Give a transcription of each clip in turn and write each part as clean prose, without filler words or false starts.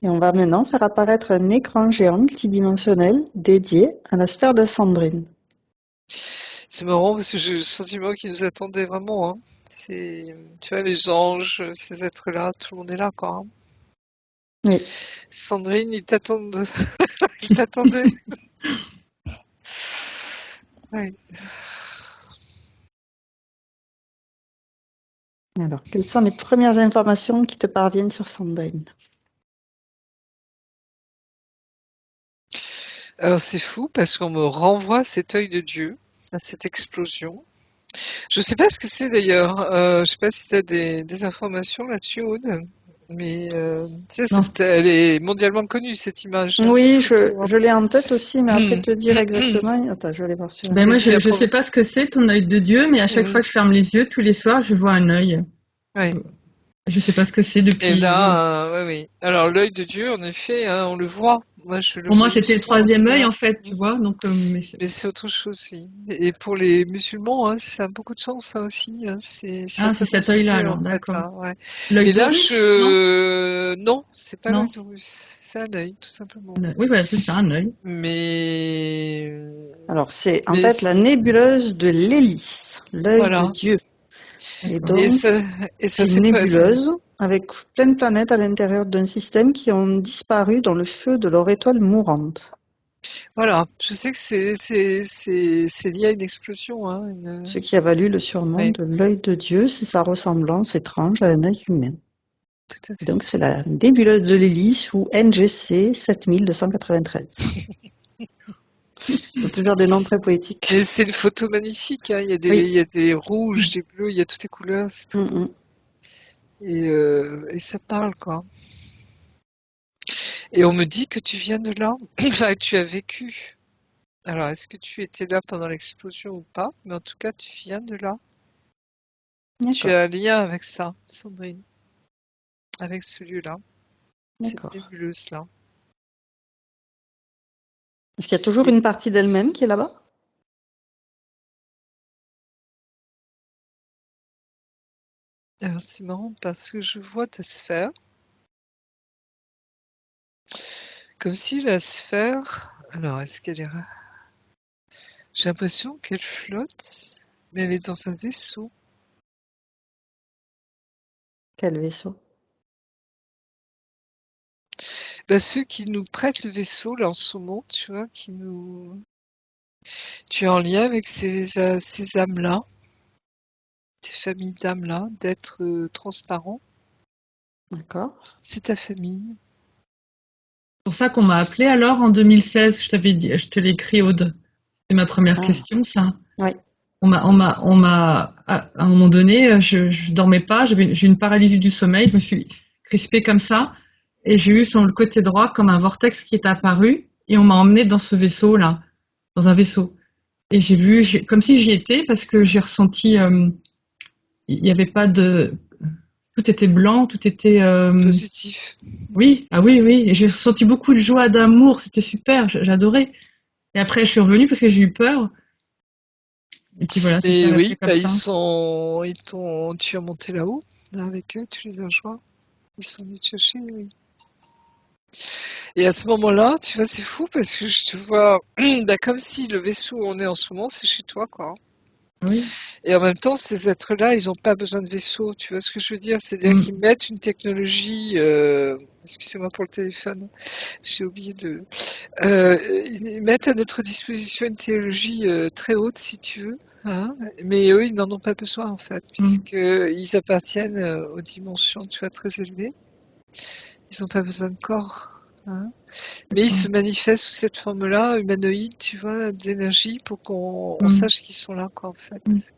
Et on va maintenant faire apparaître un écran géant multidimensionnel dédié à la sphère de Sandrine. C'est marrant parce que j'ai le sentiment qu'ils nous attendaient vraiment, hein. Tu vois, les anges, ces êtres-là, tout le monde est là, quoi, hein. Oui. Sandrine, ils t'attendent, ils t'attendaient. Ouais. Alors, quelles sont les premières informations qui te parviennent sur Sandrine? Alors c'est fou parce qu'on me renvoie à cet œil de Dieu, à cette explosion. Je sais pas ce que c'est d'ailleurs. Je sais pas si tu as des informations là-dessus, Aude. Mais tu sais, Non. elle est mondialement connue cette image, hein, cette Oui, photo, hein. je l'ai en tête aussi, mais après te dire exactement. Attends, je vais aller voir sur Ben moi, Vas-y, je sais pas ce que c'est ton œil de Dieu, mais à chaque fois que je ferme les yeux, tous les soirs, je vois un œil. Ouais. Je sais pas ce que c'est Et depuis. là, ouais, oui. Alors l'œil de Dieu, en effet, hein, on le voit. Moi, je le Pour moi, voyais c'était le souvent troisième aussi, œil, hein. en fait, tu vois. Donc, Mais c'est autre chose aussi. Et pour les musulmans, hein, ça a beaucoup de sens, ça aussi, hein. C'est ah, c'est certainement cet ce œil-là, Dieu, en alors, fait, d'accord. hein, ouais. L'œil Mais là, d'Horus, non? non, c'est pas l'œil Non. d'Horus, c'est un œil, tout simplement. Oui, voilà, c'est ça, un œil. Mais, Alors, c'est en mais fait la nébuleuse de l'hélice, l'œil de voilà. Dieu. Et D'accord. Et donc, ça, et c'est ça une s'est passé. nébuleuse avec plein de planètes à l'intérieur d'un système qui ont disparu dans le feu de leur étoile mourante. Voilà. Je sais que c'est lié à une explosion, hein, Ce qui a valu le surnom ouais, de l'œil de Dieu, c'est sa ressemblance étrange à un œil humain. tout à Et fait. donc, c'est la nébuleuse de l'hélice ou NGC 7293. C'est toujours des noms très poétiques. Mais c'est une photo magnifique, hein. Oui. Il y a des rouges, des bleus, il y a toutes les couleurs, c'est très beau. Mm. Et ça parle, quoi. Et on me dit que tu viens de là. Enfin, tu as vécu. Alors, est-ce que tu étais là pendant l'explosion ou pas? Mais en tout cas, tu viens de là. Tu D'accord, as un lien avec ça, Sandrine, avec ce lieu-là, cette d'accord. nébuleuse-là. Est-ce qu'il y a toujours Et une partie d'elle-même qui est là-bas? alors, c'est marrant parce que je vois ta sphère, comme si la sphère. Alors, est-ce qu'elle est. J'ai l'impression qu'elle flotte, mais elle est dans un vaisseau. Quel vaisseau? Bah, ceux qui nous prêtent le vaisseau, là, en ce moment, tu vois, qui nous. Tu es en lien avec ces âmes-là, ces familles d'âmes-là, d'êtres transparents. D'accord. C'est ta famille. C'est pour ça qu'on m'a appelé alors en 2016. Je t'avais dit, je te l'ai écrit, Aude. C'est ma première Ah, question, ça. ouais. À un moment donné, je dormais pas, j'ai une paralysie du sommeil, je me suis crispée comme ça, et j'ai eu sur le côté droit comme un vortex qui est apparu, et on m'a emmené dans ce vaisseau-là, dans un vaisseau. Et comme si j'y étais, parce que j'ai ressenti, il y avait pas de, tout était blanc, tout était, Positif. oui, ah oui, oui, et j'ai ressenti beaucoup de joie, d'amour, c'était super, j'adorais. Et après, je suis revenue parce que j'ai eu peur, et puis voilà, ça s'est Et arrêté oui, comme bah, ça. tu as monté là-haut, là, avec eux, tu les as rejoints. Ils sont venus te chercher, oui. Et à ce moment-là, tu vois, c'est fou parce que je te vois, bah, comme si le vaisseau où on est en ce moment, c'est chez toi, quoi. Oui. Et en même temps, ces êtres-là, ils n'ont pas besoin de vaisseau. Tu vois ce que je veux dire? C'est-à-dire qu'ils Mm. mettent une technologie, excusez-moi pour le téléphone, j'ai oublié de, ils mettent à notre disposition une technologie très haute, si tu veux, hein, mais eux, ils n'en ont pas besoin, en fait, Mm. puisqu'ils appartiennent aux dimensions, tu vois, très élevées. Ils n'ont pas besoin de corps, hein. Mais ils D'accord. se manifestent sous cette forme-là, humanoïde, tu vois, d'énergie, pour qu'on Mm. sache qu'ils sont là, quoi, en Mm. fait.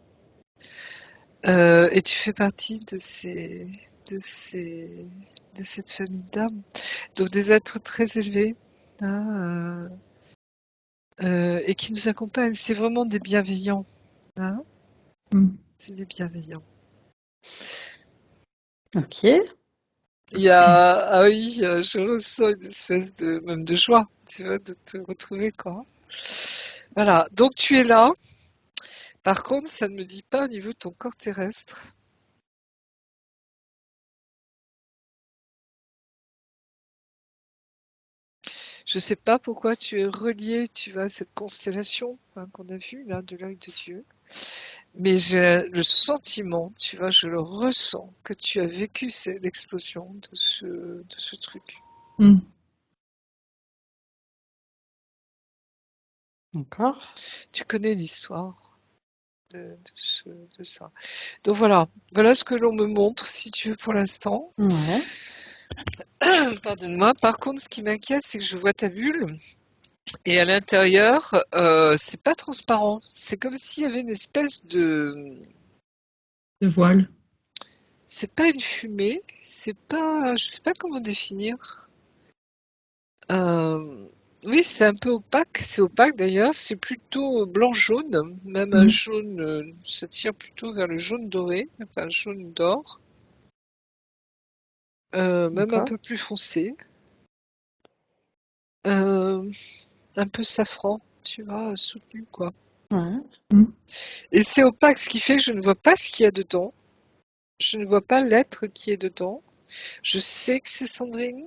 Et tu fais partie de ces, de cette famille d'âmes. Donc des êtres très élevés, hein, et qui nous accompagnent. C'est vraiment des bienveillants, hein. Mm. C'est des bienveillants. Ok. Il y a, ah oui, je ressens une espèce de, même de joie, tu vois, de te retrouver, quoi. Voilà. Donc tu es là. Par contre, ça ne me dit pas au niveau de ton corps terrestre. Je sais pas pourquoi tu es relié, tu vois, à cette constellation qu'on a vue là, de l'œil de Dieu. Mais j'ai le sentiment, tu vois, je le ressens, que tu as vécu l'explosion de ce truc. Mm. D'accord. Tu connais l'histoire de ça. Donc voilà ce que l'on me montre, si tu veux, pour l'instant. Ouais. Pardonne-moi. Par contre, ce qui m'inquiète, c'est que je vois ta bulle. Et à l'intérieur, c'est pas transparent. C'est comme s'il y avait une espèce de... De voile. C'est pas une fumée, c'est pas... Je sais pas comment définir. Oui, c'est un peu opaque. C'est opaque d'ailleurs. C'est plutôt blanc-jaune. Même un Mm. jaune, ça tire plutôt vers le jaune doré. Enfin, jaune d'or. Même un D'accord. peu plus foncé. Un peu safran, tu vois, soutenu quoi. Ouais. Mm. Et c'est opaque, ce qui fait que je ne vois pas ce qu'il y a dedans. Je ne vois pas l'être qui est dedans. Je sais que c'est Sandrine.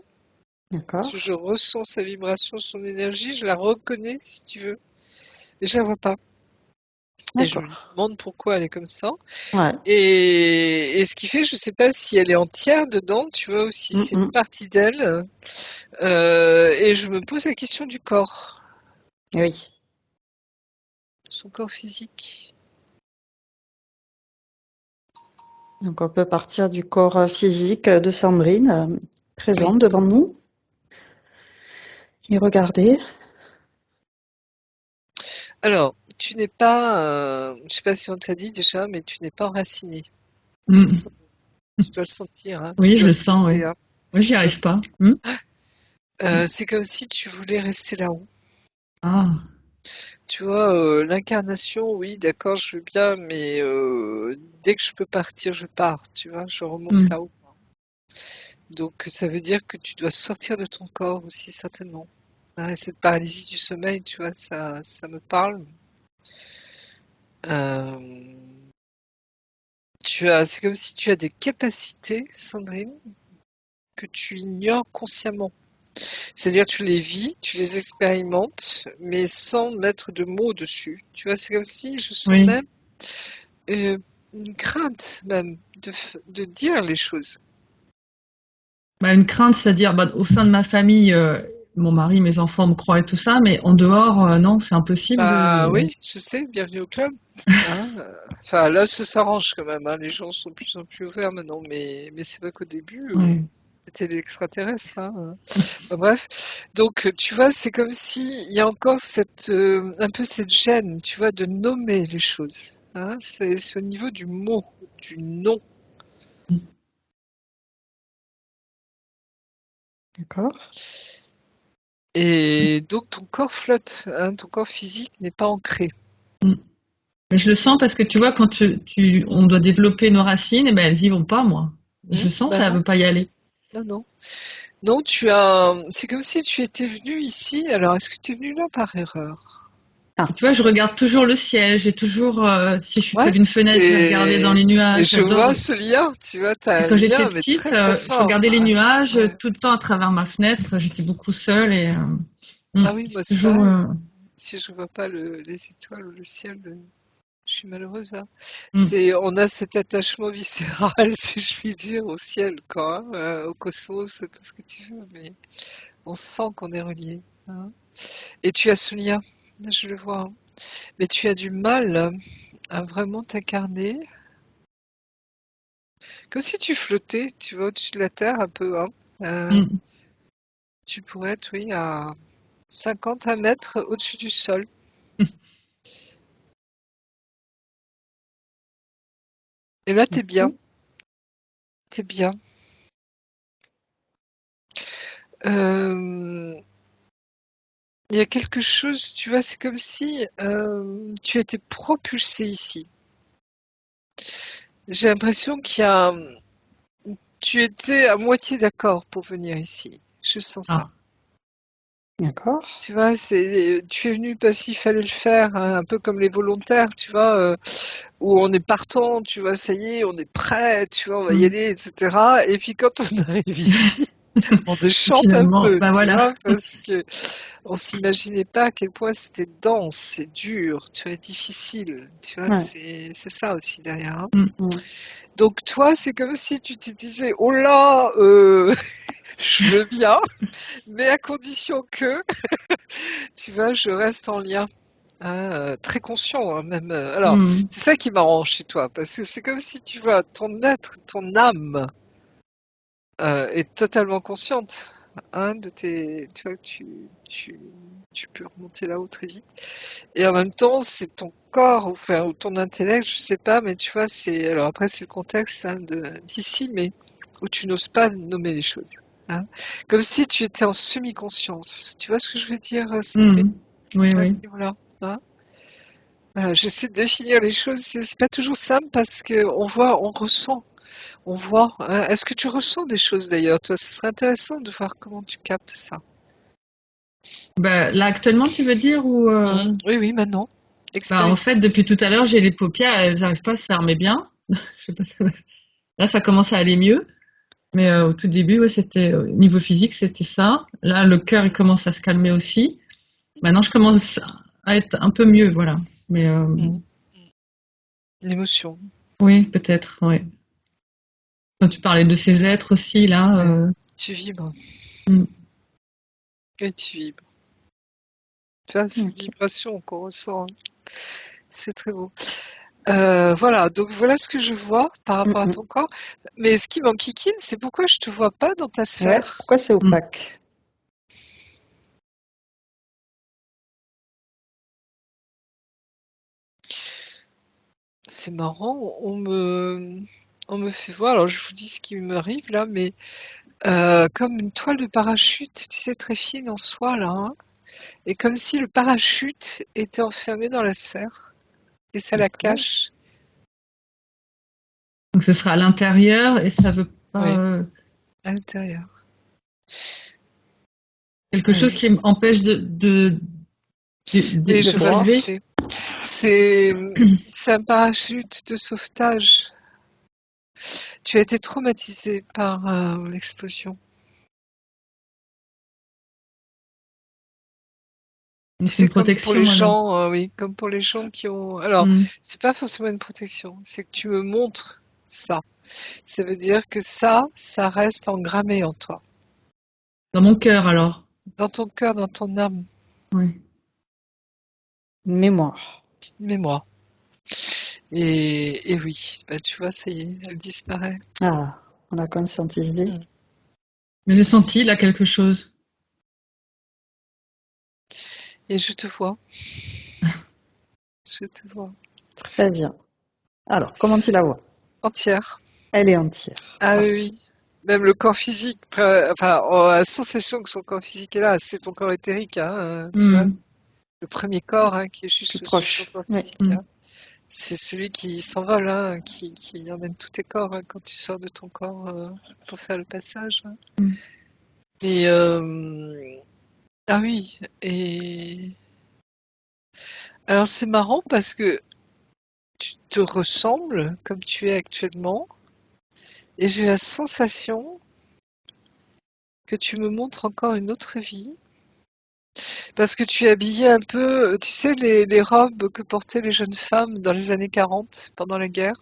Parce D'accord. que je ressens sa vibration, son énergie. Je la reconnais, si tu veux. Mais je la vois pas. Et je me D'accord. demande pourquoi elle est comme ça. Ouais. Et ce qui fait que je ne sais pas si elle est entière dedans, tu vois, ou si c'est une Mm. partie d'elle. Et je me pose la question du corps. Oui. Son corps physique. Donc on peut partir du corps physique de Sandrine, Oui. présente devant nous, et regarder. Alors, tu n'es pas, je sais pas si on te l'a dit déjà, mais tu n'es pas enraciné. Mm. Tu dois le sentir, hein, tu Oui, je dois le le sens, oui. sentir. Moi, j'y arrive pas. Mm. C'est comme si tu voulais rester là-haut. Ah, Tu vois, l'incarnation, oui, d'accord, je veux bien, mais dès que je peux partir, je pars, tu vois, je remonte mm. là-haut. Donc, ça veut dire que tu dois sortir de ton corps aussi, certainement. Et cette paralysie du sommeil, tu vois, ça me parle. Euh, c'est comme si tu as des capacités, Sandrine, que tu ignores consciemment. C'est-à-dire tu les vis, tu les expérimentes, mais sans mettre de mots dessus. Tu vois, c'est comme si je sens oui. même une crainte même de dire les choses. Bah, une crainte, c'est-à-dire bah, au sein de ma famille, mon mari, mes enfants me croient et tout ça, mais en dehors, non, c'est impossible Bah de. oui, je sais, bienvenue au club. Hein, enfin là, ça s'arrange quand même. Hein, les gens sont de plus en plus ouverts maintenant, mais c'est vrai qu'au début, Ouais. c'était l'extraterrestre. Hein. Enfin, bref, donc tu vois, c'est comme si il y a encore un peu cette gêne, tu vois, de nommer les choses. Hein. C'est au niveau du mot, du nom. D'accord. Et donc ton corps flotte, hein, ton corps physique n'est pas ancré. Mm. Mais je le sens parce que tu vois, quand on doit développer nos racines, et ben elles y vont pas, moi. Je sens que Bah ça non, veut pas y aller. non, non. Non, c'est comme si tu étais venu ici. Alors, est-ce que tu es venu là par erreur? Ah, Et tu vois, je regarde toujours le ciel. J'ai toujours, si je suis près Ouais, d'une fenêtre, je vais regarder dans les et nuages. je vois J'adore. ce lien, tu vois, tu as Et un quand j'étais lien, mais petite, très très je fort. regardais les Ouais, nuages ouais. tout le temps à travers ma fenêtre. J'étais beaucoup seule et Ah oui, moi c'est toujours. pareil. Si je vois pas les étoiles ou le ciel, je suis malheureuse. Hein. Mm. On a cet attachement viscéral, si je puis dire, au ciel, quoi, hein, au cosmos, tout ce que tu veux, mais on sent qu'on est relié. Hein. Et tu as ce lien, je le vois. Hein. Mais tu as du mal à vraiment t'incarner, comme si tu flottais, tu vois, au-dessus de la terre un peu. Hein. Mm. Tu pourrais être, oui, à 50 mètres au-dessus du sol. Et là, t'es bien, ok. t'es bien. Euh, Il y a quelque chose, tu vois, c'est comme si tu étais propulsé ici. J'ai l'impression tu étais à moitié d'accord pour venir ici. Je sens ça. Ah. D'accord. Tu vois, tu es venu parce qu'il fallait le faire, hein, un peu comme les volontaires, tu vois, où on est partant, tu vois, ça y est, on est prêt, tu vois, on va y Mm. aller, etc. Et puis quand on arrive ici, On déchante un Finalement, peu, bah tu voilà. vois, parce que on s'imaginait pas à quel point c'était dense, c'est dur, tu vois, difficile, tu vois, Ouais. c'est ça aussi derrière, hein. Mm. Donc toi, c'est comme si tu te disais, oh là, je veux bien, mais à condition que, tu vois, je reste en lien. Hein, très conscient, hein, même. Alors, Mm. c'est ça qui m'arrange chez toi, parce que c'est comme si tu vois ton être, ton âme est totalement consciente, hein, de tes, tu vois, tu peux remonter là-haut très vite. Et en même temps, c'est ton corps, enfin, ou ton intellect, je sais pas, mais tu vois, c'est, alors après, c'est le contexte, hein, d'ici, mais où tu n'oses pas nommer les choses. Hein. Comme si tu étais en semi-conscience. Tu vois ce que je veux dire, Sylvie, Mm. Oui, à ce oui. niveau-là, hein. Voilà, j'essaie de définir les choses, c'est pas toujours simple parce que on voit, on ressent, on voit. Hein. Est-ce que tu ressens des choses d'ailleurs, toi? Ce serait intéressant de voir comment tu captes ça. Bah, là, actuellement, tu veux dire, ou Oui, oui, maintenant. bah, en fait, depuis Expérience. tout à l'heure, j'ai les paupières, elles n'arrivent pas à se fermer bien. Je sais pas, là, ça commence à aller mieux. Mais au tout début, ouais, c'était au niveau physique, c'était ça. Là, le cœur, il commence à se calmer aussi. Maintenant, je commence à être un peu mieux, voilà. Mais Mhm. L'émotion. oui, peut-être, ouais. Quand tu parlais de ces êtres aussi, là, Ouais. Tu vibres. mm, Et tu vibres. Tu vois, cette Ok. vibration qu'on ressent, hein. C'est très beau. Voilà, donc voilà ce que je vois par Mm, rapport à mm. ton corps. Mais ce qui m'enquiquine, c'est pourquoi je te vois pas dans ta Ouais, sphère. pourquoi c'est mm. opaque? C'est marrant, on me fait voir, alors je vous dis ce qui m'arrive là, mais comme une toile de parachute, tu sais, très fine en soi là, hein, et comme si le parachute était enfermé dans la sphère, et ça la D'accord. cache. Donc, ce sera à l'intérieur et ça veut pas Oui, à l'intérieur. quelque chose Oui, qui m'empêche Oui, de je vois ce que voir. d'arriver. c'est. C'est un parachute de sauvetage. Tu as été traumatisé par l'explosion. Tu C'est sais, une comme pour les protection, alors. gens, oui, comme pour les gens qui ont. Alors, Mm. c'est pas forcément une protection, c'est que tu me montres ça. Ça veut dire que ça reste engrammé en toi, Dans mon cœur, alors. dans ton cœur, dans ton âme, Oui. Une mémoire. une mémoire. Et oui, bah, tu vois, ça y est, elle disparaît. Ah, on a conscientisé. Mm. Mais j'ai senti là quelque chose. Et je te vois, je te vois. Très bien. Alors, comment tu la vois? Entière. Elle est entière. Ah oui, Parfait. oui. Même le corps physique, enfin, la sensation que son corps physique est là, c'est ton corps éthérique, hein, tu vois. Mm. Le premier corps, hein, qui est Plus juste au-dessus de ton proche. corps Oui. physique, Mm. hein. C'est celui qui s'envole, hein, qui emmène tous tes corps, hein, quand tu sors de ton corps pour faire le passage, hein. Mm. Et ah oui, et alors c'est marrant parce que tu te ressembles comme tu es actuellement, et j'ai la sensation que tu me montres encore une autre vie, parce que tu es habillée un peu, tu sais, les robes que portaient les jeunes femmes dans les années 40 pendant la guerre.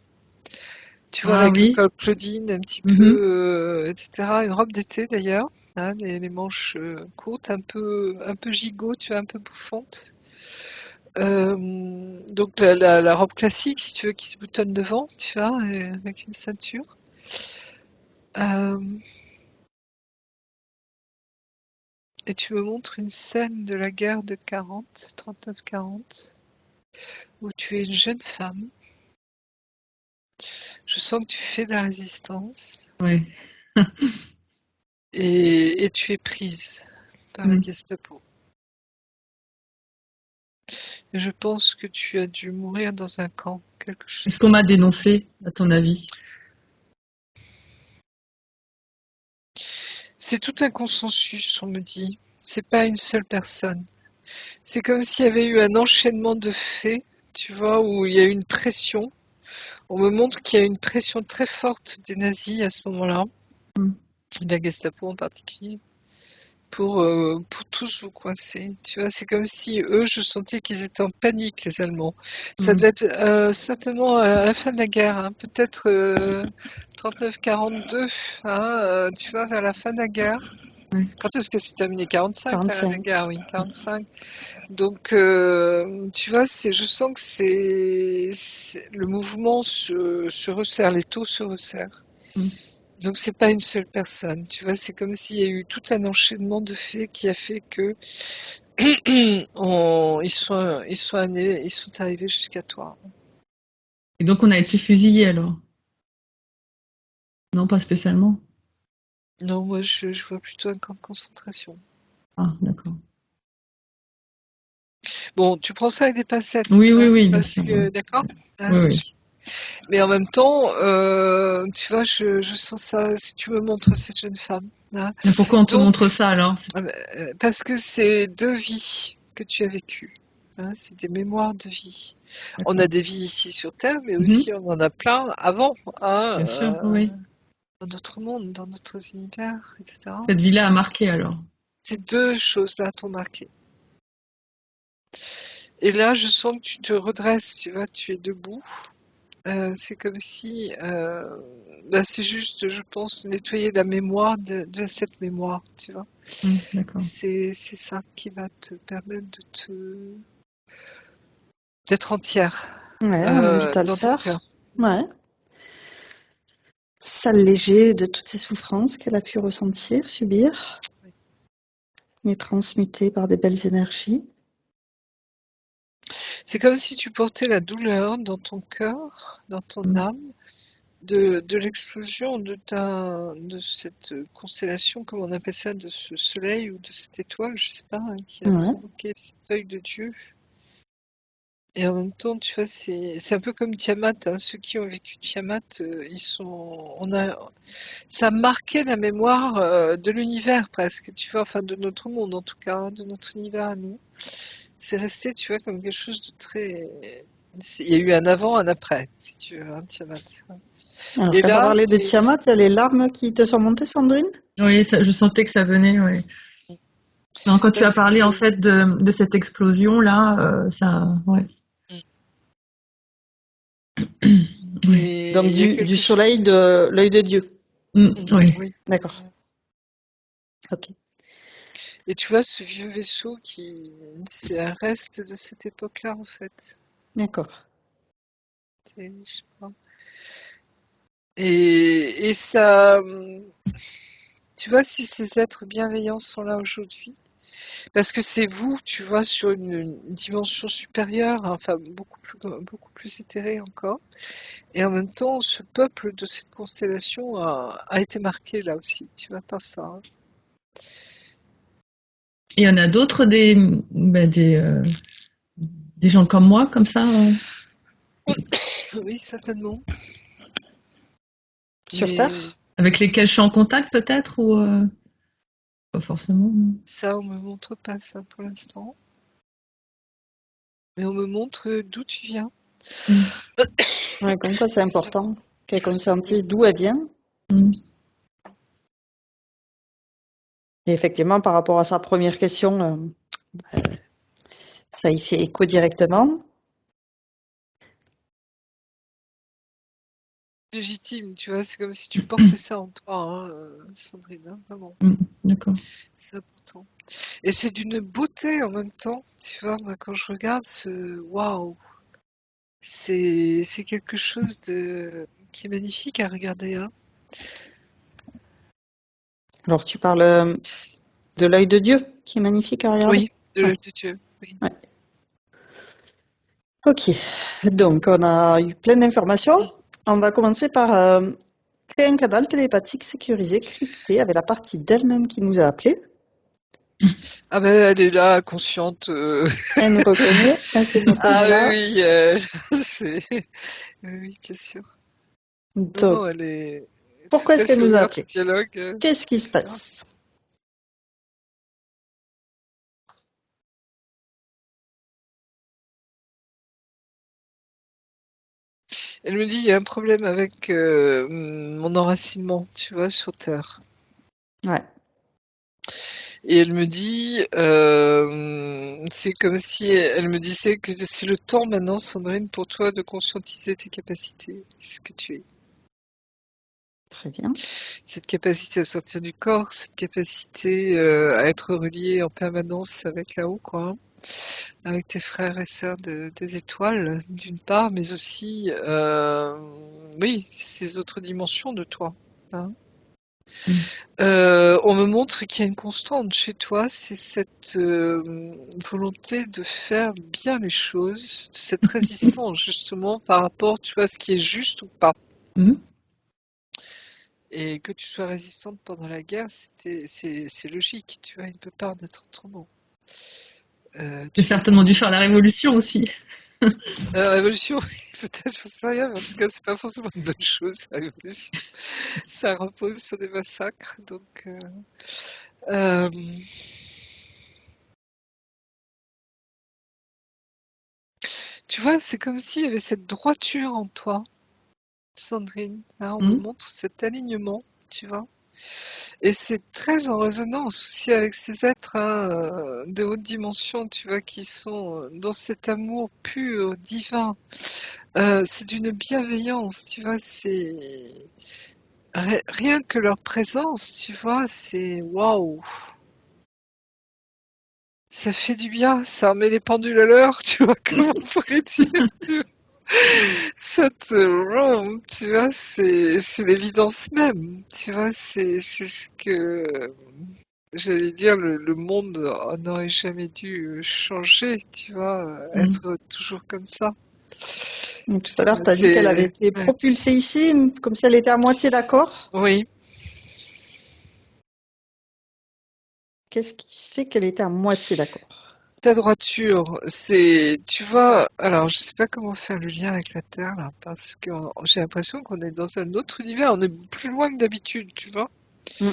Tu vois, Ah avec le oui. col Claudine un petit Mhm. peu, etc. Une robe d'été d'ailleurs, hein, les manches courtes, un peu gigot, tu vois, un peu bouffante. Donc la robe classique, si tu veux, qui se boutonne devant, tu vois, et avec une ceinture. Euh, et tu me montres une scène de la guerre de 40, 39-40, où tu es une jeune femme. Je sens que tu fais de la résistance Ouais. et tu es prise par la Mm. Gestapo. Et je pense que tu as dû mourir dans un camp, quelque Est-ce chose qu'on comme m'a ça. dénoncé, à ton avis? C'est tout un consensus, on me dit. C'est pas une seule personne. C'est comme s'il y avait eu un enchaînement de faits, tu vois, où il y a eu une pression. On me montre qu'il y a une pression très forte des nazis à ce moment-là. Mm. la Gestapo en particulier, pour tous vous coincer. Tu vois, c'est comme si eux, je sentais qu'ils étaient en panique, les Allemands. Ça devait être certainement à la fin de la guerre, hein, peut-être 39-42, hein, tu vois, vers la fin de la guerre. Oui. Quand est-ce que c'est terminé? 45, la 45. guerre, oui, 45. Donc, tu vois, je sens que le mouvement se resserre, les taux se resserrent. Mm. Donc, c'est pas une seule personne, tu vois, c'est comme s'il y a eu tout un enchaînement de faits qui a fait que ils sont arrivés jusqu'à toi. Et donc, on a été fusillés alors? Non, pas spécialement. Non, moi, je vois plutôt un camp de concentration. Ah, d'accord. Bon, tu prends ça avec des pincettes. Oui, oui, hein, oui, bien parce sûr. que, Oui, d'accord? Hein, oui. Oui. mais en même temps, tu vois, je sens ça si tu me montres cette jeune femme. Hein. Mais pourquoi on te Donc, montre ça alors? parce que c'est 2 vies que tu as vécues. Hein, c'est des mémoires de vie. On a des vies ici sur Terre, mais aussi on en a plein avant, hein, Bien sûr, oui. dans notre monde, dans notre univers, etc. Cette vie-là a marqué alors. Ces 2 choses-là t'ont marqué. Et là, je sens que tu te redresses, tu vois, tu es debout. C'est comme si, c'est juste, je pense, nettoyer la mémoire de cette mémoire, tu vois. D'accord. C'est ça qui va te permettre d'être entière Ouais, on invite à le dans ton faire. cœur. Ouais. S'alléger de toutes ces souffrances qu'elle a pu ressentir, subir, et transmuter par des belles énergies. C'est comme si tu portais la douleur dans ton cœur, dans ton âme, de l'explosion de cette constellation, comme on appelle ça, de ce soleil ou de cette étoile, je sais pas, hein, qui a Ouais. provoqué cet œil de Dieu. Et en même temps, tu vois, c'est un peu comme Tiamat, hein. Ceux qui ont vécu Tiamat, ça a marqué la mémoire de l'univers presque, tu vois, enfin de notre monde en tout cas, hein, de notre univers à nous. C'est resté, tu vois, comme quelque chose de très. Il y a eu un avant, un après, si tu veux, hein, Tiamat. Alors, Et quand tu as là, parlé de Tiamat, il y a les larmes qui te sont montées, Sandrine? Oui, je sentais que ça venait, oui. Non, quand tu as parce parlé en que. fait de cette explosion-là, ça, ouais. Oui. Donc, Il y a du quelque soleil chose. de l'œil de Dieu. Oui. Oui. D'accord. Ok. Et tu vois, ce vieux vaisseau c'est un reste de cette époque-là, en fait. D'accord. Je sais pas. Et ça, tu vois, si ces êtres bienveillants sont là aujourd'hui, parce que c'est vous, tu vois, sur une dimension supérieure, enfin beaucoup plus éthérée encore, et en même temps, ce peuple de cette constellation a été marqué là aussi, tu vois, par ça. Hein. Et il y en a d'autres des gens comme moi, comme ça, Oui, certainement. Sur Mais Terre? avec lesquels je suis en contact peut-être ou pas forcément. ça, on me montre pas ça pour l'instant. Mais on me montre d'où tu viens. Ouais, comme quoi c'est important qu'elle conscientise d'où elle vient. Et effectivement, par rapport à sa première question, ça y fait écho directement. Légitime, tu vois, c'est comme si tu portais ça en toi, hein, Sandrine, hein, vraiment. D'accord. C'est important. Et c'est d'une beauté en même temps, tu vois, moi, quand je regarde waouh, c'est quelque chose qui est magnifique à regarder, hein. Alors, tu parles de l'œil de Dieu, qui est magnifique à regarder. Oui, de Ouais. l'œil de Dieu, oui. Ouais. Ok, donc on a eu plein d'informations. On va commencer par créer un canal télépathique sécurisé, crypté, avec la partie d'elle-même qui nous a appelés. Ah ben, elle est là, consciente. Elle nous reconnaît, elle sait pourquoi on Ah est là. oui, oui, oui, bien sûr. Non, Donc, non, elle est tout pourquoi est-ce à qu'elle fait nous a ouverte au appelés? dialogue, Qu'est-ce qui se etc. passe? Elle me dit, il y a un problème avec mon enracinement, tu vois, sur Terre. Ouais. Et elle me dit, c'est comme si elle me disait que c'est le temps maintenant, Sandrine, pour toi de conscientiser tes capacités, ce que tu es. Très bien. Cette capacité à sortir du corps, cette capacité à être relié en permanence avec là-haut, quoi, hein, avec tes frères et sœurs des étoiles, d'une part, mais aussi, oui, ces autres dimensions de toi, hein. Mm. On me montre qu'il y a une constante chez toi, c'est cette volonté de faire bien les choses, cette résistance justement par rapport, tu vois, à ce qui est juste ou pas. Mhm. Et que tu sois résistante pendant la guerre, c'est logique, tu vois, il ne peut pas en être autrement. J'ai Tu certainement dû faire la révolution aussi. révolution, peut-être, j'en sais rien, mais en tout cas, c'est pas forcément une bonne chose, la révolution. Ça repose sur des massacres, donc. Euh, Tu vois, c'est comme s'il y avait cette droiture en toi, Sandrine. Là, on me Mhm. montre cet alignement, tu vois. Et c'est très en résonance aussi avec ces êtres hein, de haute dimension, tu vois, qui sont dans cet amour pur, divin. C'est d'une bienveillance, tu vois, c'est rien que leur présence, tu vois, c'est waouh. Ça fait du bien, ça remet les pendules à l'heure, tu vois, comment on pourrait dire. Ça te rend, tu vois, c'est l'évidence même, tu vois, c'est ce que j'allais dire, le monde n'aurait jamais dû changer, tu vois, Mhm. être toujours comme ça. Et tout à l'heure, tu as dit qu'elle avait été Ouais. propulsée ici, comme si elle était à moitié d'accord. Oui, Qu'est-ce qui fait qu'elle était à moitié d'accord? ta droiture, c'est, tu vois, alors je sais pas comment faire le lien avec la Terre là, parce que j'ai l'impression qu'on est dans un autre univers, on est plus loin que d'habitude, tu vois. Mm.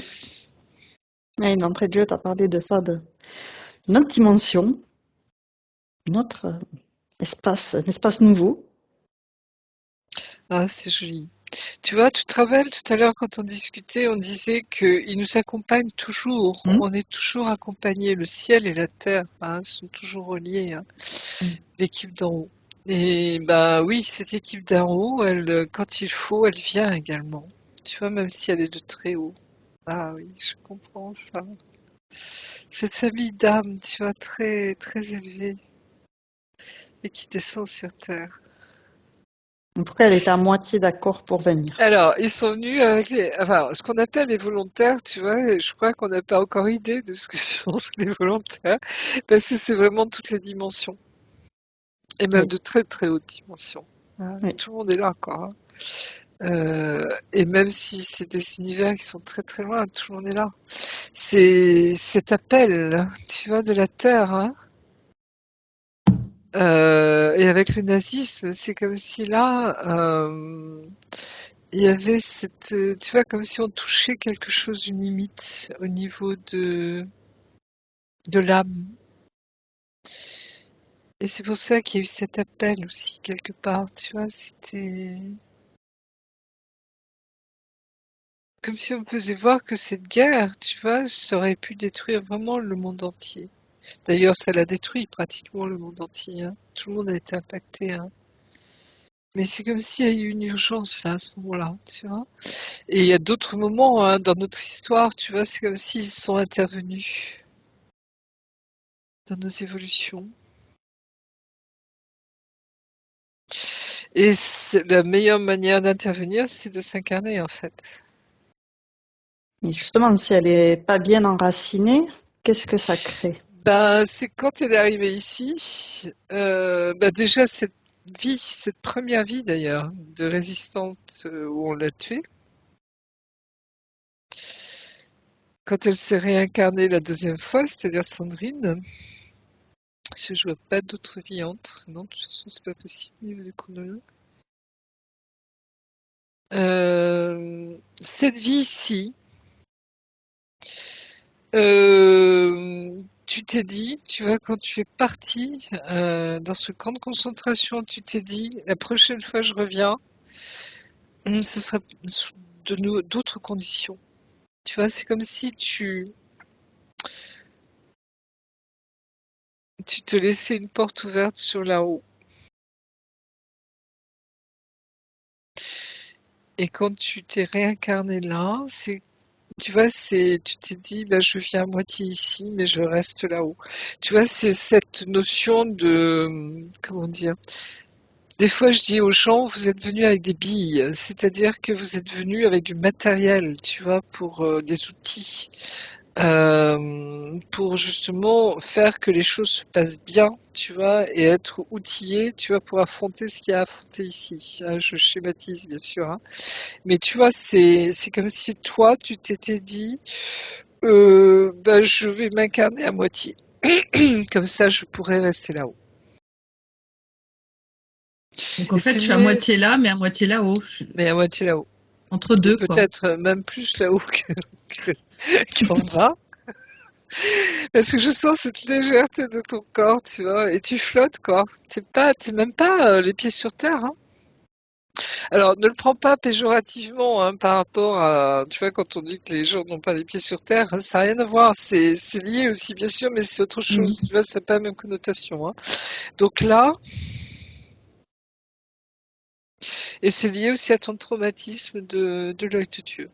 Et d'entrée de jeu, tu as parlé de ça, d'une autre dimension, un autre espace, un espace nouveau. Ah, c'est joli. Tu vois, tu te rappelles tout à l'heure quand on discutait, on disait qu'il nous accompagne toujours. Mhm. On est toujours accompagné. Le ciel et la terre hein, sont toujours reliés. Hein, Mhm. l'équipe d'en haut. Et bah oui, cette équipe d'en haut, elle, quand il faut, elle vient également. Tu vois, même si elle est de très haut. Ah oui, je comprends ça. Cette famille d'âmes, tu vois, très très élevée et qui descend sur terre. Pourquoi elle était à moitié d'accord pour venir? Alors, ils sont venus avec enfin, ce qu'on appelle les volontaires, tu vois, et je crois qu'on n'a pas encore idée de ce que sont les volontaires, parce que c'est vraiment toutes les dimensions, et même Oui, de très très hautes dimensions. Hein. oui. Tout le monde est là, quoi. Hein. Et même si c'est des univers qui sont très très loin, tout le monde est là. C'est cet appel, tu vois, de la Terre. Hein. Et avec le nazisme, c'est comme si là, il y avait cette, tu vois, comme si on touchait quelque chose, une limite au niveau de l'âme. Et c'est pour ça qu'il y a eu cet appel aussi, quelque part, tu vois, c'était comme si on me faisait voir que cette guerre, tu vois, ça aurait pu détruire vraiment le monde entier. D'ailleurs, ça l'a détruit pratiquement le monde entier. Hein. Tout le monde a été impacté. Hein. Mais c'est comme s'il y a eu une urgence hein, à ce moment-là, tu vois. Et il y a d'autres moments hein, dans notre histoire, tu vois, c'est comme s'ils sont intervenus dans nos évolutions. Et la meilleure manière d'intervenir, c'est de s'incarner en fait. Et justement, si elle n'est pas bien enracinée, qu'est-ce que ça crée? Ben, c'est quand elle est arrivée ici, ben déjà cette vie, cette première vie d'ailleurs, de résistante où on l'a tuée, quand elle s'est réincarnée la deuxième fois, c'est-à-dire Sandrine, je vois pas d'autre vie entre. Non, de toute façon, c'est pas possible au niveau du chronologue. Cette vie-ci, tu t'es dit, tu vois, quand tu es parti dans ce camp de concentration, tu t'es dit, la prochaine fois je reviens, ce sera sous d'autres conditions. Tu vois, c'est comme si tu te laissais une porte ouverte sur là-haut. Et quand tu t'es réincarné là, tu vois, tu t'es dit, bah, je viens à moitié ici, mais je reste là-haut. Tu vois, c'est cette notion de, comment dire, des fois je dis aux gens, vous êtes venus avec des billes, c'est-à-dire que vous êtes venus avec du matériel, tu vois, pour des outils. Pour justement faire que les choses se passent bien, tu vois, et être outillé, tu vois, pour affronter ce qu'il y a à affronter ici. Je schématise, bien sûr, hein. Mais tu vois, c'est comme si toi, tu t'étais dit, bah, je vais m'incarner à moitié. Comme ça, je pourrais rester là-haut. Donc en Et fait, c'est je suis à lié, moitié là, mais à moitié là-haut. mais à moitié là-haut. Entre Et deux, quoi. peut-être même plus là-haut qu'en bas. Parce que je sens cette légèreté de ton corps, tu vois, et tu flottes, quoi. T'es même pas les pieds sur terre, hein. Alors, ne le prends pas péjorativement, hein, par rapport à, tu vois, quand on dit que les gens n'ont pas les pieds sur terre, hein, ça n'a rien à voir. C'est lié aussi, bien sûr, mais c'est autre Mhm. chose. Tu vois, ça n'a pas la même connotation, hein. Donc là, et c'est lié aussi à ton traumatisme de l'œil de Dieu.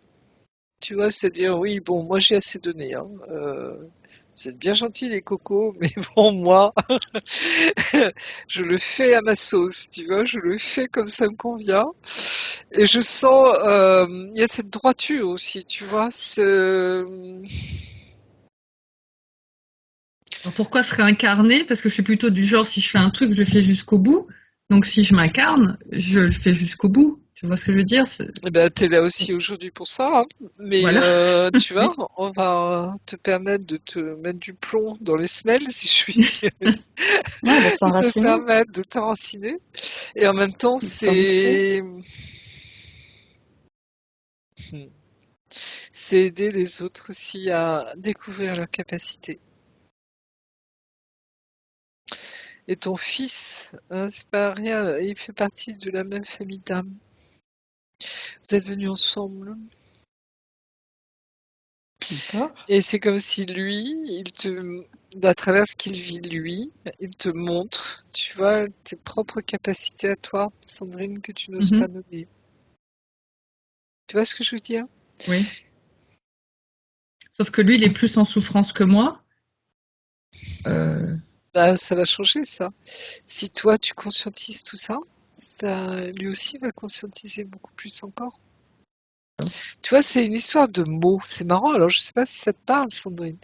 Tu vois, c'est-à-dire, oui, bon, moi j'ai assez donné, hein. Vous êtes bien gentils les cocos, mais bon, moi, je le fais à ma sauce, tu vois, je le fais comme ça me convient. Et je sens, il y a cette droiture aussi, tu vois, Alors pourquoi se réincarner? Parce que je suis plutôt du genre, si je fais un truc, je le fais jusqu'au bout. Donc si je m'incarne, je le fais jusqu'au bout. Tu vois ce que je veux dire? eh ben, t'es là aussi aujourd'hui pour ça, hein. Mais Voilà. tu vois, Oui. on va te permettre de te mettre du plomb dans les semelles, si je puis dire, Ouais, de de te s'enraciner, permettre de t'enraciner. Et en même temps, de s'ancrer. c'est aider les autres aussi à découvrir leurs capacités. Et ton fils, hein, c'est pas rien, il fait partie de la même famille d'âmes. Vous êtes venus ensemble. D'accord. Et c'est comme si lui, à travers ce qu'il vit lui, il te montre, tu vois, tes propres capacités à toi, Sandrine, que tu n'oses pas Mhm. nommer. Tu vois ce que je veux dire? Oui. Sauf que lui, il est plus en souffrance que moi. Euh, Bah, ça va changer ça. Si toi, tu conscientises tout ça, ça lui aussi va conscientiser beaucoup plus encore. Tu vois, c'est une histoire de mots. C'est marrant. Alors, je sais pas si ça te parle, Sandrine.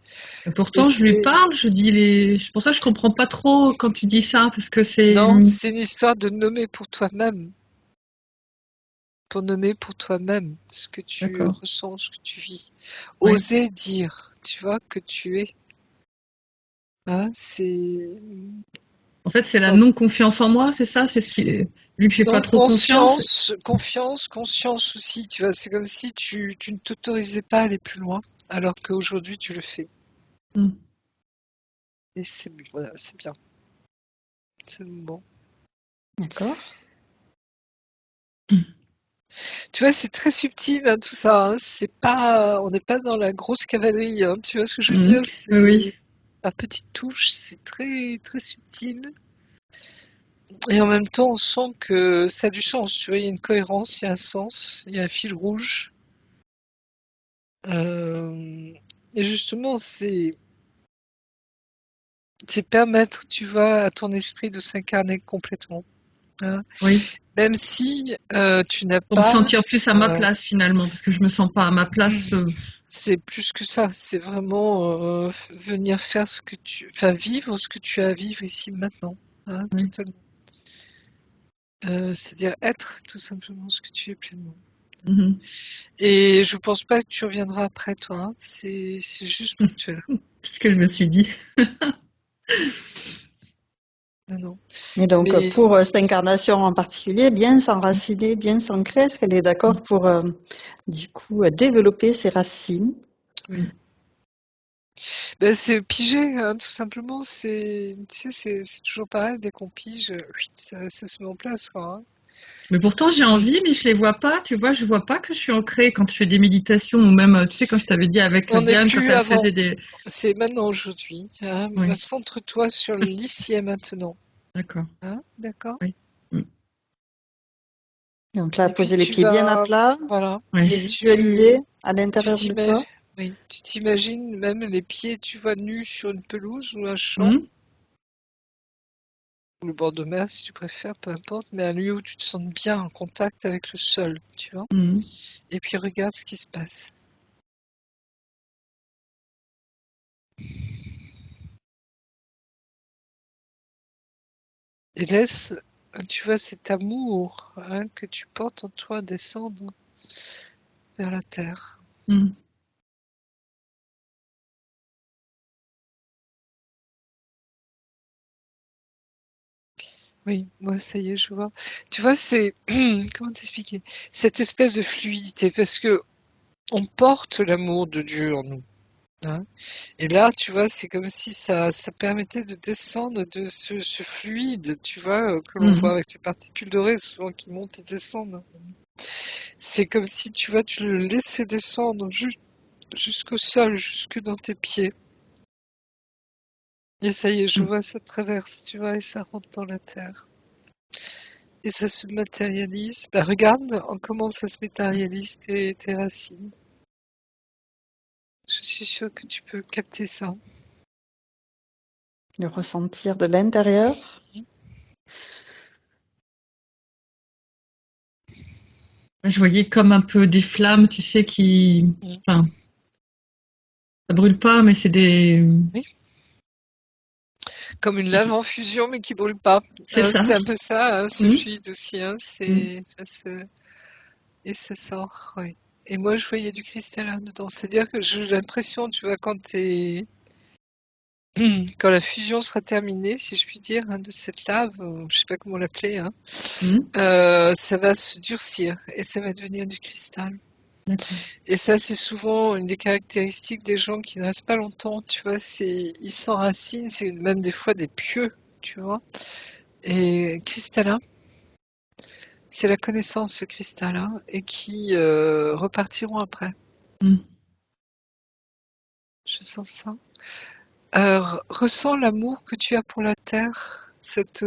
Mais Pourtant, je lui c'est, parle, je dis les. C'est pour ça que je comprends pas trop quand tu dis ça, parce que c'est. non, c'est une histoire de nommer pour toi-même. Pour nommer pour toi-même ce que tu D'accord. ressens, ce que tu vis. Oui. Oser dire, tu vois, que tu es. Hein, c'est En fait, c'est la dans non-confiance en moi, c'est ça? C'est ce qui. Vu que j'ai pas non, trop confiance. confiance, conscience aussi. Tu vois, c'est comme si tu ne t'autorisais pas à aller plus loin, alors qu'aujourd'hui tu le fais. Hmm. Et voilà, c'est bien. C'est bon. D'accord. Tu vois, c'est très subtil, hein, tout ça, hein. C'est pas, on n'est pas dans la grosse cavalerie, hein. Tu vois ce que je veux Hmm. dire? Oui, oui. C'est à petite touche, c'est très très subtil. Et en même temps, on sent que ça a du sens. Tu vois, il y a une cohérence, il y a un sens, il y a un fil rouge. Euh, et justement, c'est permettre, tu vois, à ton esprit de s'incarner complètement, hein. Oui. Même si tu n'as Pour me pas, sentir plus à ma euh, place finalement, parce que je me sens pas à ma place. c'est plus que ça. C'est vraiment venir faire enfin vivre ce que tu as à vivre ici maintenant, hein, Oui. totalement. C'est-à-dire être tout simplement ce que tu es pleinement. Mhm. Et je pense pas que tu reviendras après toi, hein. C'est juste ponctuel. C'est ce que je me suis dit. Non, non. Et donc, Mais pour cette incarnation en particulier, bien s'enraciner, bien s'ancrer, est-ce qu'elle est d'accord pour, du coup, développer ses racines? Oui. ben, c'est pigé, hein, tout simplement. Tu sais, c'est toujours pareil, dès qu'on pige, ça se met en place, quoi, hein. Mais pourtant, j'ai envie, mais je les vois pas. Tu vois, je vois pas que je suis ancrée quand je fais des méditations ou même, tu sais, quand je t'avais dit avec On n'est Diane, quand plus elle avant. faisait des... C'est maintenant aujourd'hui. Hein. Oui, Centre-toi sur l'ici et maintenant. d'accord. Hein, d'accord? Oui. Mm. Donc là, Et puis poser les tu pieds bien à vas, plat, voilà. Et Oui. visualiser à tu l'intérieur de toi. t'imagines, oui, tu t'imagines même les pieds, tu vois, nus sur une pelouse ou un champ, Mm. ou le bord de mer si tu préfères, peu importe, mais un lieu où tu te sens bien en contact avec le sol, tu vois. Mm. Et puis regarde ce qui se passe. Et laisse, tu vois, cet amour hein, que tu portes en toi descendre vers la terre. Mm. Oui, moi ça y est, je vois. Tu vois, c'est comment t'expliquer? Cette espèce de fluidité, parce que on porte l'amour de Dieu en nous. Hein. Et là, tu vois, c'est comme si ça permettait de descendre de ce fluide, tu vois, que l'on voit Mm. avec ces particules dorées souvent qui montent et descendent. C'est comme si, tu vois, tu le laissais descendre jusqu'au sol, jusque dans tes pieds. Et ça y est, je Mm. vois, ça traverse, tu vois, et ça rentre dans la terre. Et ça se matérialise. Bah, regarde comment ça se matérialise tes racines. Je suis sûre que tu peux capter ça. Le ressentir de l'intérieur. Je voyais comme un peu des flammes, tu sais, qui... Mm. Enfin, ça brûle pas, mais c'est des... Oui. Comme une lave en fusion, mais qui brûle pas. C'est ça. C'est un peu ça, hein, ce Mm. fluide aussi. Hein, Mm. et ça sort, ouais. Et moi, je voyais du cristallin dedans. C'est-à-dire que j'ai l'impression, tu vois, quand la fusion sera terminée, si je puis dire, hein, de cette lave, je sais pas comment l'appeler, hein, Mm. ça va se durcir et ça va devenir du cristal. D'accord. Et ça, c'est souvent une des caractéristiques des gens qui ne restent pas longtemps, tu vois, ils s'enracinent, c'est même des fois des pieux, tu vois. Et cristallin, c'est la connaissance, ce cristallin, et qui repartiront après. Mm. Je sens ça. Ressens l'amour que tu as pour la terre, cette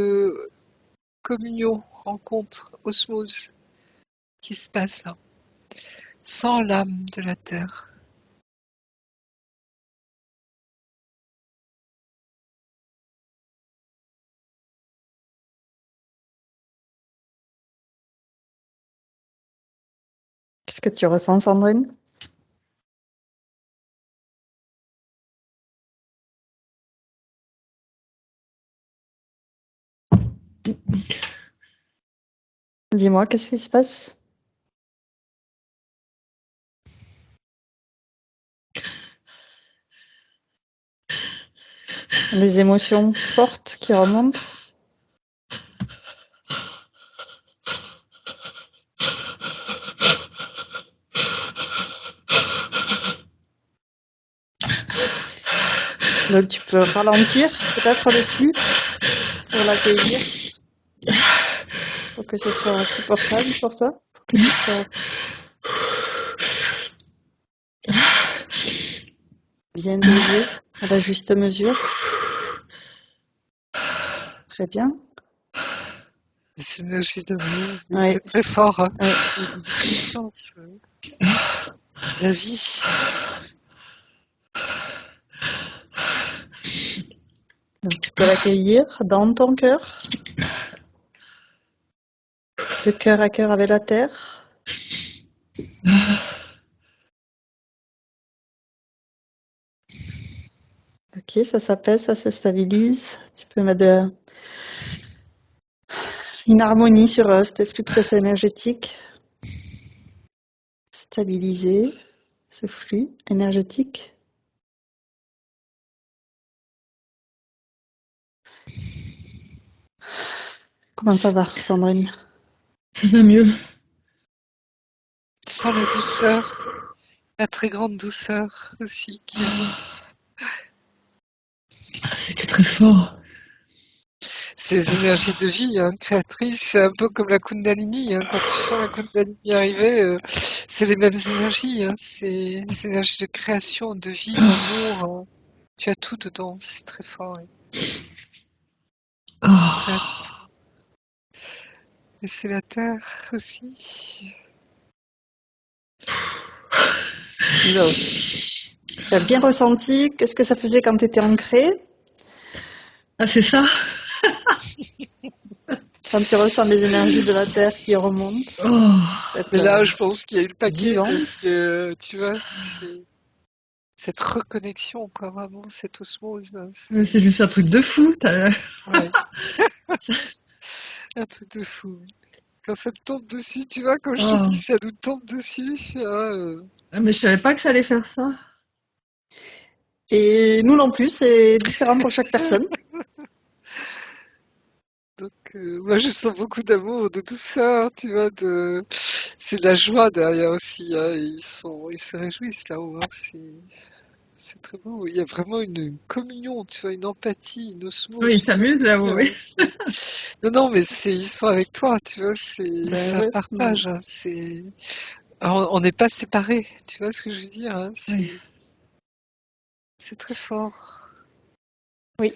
communion, rencontre, osmose qui se passe là. Sens l'âme de la terre. Qu'est-ce que tu ressens, Sandrine? Dis-moi, qu'est-ce qui se passe? Des émotions fortes qui remontent? Donc tu peux ralentir peut-être le flux pour l'accueillir, pour que ce soit supportable pour toi, pour que ce soit bien dosé, à la juste mesure. Très bien. Les énergies d'amour, Ouais, c'est très fort, hein. ouais. Il y a d'une puissance. La vie. Donc tu peux l'accueillir dans ton cœur, de cœur à cœur avec la terre. Ok, ça s'apaise, ça se stabilise. Tu peux mettre une harmonie sur cette fluctuation énergétique, stabiliser ce flux énergétique. Comment ça va, Sandrine? Ça va mieux. Sens la douceur, la très grande douceur aussi qui est là. C'était très fort. ces énergies de vie créatrices, c'est un peu comme la Kundalini. Quand tu sens la Kundalini arriver, c'est les mêmes énergies. C'est les énergies de création, de vie, d'amour. Tu as tout dedans, c'est très fort. Très, très fort. Et c'est la terre aussi. Donc, tu as bien ressenti qu'est-ce que ça faisait quand tu étais ancré, Ah, c'est ça? quand tu ressens les énergies de la Terre qui remontent, Oh. cette Mais là, je pense qu'il y a eu le paquet parce vivance. que, tu vois, c'est cette reconnexion, quoi, vraiment, cette osmose. Mais c'est juste un truc de fou. Ouais. Un truc de fou. Quand ça te tombe dessus, tu vois, quand je te Oh. dis ça nous tombe dessus. Ah, mais je savais pas que ça allait faire ça. Et nous non plus, c'est différent pour chaque personne. Donc, moi, je sens beaucoup d'amour de tout ça, tu vois. C'est de la joie derrière aussi. Ils se réjouissent là-haut. C'est très beau. Il y a vraiment une communion, tu vois, une empathie, une osmose. Oui, ils s'amusent là-haut, oui. Non, mais ils sont avec toi, tu vois. C'est un Ouais. partage. Alors, on n'est pas séparés, tu vois ce que je veux dire. Oui. C'est très fort. Oui.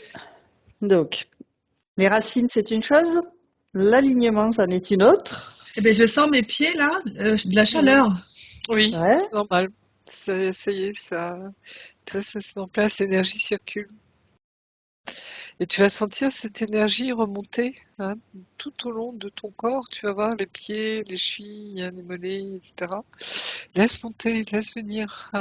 Donc, les racines, c'est une chose. L'alignement, c'en est une autre. Eh ben, je sens mes pieds là, de la chaleur. Oui, Ouais. c'est normal. Ça y est, tu vois, ça se met en place, l'énergie circule. Et tu vas sentir cette énergie remonter tout au long de ton corps. Tu vas voir les pieds, les chevilles, les mollets, etc. Laisse monter, laisse venir.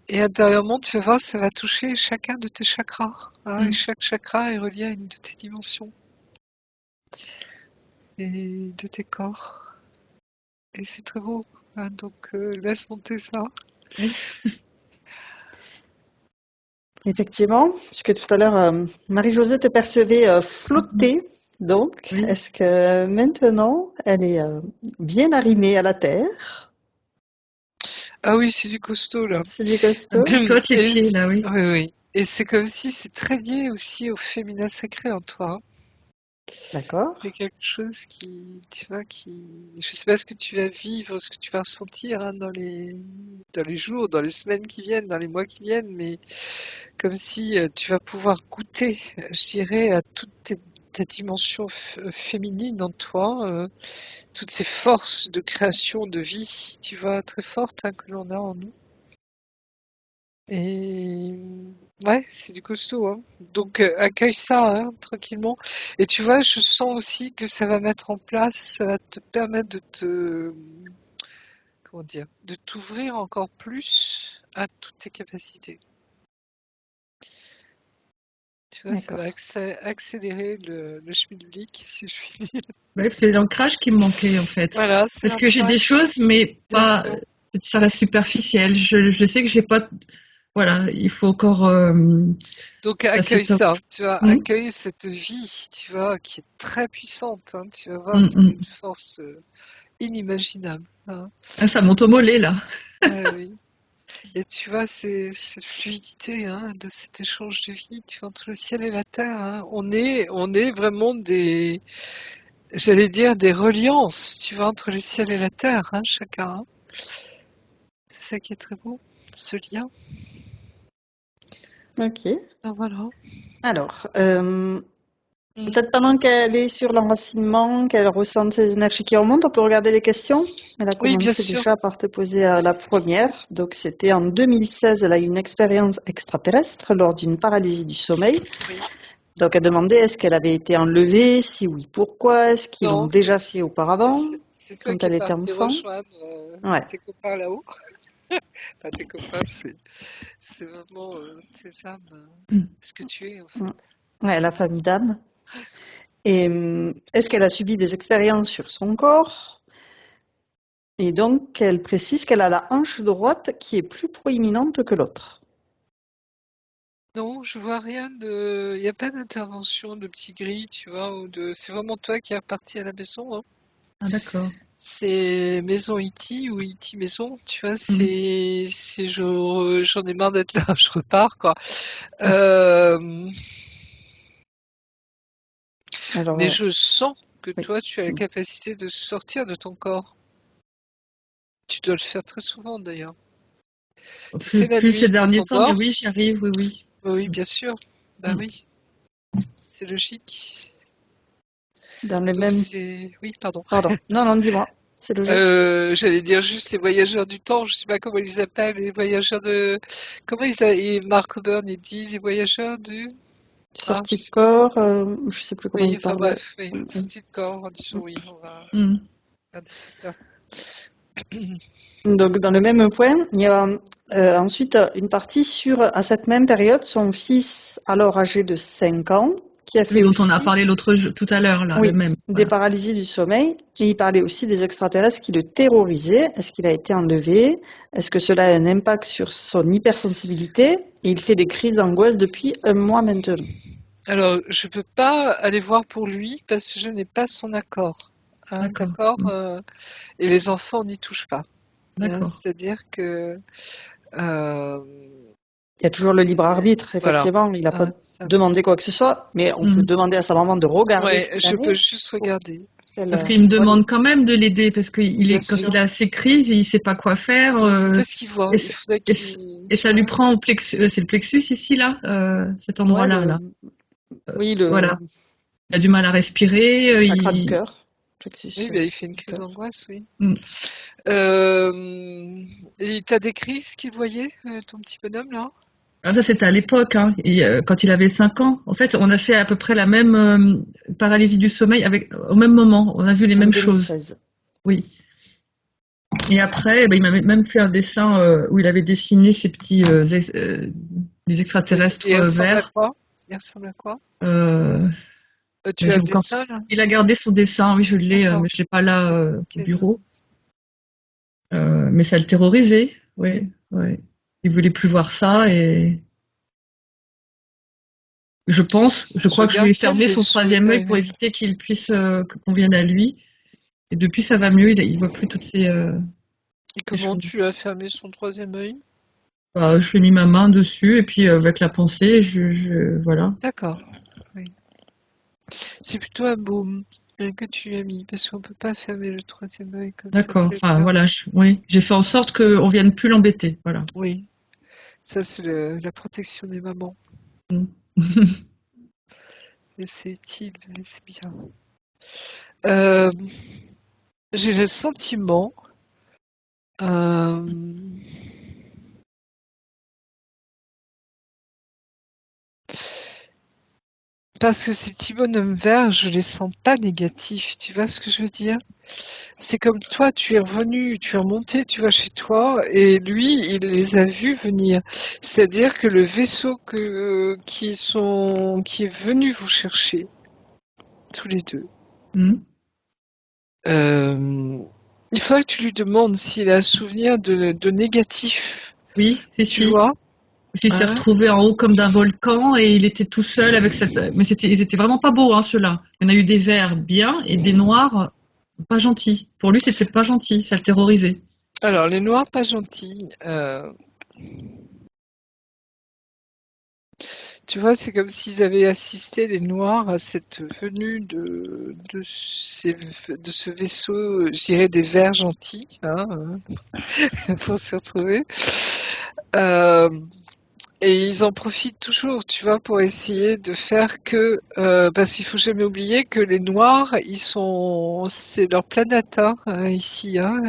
Et intérieurement, tu vas voir, ça va toucher chacun de tes chakras. Et chaque chakra est relié à une de tes dimensions et de tes corps. Et c'est très beau. Donc, laisse monter ça. Oui. Effectivement, puisque tout à l'heure, Marie-Josée te percevait flotter. Donc, Oui. est-ce que maintenant, elle est bien arrimée à la terre? Ah oui, c'est du costaud là. C'est du costaud? Picote les pieds là, oui. Oui, oui. Et c'est comme si c'est très lié aussi au féminin sacré en toi. D'accord. C'est quelque chose qui, tu vois, je sais pas ce que tu vas vivre, ce que tu vas ressentir dans les jours, dans les semaines qui viennent, dans les mois qui viennent, mais comme si tu vas pouvoir goûter, je dirais, à toute ta dimension féminine en toi, toutes ces forces de création, de vie, tu vois, très fortes que l'on a en nous. Et ouais, c'est du costaud. Donc accueille ça tranquillement. Et tu vois, je sens aussi que ça va mettre en place, ça va te permettre comment dire, de t'ouvrir encore plus à toutes tes capacités. Tu vois, ça va accélérer le schmilblick, si je puis dire. Oui, c'est l'ancrage qui me manquait en fait. Voilà, c'est Parce que j'ai des choses, mais pas, ça reste superficiel. Je sais que j'ai pas, voilà, il faut encore. Donc accueille ça, tu vois, Mm. accueille cette vie, tu vois, qui est très puissante. Tu vas voir, c'est une force inimaginable. Ah, ça monte au mollet là. Oui. Et tu vois, c'est cette fluidité de cet échange de vie, tu vois, entre le ciel et la terre. On est vraiment j'allais dire des reliances, tu vois, entre le ciel et la terre, chacun. C'est ça qui est très beau, ce lien. Ok. Donc, voilà. Alors, peut-être pendant qu'elle est sur l'enracinement, qu'elle ressent ces énergies qui remontent, on peut regarder les questions. Elle a Oui, bien commencé sûr. déjà par te poser la première. Donc, c'était en 2016, elle a eu une expérience extraterrestre lors d'une paralysie du sommeil. Oui. Donc, elle demandait est-ce qu'elle avait été enlevée, si oui, pourquoi, est-ce qu'ils l'ont Non, déjà fait auparavant, c'est toi quand qui es elle était parti enfant. rejoindre tes copains là-haut. Enfin, tes copains, c'est vraiment tes âmes, ce que tu es en fait. Ouais, la famille d'âme. Et est-ce qu'elle a subi des expériences sur son corps? Et donc, elle précise qu'elle a la hanche droite qui est plus proéminente que l'autre. Non, je vois rien de. Il n'y a pas d'intervention de petit gris, tu vois, c'est vraiment toi qui es reparti à la maison. Ah d'accord. C'est maison E.T. ou E.T. maison, tu vois, j'en ai marre d'être là, je repars, quoi. Alors, Mais je sens que oui. toi, tu as la capacité de sortir de ton corps. Tu dois le faire très souvent d'ailleurs. Tu sais, la Plus ces nuit, quand derniers on temps, mais dort, oui, j'y arrive, oui, oui. oui, bien sûr, bah Mm. oui, c'est logique. Dans le Donc même... oui, pardon. Pardon. Non, dis-moi. C'est logique. J'allais dire juste les voyageurs du temps, je sais pas comment ils les appellent, les voyageurs de... Comment et Mark Oburn, il dit les voyageurs du... Sortie je de sais pas. corps, je sais plus comment Oui, il enfin parlait. bref, oui, sortie de corps, disons oui, on va Mm. regarder cela. Donc, dans le même point, il y a ensuite une partie sur, à cette même période, son fils, alors âgé de 5 ans, qui a Oui, fait dont on a aussi, parlé tout à l'heure, là, le oui, même. des Voilà. paralysies du sommeil. Et il parlait aussi des extraterrestres qui le terrorisaient. Est-ce qu'il a été enlevé? Est-ce que cela a un impact sur son hypersensibilité? Et il fait des crises d'angoisse depuis 1 mois maintenant. Alors, je peux pas aller voir pour lui parce que je n'ai pas son accord. Hein, D'accord. d'accord Mm. et les enfants n'y touchent pas. Hein, D'accord. c'est-à-dire que euh, Il y a toujours le libre arbitre, voilà. effectivement. Il n'a pas Hein, c'est demandé quoi que ce soit, mais on peut Mm. demander à sa maman de regarder ouais, ce qu'il je en peux est juste pour regarder, Parce qu'elle qu'il me voit les... demande quand même de l'aider, parce que bien quand sûr. il a ses crises, il sait pas quoi faire. Qu'est-ce qu'il voit? Et, Il faudrait et tu ça lui vois. prend au plexus. C'est le plexus ici, là, cet Ouais, endroit-là, là. oui, le Voilà. Il a du mal à respirer. chakra du cœur, Oui, plexus ben, il fait une du crise cœur. d'angoisse, oui. Mm. Et t'as décrit ce qu'il voyait, ton petit bonhomme là? Ah, ça, c'était à l'époque, hein, et, quand il avait 5 ans. En fait, on a fait à peu près la même paralysie du sommeil au même moment. On a vu les En mêmes choses. 2016. Oui. Et après, il m'avait même fait un dessin où il avait dessiné ces petits des Et extraterrestres il ressemble à verts. quoi? Il ressemble à quoi? Euh, mais Tu as j'ai le encore. dessin là? Il a gardé son dessin, oui, je l'ai, D'accord. mais je l'ai pas là au Ok, bureau. Mais ça le terrorisait. Oui, oui. Il voulait plus voir ça et je Je crois que je lui regarde ai quel fermé son vaisseau troisième est œil pour arrivé. éviter qu'il puisse qu'on vienne à lui. Et depuis, ça va mieux. Il voit plus toutes Et ces comment choses. tu as fermé son troisième œil? Bah, je lui ai mis ma main dessus et puis avec la pensée, voilà. D'accord. Oui. C'est plutôt un baume que tu lui as mis, parce qu'on peut pas fermer le troisième œil comme ça, D'accord. faut le Enfin, faire. voilà. Oui, j'ai fait en sorte qu'on vienne plus l'embêter. Voilà. Oui, ça c'est la protection des mamans. Et c'est utile, et c'est bien. Euh, j'ai le sentiment, euh, parce que ces petits bonhommes verts, je les sens pas négatifs. Tu vois ce que je veux dire? C'est comme toi, tu es revenu, tu es remonté, tu vas chez toi, et lui, il les a vus venir. C'est-à-dire que le vaisseau qui est venu vous chercher, tous les deux, Mm. euh, il faudrait que tu lui demandes s'il a un souvenir de négatif, Oui, tu si. vois, Parce qu'il s'est hein. retrouvé en haut comme d'un volcan et il était tout seul avec cette. Mais ils étaient vraiment pas beaux, hein, ceux-là. Il y en a eu des verts bien et des noirs pas gentils. Pour lui, c'était pas gentil, ça le terrorisait. Alors, les noirs pas gentils, tu vois, c'est comme s'ils avaient assisté, les Noirs, à cette venue de ce vaisseau, je dirais des Verts gentils, hein, pour se retrouver. Euh, et ils en profitent toujours, tu vois, pour essayer de faire parce qu'il faut jamais oublier que les Noirs, c'est leur planète, hein, ici, hein,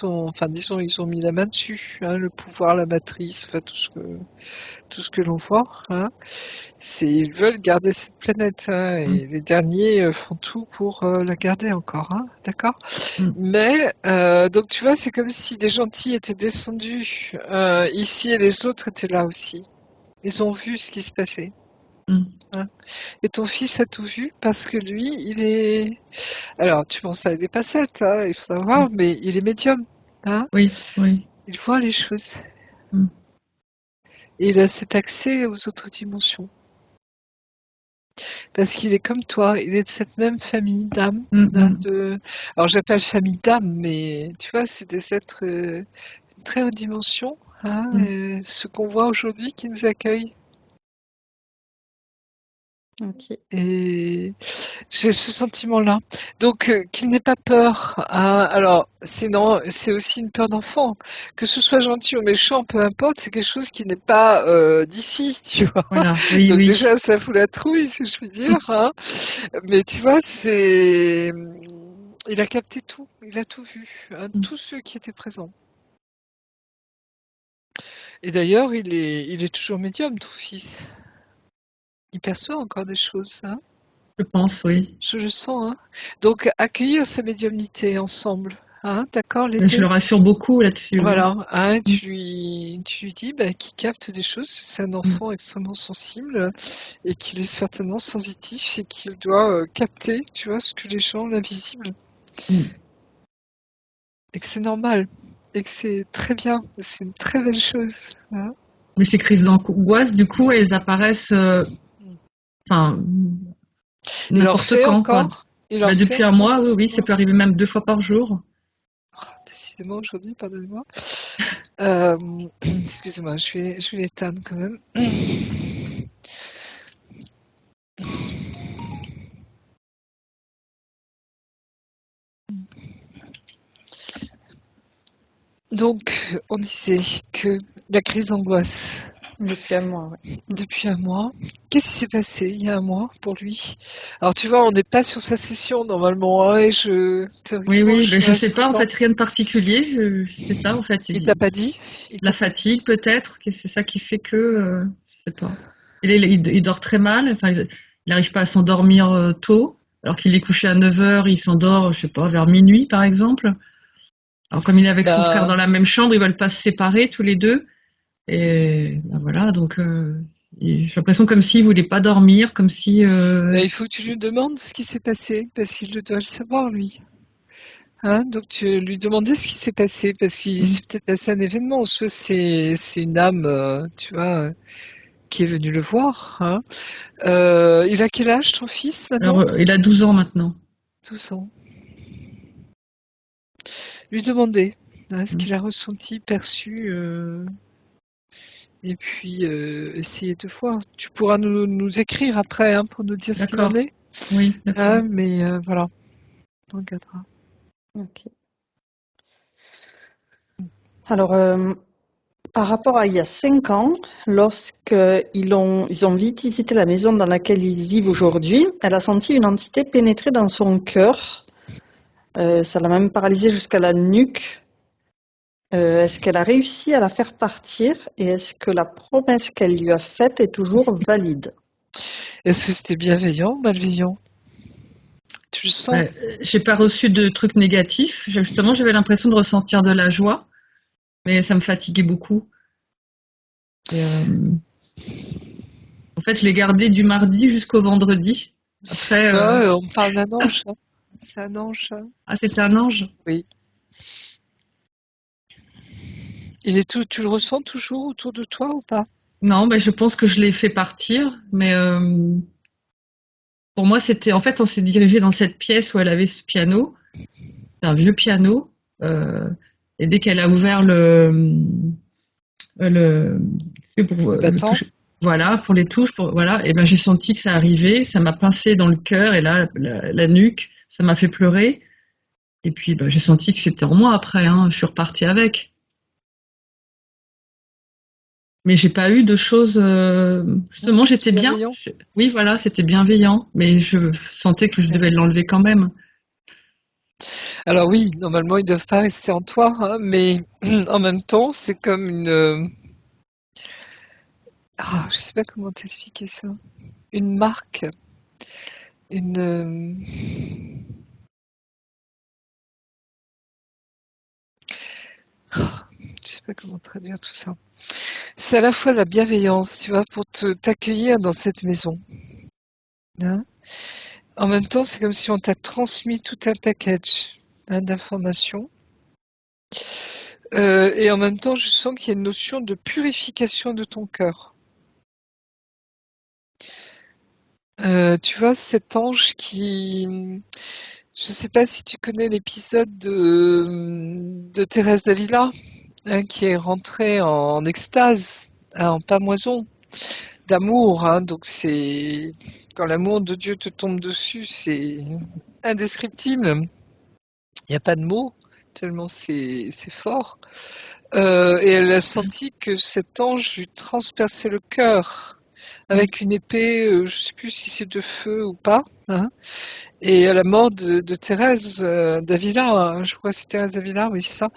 enfin, disons, ils ont mis la main dessus, hein, le pouvoir, la matrice, enfin, tout ce que l'on voit, hein. Ils veulent garder cette planète, hein, Mm. et les derniers font tout pour la garder encore, hein, d'accord? Mm. Mais donc tu vois, c'est comme si des gentils étaient descendus ici et les autres étaient là aussi. Ils ont vu ce qui se passait. Mm. Hein. Et ton fils a tout vu parce que lui, il est. Alors, tu penses à des passettes, hein, il faut Mm. savoir, mais il est médium. Hein. Oui, oui. Il voit les choses. Mm. Et il a cet accès aux autres dimensions. Parce qu'il est comme toi, il est de cette même famille d'âmes. Mm, Hein, mm, alors j'appelle famille d'âmes, mais tu vois, c'est des êtres de très haute dimension, hein, mm. ce qu'on voit aujourd'hui qui nous accueillent. Ok. Et j'ai ce sentiment-là. Donc, qu'il n'ait pas peur. Hein. Alors, c'est aussi une peur d'enfant. Que ce soit gentil ou méchant, peu importe, c'est quelque chose qui n'est pas d'ici, tu vois. Voilà, oui, Donc oui. déjà, ça fout la trouille, si je puis dire. Hein. Mais tu vois, il a capté tout, il a tout vu, hein, tous ceux qui étaient présents. Et d'ailleurs, il est toujours médium, ton fils. Il perçoit encore des choses, hein. Je pense, oui. Je le sens, hein. Donc, accueillir sa médiumnité ensemble, hein, d'accord, Mais je le l'aider. rassure beaucoup là-dessus, oui. Voilà, hein, tu lui dis bah, qu'il capte des choses, c'est un enfant extrêmement sensible et qu'il est certainement sensitif et qu'il doit capter, tu vois, ce que les gens, l'invisible, Mm. et que c'est normal, et que c'est très bien, c'est une très belle chose, hein. Mais ces crises d'angoisse, du coup, elles apparaissent, enfin, Il en n'importe fait quand, quoi. encore? Il en Bah, fait depuis un encore mois, en oui, ce oui, ça moment? peut arriver même 2 fois par jour. Décidément aujourd'hui, pardonnez-moi. Excusez-moi, je vais l'éteindre quand même. Donc, on disait que la crise d'angoisse Depuis un mois, ouais. depuis un mois. Qu'est-ce qui s'est passé il y a un mois pour lui? Alors, tu vois, on n'est pas sur sa session normalement, hein, et Oui, théoriquement, oui, mais je je reste sais pas, en fait, prudente. rien de particulier. C'est ça, en fait. Il t'a pas dit? Il La t'a pas dit? fatigue, peut-être, que c'est ça qui fait que, je sais pas. Il dort très mal. Enfin, il n'arrive pas à s'endormir tôt, alors qu'il est couché à 9 heures, il s'endort, je sais pas, vers minuit, par exemple. Alors, comme il est avec son frère Bah, dans la même chambre, ils veulent pas se séparer tous les deux. Et ben voilà, donc j'ai l'impression comme s'il voulait pas dormir, comme si. il faut que tu lui demandes ce qui s'est passé, parce qu'il doit le savoir, lui. Hein, donc tu lui demandais ce qui s'est passé, parce qu'il Mm. s'est peut-être passé un événement. Soit c'est une âme, tu vois, qui est venue le voir. Hein. Il a quel âge ton fils Alors, maintenant? il a 12 ans maintenant. 12 ans. Lui demander hein, ce Mm. qu'il a ressenti, perçu, et puis essayer de voir. Tu pourras nous écrire après hein, pour nous dire ce qu'il en D'accord. est. Oui, d'accord. Hein, mais voilà, on regardera. Ok. Alors, par rapport à il y a 5 ans, ils ont visité la maison dans laquelle ils vivent aujourd'hui, elle a senti une entité pénétrer dans son cœur. Ça l'a même paralysée jusqu'à la nuque. Est-ce qu'elle a réussi à la faire partir et est-ce que la promesse qu'elle lui a faite est toujours valide? Est-ce que c'était bienveillant ou malveillant? Tu le sens? Ouais, j'ai pas reçu de trucs négatifs. Justement, j'avais l'impression de ressentir de la joie, mais ça me fatiguait beaucoup. Et, en fait, je l'ai gardé du mardi jusqu'au vendredi. Après, Ouais, on parle d'un ange. Hein. C'est un ange. Hein. ah, c'était un ange? Oui. Tu le ressens toujours autour de toi ou pas? Non, ben, je pense que je l'ai fait partir, mais pour moi, c'était. En fait, on s'est dirigé dans cette pièce où elle avait ce piano. C'est un vieux piano. euh, et dès qu'elle a ouvert le c'est pour Battant? voilà, pour les touches, voilà, et ben j'ai senti que ça arrivait, ça m'a pincé dans le cœur et là, la nuque, ça m'a fait pleurer. Et puis, ben, j'ai senti que c'était en moi après, hein, je suis repartie avec. Mais j'ai pas eu de choses. Justement, C'est j'étais bien. bienveillant? Oui, voilà, c'était bienveillant, mais je sentais que je devais l'enlever quand même. Alors oui, normalement, ils ne doivent pas rester en toi, hein, mais en même temps, c'est comme je sais pas comment t'expliquer ça. Une marque, une... Je sais pas comment traduire tout ça. C'est à la fois la bienveillance, tu vois, pour t'accueillir dans cette maison. Hein. En même temps, c'est comme si on t'a transmis tout un package hein, d'informations. Et en même temps, je sens qu'il y a une notion de purification de ton cœur. Tu vois, cet ange qui... Je ne sais pas si tu connais l'épisode de Thérèse d'Avila, hein, qui est rentrée en extase, hein, en pamoison, d'amour, hein, donc c'est quand l'amour de Dieu te tombe dessus, c'est indescriptible. Il n'y a pas de mots, tellement c'est fort. Et elle a senti que cet ange lui transperçait le cœur avec une épée, je ne sais plus si c'est de feu ou pas. Hein. Et à la mort de Thérèse d'Avila, hein, je crois que c'est Thérèse d'Avila, oui c'est ça,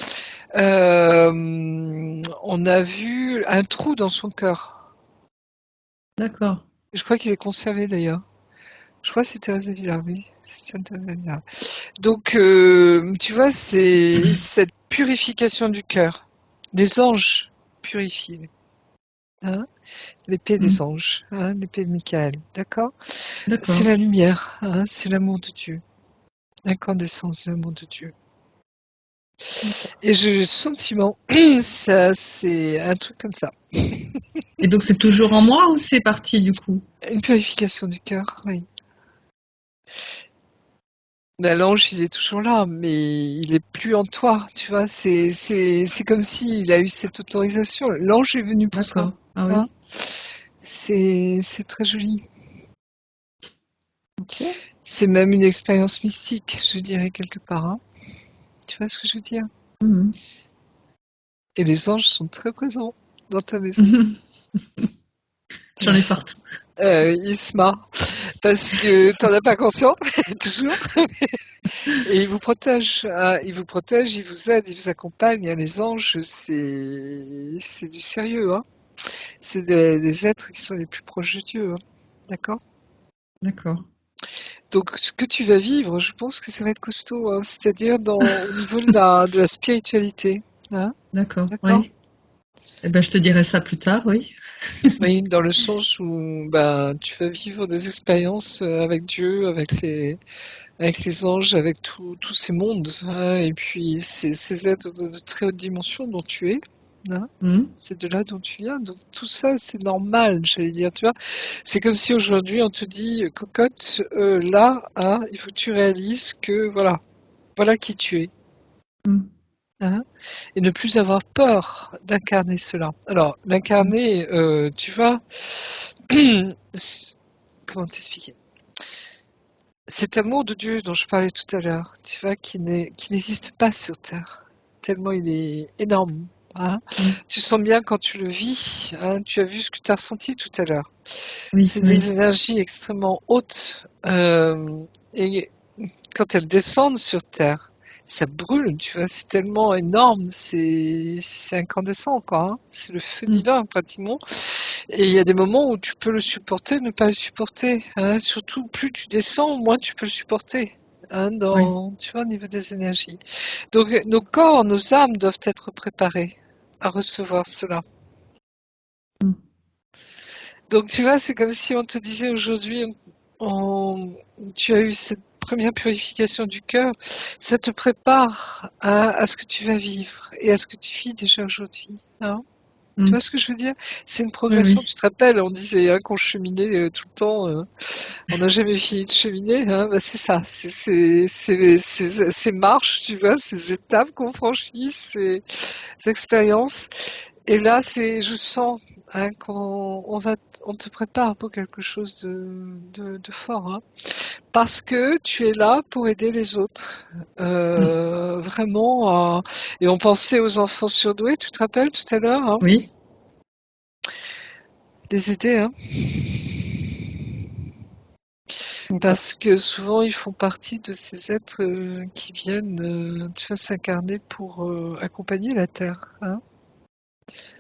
on a vu un trou dans son cœur. D'accord. Je crois qu'il est conservé d'ailleurs. Je crois que c'est Thérèse d'Avila, oui. C'est Sainte Thérèse d'Avila. Donc, tu vois, c'est cette purification du cœur. Les anges purifient. Hein, l'épée des anges, hein, l'épée de Michael, d'accord. C'est la lumière, hein, c'est l'amour de Dieu. L'incandescence de l'amour de Dieu. Et j'ai le sentiment, ça, c'est un truc comme ça. Et donc c'est toujours en moi ou c'est parti du coup? Une purification du cœur, oui. Ben, l'ange, il est toujours là, mais il est plus en toi, tu vois. C'est comme s'il a eu cette autorisation. L'ange est venu pour ça. Ah oui. Hein, c'est très joli. Ok. C'est même une expérience mystique, je dirais, quelque part. Hein. Tu vois ce que je veux dire? Et les anges sont très présents dans ta maison. J'en ai partout. Ils se marrent parce que t'en as pas conscience, toujours. Et ils vous protègent, hein, ils vous protègent, ils vous aident, ils vous accompagnent. Hein. Les anges, c'est du sérieux. Hein. C'est des êtres qui sont les plus proches de Dieu. Hein. D'accord? D'accord. Donc, ce que tu vas vivre, je pense que ça va être costaud. Hein. C'est-à-dire au niveau de la spiritualité. Hein. D'accord. D'accord? Oui. Eh ben, je te dirai ça plus tard, oui. Oui, dans le sens où ben, tu vas vivre des expériences avec Dieu, avec les anges, avec tous ces mondes, hein, et puis ces êtres de très haute dimension dont tu es. Hein, c'est de là dont tu viens. Donc tout ça, c'est normal, j'allais dire. Tu vois, c'est comme si aujourd'hui on te dit, cocotte, là, hein, il faut que tu réalises que voilà qui tu es. Hein, et ne plus avoir peur d'incarner cela. Alors, l'incarner, tu vois, comment t'expliquer? Cet amour de Dieu dont je parlais tout à l'heure, tu vois, qui n'existe pas sur Terre, tellement il est énorme. Hein. Tu sens bien quand tu le vis, hein, tu as vu ce que tu as ressenti tout à l'heure. Oui, c'est des énergies extrêmement hautes, et quand elles descendent sur Terre, ça brûle, tu vois, c'est tellement énorme, c'est incandescent, quoi. Hein. C'est le feu divin, pratiquement. Et il y a des moments où tu peux le supporter, ne pas le supporter. Hein. Surtout, plus tu descends, moins tu peux le supporter. Hein, tu vois, au niveau des énergies. Donc, nos corps, nos âmes doivent être préparés à recevoir cela. Donc, tu vois, c'est comme si on te disait aujourd'hui, tu as eu cette première purification du cœur, ça te prépare à ce que tu vas vivre et à ce que tu vis déjà aujourd'hui. Hein. Tu vois ce que je veux dire? C'est une progression. Oui. Tu te rappelles, on disait hein, qu'on cheminait tout le temps. On n'a jamais fini de cheminer. Hein. Bah, c'est ça. C'est ces marches, tu vois, ces étapes qu'on franchit, ces expériences. Et là, je sens hein, qu'on te prépare pour quelque chose de fort. Hein. Parce que tu es là pour aider les autres. Vraiment. Et on pensait aux enfants surdoués, tu te rappelles tout à l'heure? Hein. Oui. Les aider. Hein. Parce que souvent, ils font partie de ces êtres qui viennent tu vois, s'incarner pour accompagner la Terre. Hein.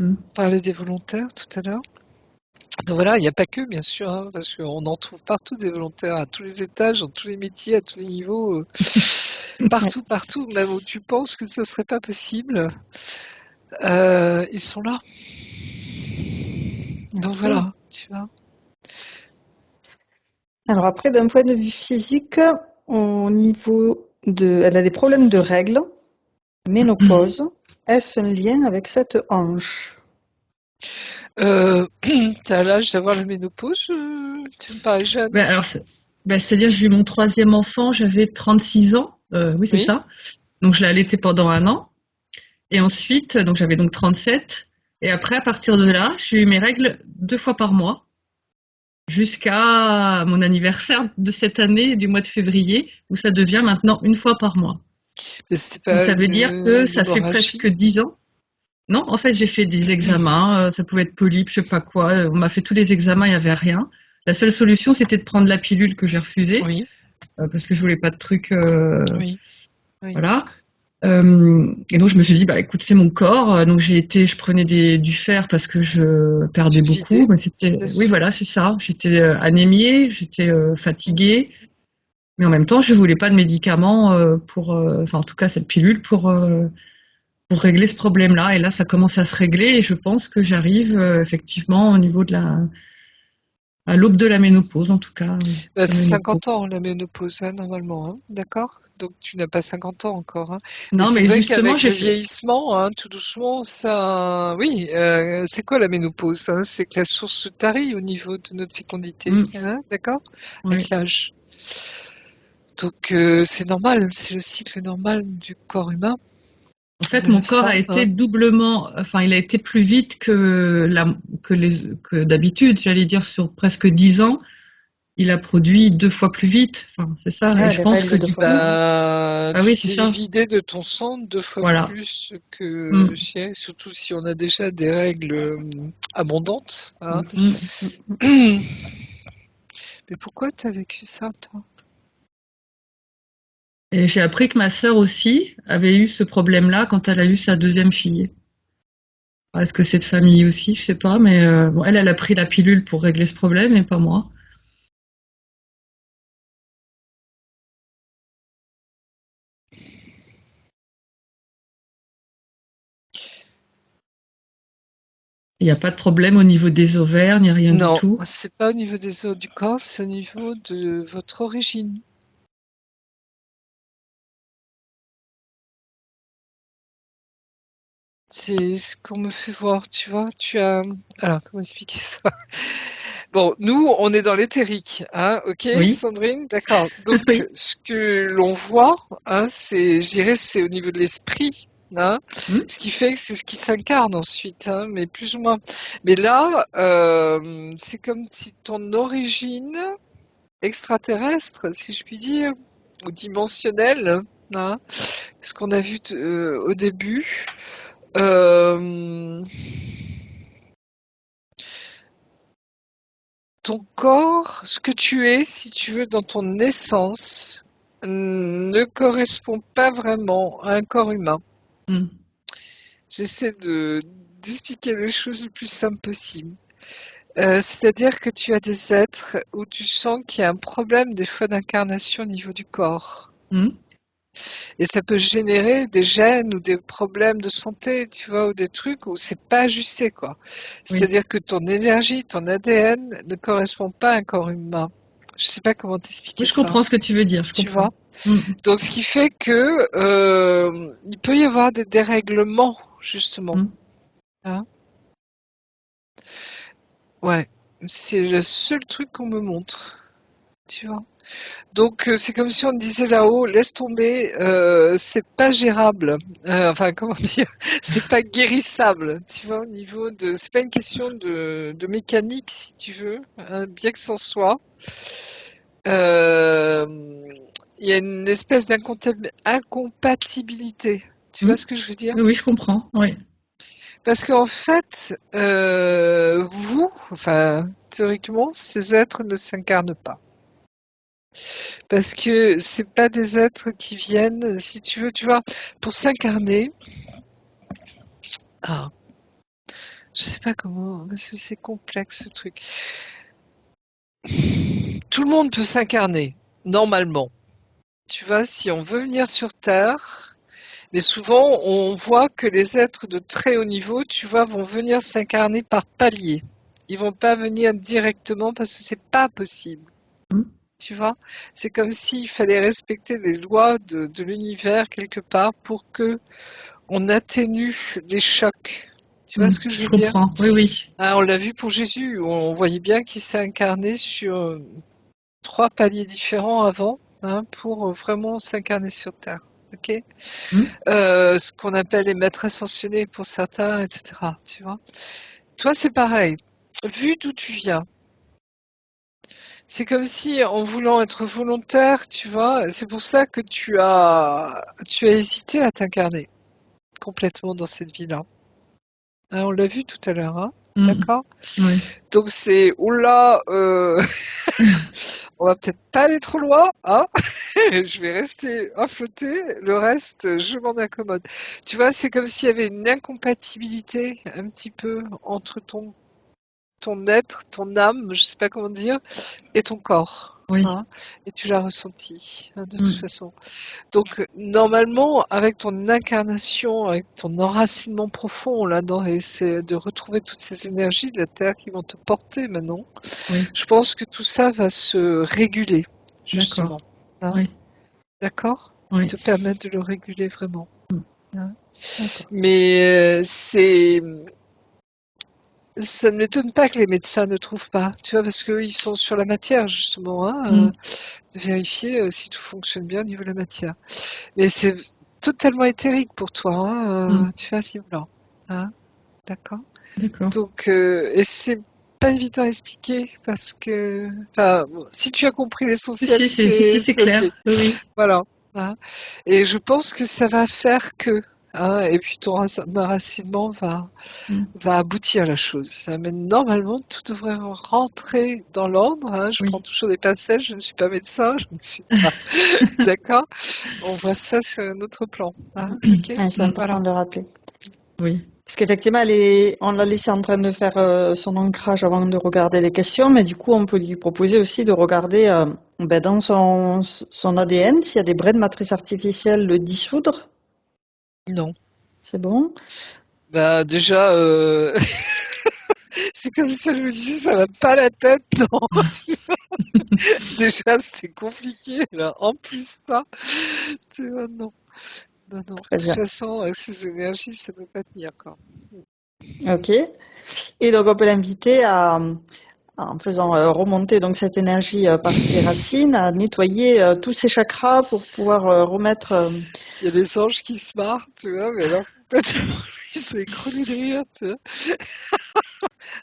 On parlait des volontaires tout à l'heure. Donc voilà, il n'y a pas que, bien sûr, hein, parce qu'on en trouve partout des volontaires, à tous les étages, dans tous les métiers, à tous les niveaux, partout, même où tu penses que ce ne serait pas possible, ils sont là. Donc voilà, tu vois. Alors après, d'un point de vue physique, au niveau elle a des problèmes de règles, ménopause. Est-ce un lien avec cette hanche? Tu as l'âge d'avoir la ménopause, tu me parais jeune. Alors, c'est-à-dire j'ai eu mon 3e enfant, j'avais 36 ans, oui c'est ça. Donc je l'ai allaité pendant 1 an. Et ensuite, donc j'avais donc 37. Et après, à partir de là, j'ai eu mes règles 2 fois par mois. jusqu'à mon anniversaire de cette année, du mois de février, où ça devient maintenant une fois par mois. Mais c'était Donc pas ça veut dire que une ça fait hémorragie? presque 10 ans. Non, en fait, j'ai fait des examens, ça pouvait être polype, je sais pas quoi. On m'a fait tous les examens, il n'y avait rien. La seule solution, c'était de prendre la pilule que j'ai refusée, Oui, parce que je voulais pas de trucs, oui, oui. voilà. Et donc je me suis dit, bah écoute, c'est mon corps. Donc je prenais du fer parce que je perdais Tu te beaucoup. vidais, Mais c'était, bien oui, sûr. voilà, c'est ça. J'étais anémiée, j'étais fatiguée, mais en même temps, je voulais pas de médicaments enfin en tout cas cette pilule pour régler ce problème-là. Et là, ça commence à se régler et je pense que j'arrive effectivement au niveau à l'aube de la ménopause, en tout cas. Bah, La c'est ménopause. 50 ans la ménopause, hein, normalement, hein, d'accord? Donc tu n'as pas 50 ans encore, hein. Mais Non, c'est mais vrai justement, qu'avec j'ai le fait. vieillissement, hein, tout doucement, ça, oui, c'est quoi la ménopause, hein? C'est que la source se tarit au niveau de notre fécondité, Mm, hein, d'accord? Avec ouais. l'âge. Donc c'est normal, c'est le cycle normal du corps humain, En fait, de mon la corps a femme, été hein. doublement, enfin, il a été plus vite que d'habitude, j'allais dire, sur presque 10 ans. Il a produit 2 fois plus vite. Enfin, c'est ça. Et Ouais, je les pense que règles deux du fois plus coup, vite. Bah, ah tu oui, c'est t'es ça. vidé de ton sang 2 fois Voilà. plus que, Mm, je dirais, surtout si on a déjà des règles abondantes, hein. En mm. plus. Mm. Mais pourquoi t'as vécu ça, toi? Et j'ai appris que ma sœur aussi avait eu ce problème-là quand elle a eu sa deuxième fille. Est-ce que c'est de famille aussi? Je sais pas, mais bon, elle a pris la pilule pour régler ce problème et pas moi. Il n'y a pas de problème au niveau des ovaires, ni rien du Non, tout. c'est pas au niveau des os du corps, c'est au niveau de votre origine. C'est ce qu'on me fait voir, tu vois. Tu as. Alors, comment expliquer ça? Bon, nous, on est dans l'éthérique, hein, ok, Oui, Sandrine? D'accord. Donc, oui. ce que l'on voit, hein, je dirais, c'est au niveau de l'esprit, hein, Mm, ce qui fait que c'est ce qui s'incarne ensuite, hein, mais plus ou moins. Mais là, c'est comme si ton origine extraterrestre, si je puis dire, ou dimensionnelle, hein, ce qu'on a vu au début, euh, ton corps, ce que tu es, si tu veux, dans ton essence, ne correspond pas vraiment à un corps humain. mm. J'essaie d'expliquer les choses le plus simple possible. C'est-à-dire que tu as des êtres où tu sens qu'il y a un problème des fois d'incarnation au niveau du corps. Mm. Et ça peut générer des gènes ou des problèmes de santé, tu vois, ou des trucs où c'est pas ajusté, quoi. Oui. C'est-à-dire que ton énergie, ton ADN ne correspond pas à un corps humain. Je sais pas comment Oui, t'expliquer je ça, comprends ce que tu veux dire, je tu vois. comprends. Mm. Donc, ce qui fait que il peut y avoir des dérèglements, justement, Mm. hein. Ouais, c'est le seul truc qu'on me montre, tu vois. Donc c'est comme si on disait là-haut, laisse tomber, c'est pas gérable. Enfin, comment dire, c'est pas guérissable. Tu vois, au niveau de, c'est pas une question de mécanique si tu veux, hein, bien que c'en soit. Euh, Il y a une espèce d'incompatibilité. Tu Mm. vois ce que je veux dire? Oui, oui, je comprends. Oui. Parce qu'en fait, vous, enfin, théoriquement, ces êtres ne s'incarnent pas. Parce que c'est pas des êtres qui viennent, si tu veux, tu vois, pour s'incarner. Ah, je sais pas comment, parce que c'est complexe ce truc. Tout le monde peut s'incarner, normalement. Tu vois, si on veut venir sur Terre, mais souvent on voit que les êtres de très haut niveau, tu vois, vont venir s'incarner par paliers. Ils vont pas venir directement parce que c'est pas possible. Mm. Tu vois, c'est comme s'il fallait respecter les lois de l'univers quelque part pour que on atténue les chocs. Tu vois Mm. ce que je Je veux dire? comprends. Oui, oui. Ah, on l'a vu pour Jésus, on voyait bien qu'il s'est incarné sur 3 paliers différents avant, hein, pour vraiment s'incarner sur Terre. Ok. Mm. Ce qu'on appelle les maîtres ascensionnés pour certains, etc. Tu vois. Toi, c'est pareil. Vu d'où tu viens, C'est comme si, en voulant être volontaire, tu vois, c'est pour ça que tu as hésité à t'incarner complètement dans cette vie-là. Hein, on l'a vu tout à l'heure, hein, d'accord? Oui. Donc c'est, oula, on va peut-être pas aller trop loin, hein? Je vais rester à flotter, le reste, je m'en accommode. Tu vois, c'est comme s'il y avait une incompatibilité un petit peu entre ton être, ton âme, je sais pas comment dire, et ton corps. Oui. Hein, et tu l'as ressenti, hein, de Mm. toute façon. Donc, normalement, avec ton incarnation, avec ton enracinement profond là-dedans, et c'est de retrouver toutes ces énergies de la Terre qui vont te porter maintenant, Oui. je pense que tout ça va se réguler, D'accord. justement. Hein, Oui. d'accord? Oui. Te permettre de le réguler vraiment. Hein. D'accord. Mais ça ne m'étonne pas que les médecins ne trouvent pas, tu vois, parce qu'ils sont sur la matière, justement, hein, Mm. de vérifier si tout fonctionne bien au niveau de la matière. Mais c'est totalement éthérique pour toi, hein, Mm. tu vois, à ce niveau-là. Hein, d'accord? D'accord. Donc, et c'est pas évident à expliquer parce que, enfin, bon, si tu as compris l'essentiel, Si, c'est c'est ok. clair. Oui. Voilà. Hein. Et je pense que ça va faire que, hein, et puis ton enracinement Mm. va aboutir la chose. Mais normalement, tout devrait rentrer dans l'ordre. Hein. Je prends Oui. toujours des pincettes, je ne suis pas médecin, je ne suis pas. D'accord? On voit ça sur un autre plan. Hein. Ok? Ouais, c'est important Voilà. de le rappeler. Oui. Parce qu'effectivement, on l'a laissé en train de faire son ancrage avant de regarder les questions, mais du coup, on peut lui proposer aussi de regarder dans son ADN s'il y a des brins de matrice artificielle, le dissoudre. Non. C'est bon? Bah déjà, c'est comme si je me disais, ça va pas la tête, non. Déjà, c'était compliqué, là. En plus, ça, tu vois, non. Non, non. Très De toute bien. façon, avec ces énergies, ça peut pas tenir, quoi. Ok. Et donc, on peut l'inviter en faisant remonter donc cette énergie par ses racines, à nettoyer tous ses chakras pour pouvoir remettre. Il y a des anges qui se marrent, tu vois, mais alors, complètement, ils sont écroulés de rire, tu vois.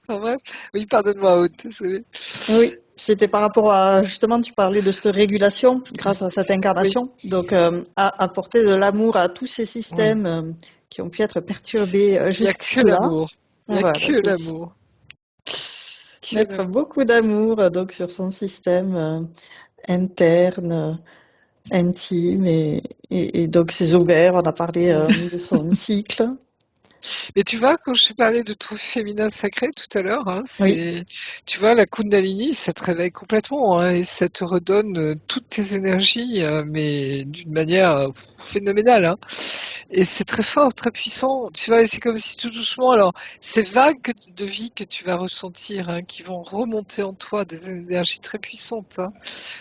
Enfin, bref. Oui, pardonne-moi, Aude, désolée. Oui, c'était par rapport à, justement, tu parlais de cette régulation grâce à cette Oui, incarnation. Donc, apporter de l'amour à tous ces oui. systèmes qui ont pu être perturbés Il n'y a que jusque-là. l'amour. Il n'y a Voilà, que c'est ça. l'amour. Que Mettre l'amour. beaucoup d'amour donc sur son système interne, intime et donc ses ovaires. On a parlé de son cycle. Mais tu vois, quand je t'ai parlé de ton féminin sacré tout à l'heure, hein, Oui, tu vois, la Kundalini, ça te réveille complètement, hein, et ça te redonne toutes tes énergies, mais d'une manière phénoménale, hein. Et c'est très fort, très puissant, tu vois, et c'est comme si tout doucement, alors, ces vagues de vie que tu vas ressentir, hein, qui vont remonter en toi, des énergies très puissantes, hein.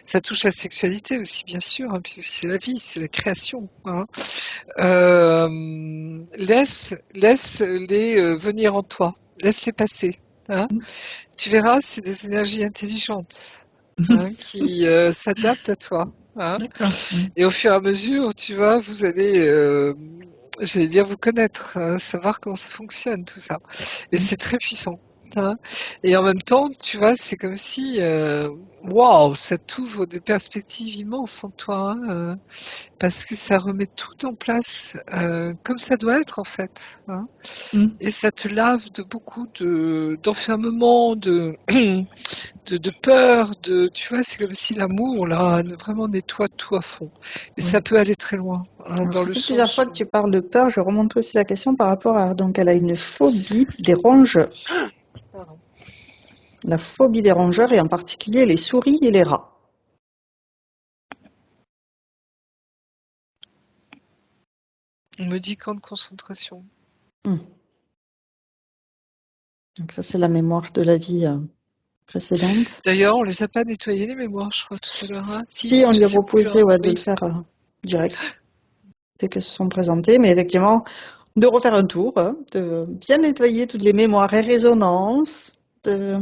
Ça touche la sexualité aussi, bien sûr, hein, puisque c'est la vie, c'est la création, hein. Laisse-les venir en toi. Laisse-les passer. Hein. Tu verras, c'est des énergies intelligentes, hein, qui s'adaptent à toi. Hein. D'accord. Oui. Et au fur et à mesure, tu vois, vous allez, j'allais dire, vous connaître, hein, savoir comment ça fonctionne, tout ça. Et Oui. c'est très puissant. Hein. Et en même temps, tu vois, c'est comme si, waouh, ça t'ouvre des perspectives immenses en toi. Hein, parce que ça remet tout en place comme ça doit être en fait. Hein. Mm. Et ça te lave de beaucoup d'enfermement, de peur, tu vois, c'est comme si l'amour là vraiment nettoie tout à fond. Et Oui. ça peut aller très loin, hein, alors dans ça le fait plusieurs sens fois que où... tu parles de peur. Je remonte aussi la question par rapport à, donc elle a une phobie des rongeurs. Pardon. La phobie des rongeurs et en particulier les souris et les rats. On me dit camp de concentration. Hmm. Donc ça c'est la mémoire de la vie précédente. D'ailleurs, on les a pas nettoyés les mémoires, je crois, tout à l'heure. Hein. Si Si, on je lui a sais plus. proposé Hein. ouais, de le Oui. faire direct dès qu'elles se sont présentées, mais effectivement de refaire un tour, de bien nettoyer toutes les mémoires et résonances, de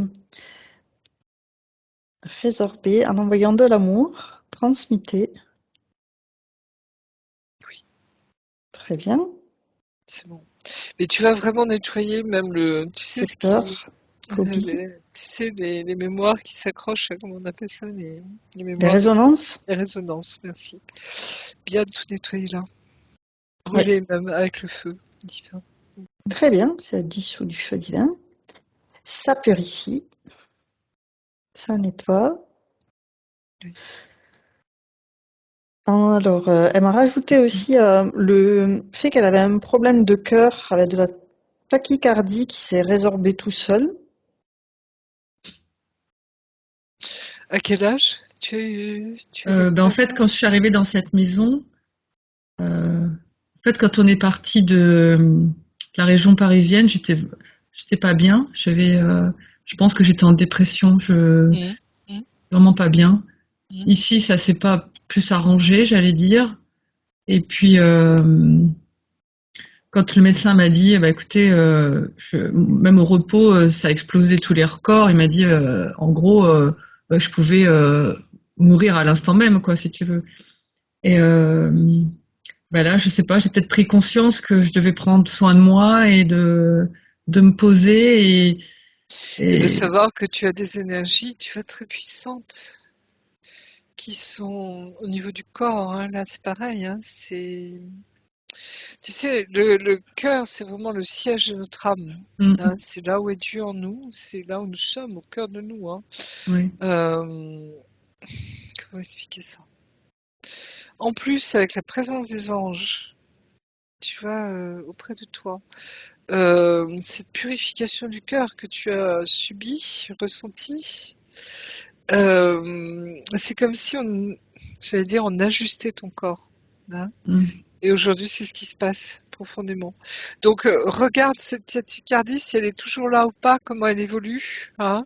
résorber en envoyant de l'amour, transmuter. Oui, Très bien. c'est bon. Mais tu vas vraiment nettoyer même tu sais C'est ce qui, peur. phobie, Tu sais, les mémoires qui s'accrochent, comment on appelle ça, les des mémoires, résonances. les résonances, merci. Bien tout nettoyer là. Oui, Brûler même avec le feu divin. très bien, ça dissout du feu divin. Ça purifie, ça nettoie. Oui. Alors, elle m'a rajouté aussi le fait qu'elle avait un problème de cœur avec de la tachycardie qui s'est résorbée tout seul. À quel âge tu as En découvert fait, ça? quand je suis arrivée dans cette maison, en fait, quand on est parti de la région parisienne, j'étais pas bien. Je pense que j'étais en dépression. Mhm. Mhm. Vraiment pas bien. Mhm. Ici, ça s'est pas plus arrangé, j'allais dire. Et puis, quand le médecin m'a dit, bah, écoutez, même au repos, ça a explosé tous les records. Il m'a dit, en gros, bah, je pouvais mourir à l'instant même, quoi, si tu veux. Et bah là, je sais pas, j'ai peut-être pris conscience que je devais prendre soin de moi et de me poser Et de et savoir que tu as des énergies, tu vois, très puissantes, qui sont au niveau du corps, hein. Là, c'est pareil, hein. Tu sais, le cœur, c'est vraiment le siège de notre âme, hein. Mm, C'est là où est Dieu en nous, c'est là où nous sommes, au cœur de nous, hein. ouais, Euh, Comment expliquer ça? En plus, avec la présence des anges, tu vois, auprès de toi, cette purification du cœur que tu as subie, ressentie, c'est comme si j'allais dire, on ajustait ton corps, hein. mm, Et aujourd'hui, c'est ce qui se passe profondément. Donc, regarde cette tachycardie, si elle est toujours là ou pas, comment elle évolue, hein,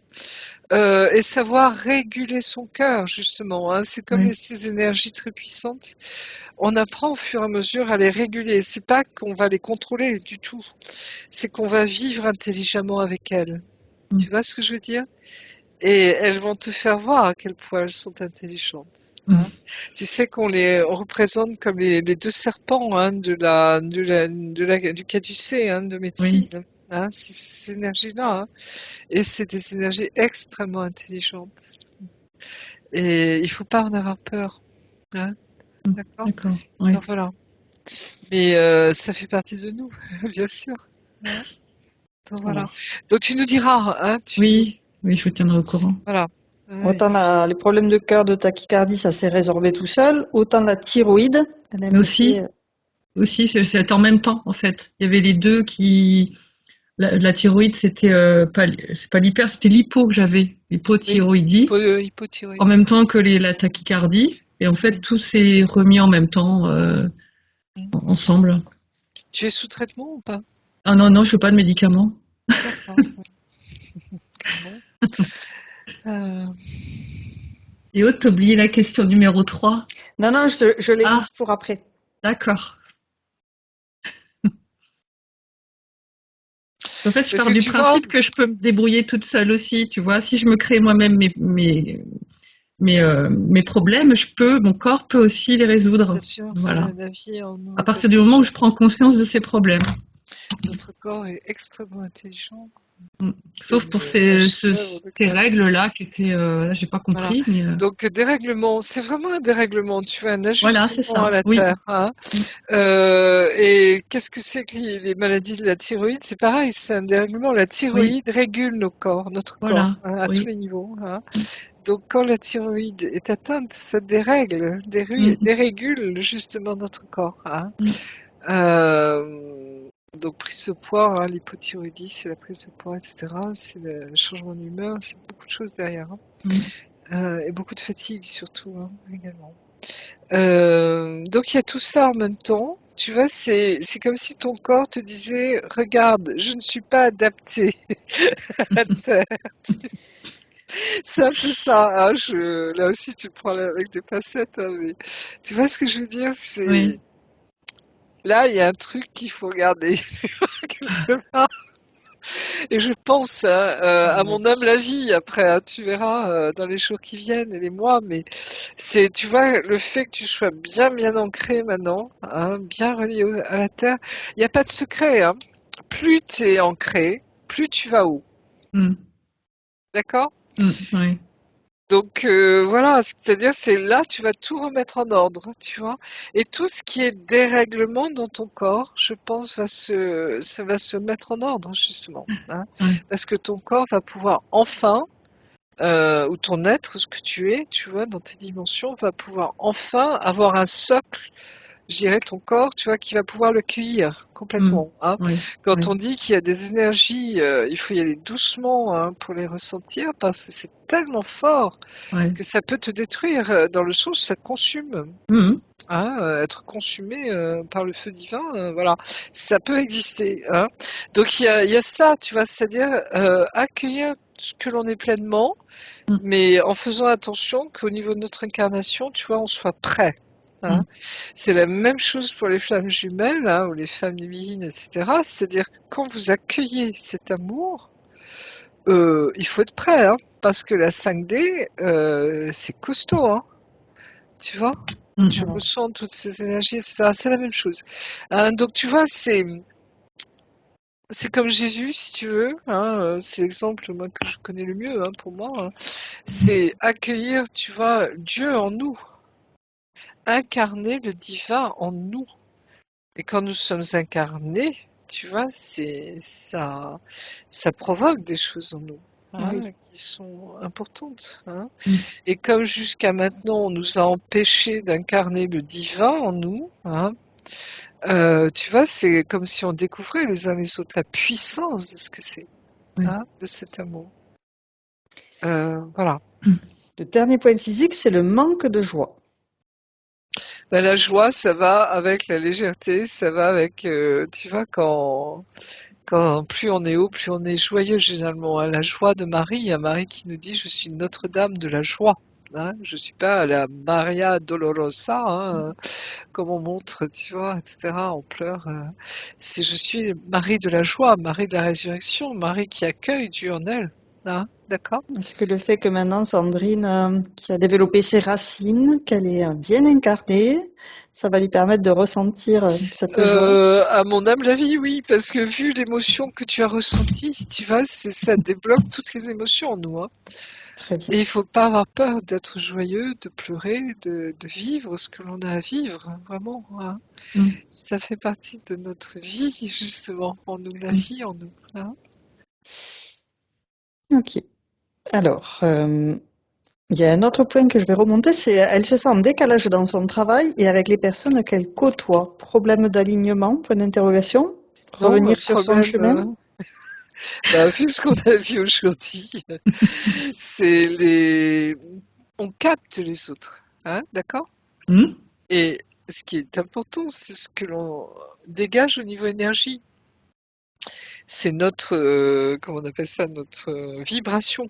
et savoir réguler son cœur, justement, hein. C'est comme ouais, ces énergies très puissantes. On apprend au fur et à mesure à les réguler. C'est pas qu'on va les contrôler du tout. C'est qu'on va vivre intelligemment avec elles. mm, Tu vois ce que je veux dire? Et elles vont te faire voir à quel point elles sont intelligentes, hein. mm, Tu sais on représente comme les deux serpents, hein, du caducée, hein, de médecine, oui, hein, ces énergies-là, hein. Et c'est des énergies extrêmement intelligentes. Et il faut pas en avoir peur, hein, mm, d'accord? d'accord, ouais, Donc voilà. Mais ça fait partie de nous, bien sûr, hein. Donc Ça voilà. marche. Donc tu nous diras, hein, oui, oui, je vous tiendrai au courant. voilà. Ouais. Autant les problèmes de cœur, de tachycardie, ça s'est résorbé tout seul, autant la thyroïde, elle Mais aimerait. aussi, c'est en même temps, en fait. Il y avait les deux qui, la thyroïde, c'était c'est pas l'hyper, c'était l'hypo que j'avais, Oui, l'hypothyroïdie, en hypothyroïdie. même temps que la tachycardie. Et en fait, Mm, tout s'est remis en même temps, mm. ensemble. Tu es sous traitement ou pas? Ah non, non, je veux pas de médicaments. D'accord. Bon. Euh, Et autre, t'as oublié la question numéro 3. Non, non, je l'ai Ah, mise pour après. d'accord. En fait, je Parce pars que du tu vois, principe que je peux me débrouiller toute seule aussi, tu vois. Si je me crée moi-même mes problèmes, mon corps peut aussi les bien résoudre. sûr, Voilà. la vie en nous À est partir du moment où je intelligente. prends conscience de ces problèmes. Notre corps est extrêmement intelligent Mm. et Sauf pour la chèvre de ces création. règles-là qui étaient, là, j'ai pas Voilà. compris, mais Donc, dérèglement, c'est vraiment un dérèglement. Tu as un voilà, c'est ajustement à ça. la Oui. Terre, hein. Mm. Et qu'est-ce que c'est que les maladies de la thyroïde? C'est pareil, c'est un dérèglement. La Oui. thyroïde régule notre corps, Voilà. hein, à tous Oui. les niveaux, hein. Mm. Donc, quand la thyroïde est atteinte, ça dérègle, Mm. dérégule justement notre corps, hein. Mm. Donc, prise de poids, hein, l'hypothyroïdie, c'est la prise de poids, etc. C'est le changement d'humeur, c'est beaucoup de choses derrière, hein. Mm. Et beaucoup de fatigue surtout, hein, également. Donc, il y a tout ça en même temps. Tu vois, c'est comme si ton corps te disait, regarde, je ne suis pas adapté à la Terre. C'est un peu ça, hein. Là aussi, tu prends avec des pincettes, hein, mais tu vois ce que je veux dire? Oui. Là, il y a un truc qu'il faut regarder quelque part. Et je pense, hein, à Ouais. mon âme la vie après, hein, tu verras dans les jours qui viennent et les mois, mais tu vois, le fait que tu sois bien ancré maintenant, hein, bien relié à la terre, il n'y a pas de secret, hein. Plus tu es ancré, plus tu vas haut. Mm. D'accord? Oui. Donc voilà, c'est-à-dire c'est là tu vas tout remettre en ordre, tu vois. Et tout ce qui est dérèglement dans ton corps, je pense, ça va se mettre en ordre justement, hein. Ouais. Parce que ton corps va pouvoir enfin, ou ton être, ce que tu es, tu vois, dans tes dimensions, va pouvoir enfin avoir un socle, je dirais, ton corps, tu vois, qui va pouvoir le cueillir complètement, hein. Oui. Quand Oui. on dit qu'il y a des énergies, il faut y aller doucement, hein, pour les ressentir, parce que c'est tellement fort Ouais. que ça peut te détruire, dans le sens où ça te consume, Mhm. hein, être consumé par le feu divin, voilà, ça peut exister, hein. Donc il y a ça, tu vois, c'est-à-dire accueillir ce que l'on est pleinement, Mhm. mais en faisant attention qu'au niveau de notre incarnation, tu vois, on soit prêt. Hein. Mhm. C'est la même chose pour les flammes jumelles, hein, ou les femmes féminines, etc. C'est-à-dire que quand vous accueillez cet amour, il faut être prêt, hein, parce que la 5D, c'est costaud, hein, tu vois. Quand tu Mhm. ressens toutes ces énergies, etc., c'est la même chose. Hein, donc tu vois, c'est comme Jésus, si tu veux. Hein, c'est l'exemple moi, que je connais le mieux, hein, pour moi. Hein. C'est accueillir, tu vois, Dieu en nous, incarner le divin en nous. Et quand nous sommes incarnés, tu vois, ça provoque des choses en nous, hein, Oui. qui sont importantes. Hein. Mhm. Et comme jusqu'à maintenant, on nous a empêchés d'incarner le divin en nous, hein, tu vois, c'est comme si on découvrait les uns les autres la puissance de ce que c'est, Oui. hein, de cet amour. Voilà. Le dernier point physique, c'est le manque de joie. Ben, la joie, ça va avec la légèreté, ça va avec, tu vois, quand plus on est haut, plus on est joyeux généralement. Hein. La joie de Marie, il y a Marie qui nous dit, je suis Notre-Dame de la joie. Hein. Je suis pas la Maria Dolorosa, hein, comme on montre, tu vois, etc. On pleure. Je suis Marie de la joie, Marie de la résurrection, Marie qui accueille Dieu en elle. Hein. D'accord? Est-ce que le fait que maintenant Sandrine, qui a développé ses racines, qu'elle est bien incarnée, ça va lui permettre de ressentir cette joie? À mon âme, la vie, oui, parce que vu l'émotion que tu as ressentie, tu vois, ça débloque toutes les émotions en nous. Hein. Très bien. Et il faut pas avoir peur d'être joyeux, de pleurer, de vivre ce que l'on a à vivre, vraiment. Hein. Mhm. Ça fait partie de notre vie, justement, en nous, la Oui. vie en nous. Hein. Ok. Alors, il y a un autre point que je vais remonter, c'est elle se sent en décalage dans son travail et avec les personnes qu'elle côtoie. Problème d'alignement, point d'interrogation. Non, Revenir sur son problème, chemin. bah, vu ce qu'on a vu aujourd'hui, c'est les... On capte les autres, hein, d'accord? Mhm. Et ce qui est important, c'est ce que l'on dégage au niveau énergie. C'est notre, comment on appelle ça, notre vibration.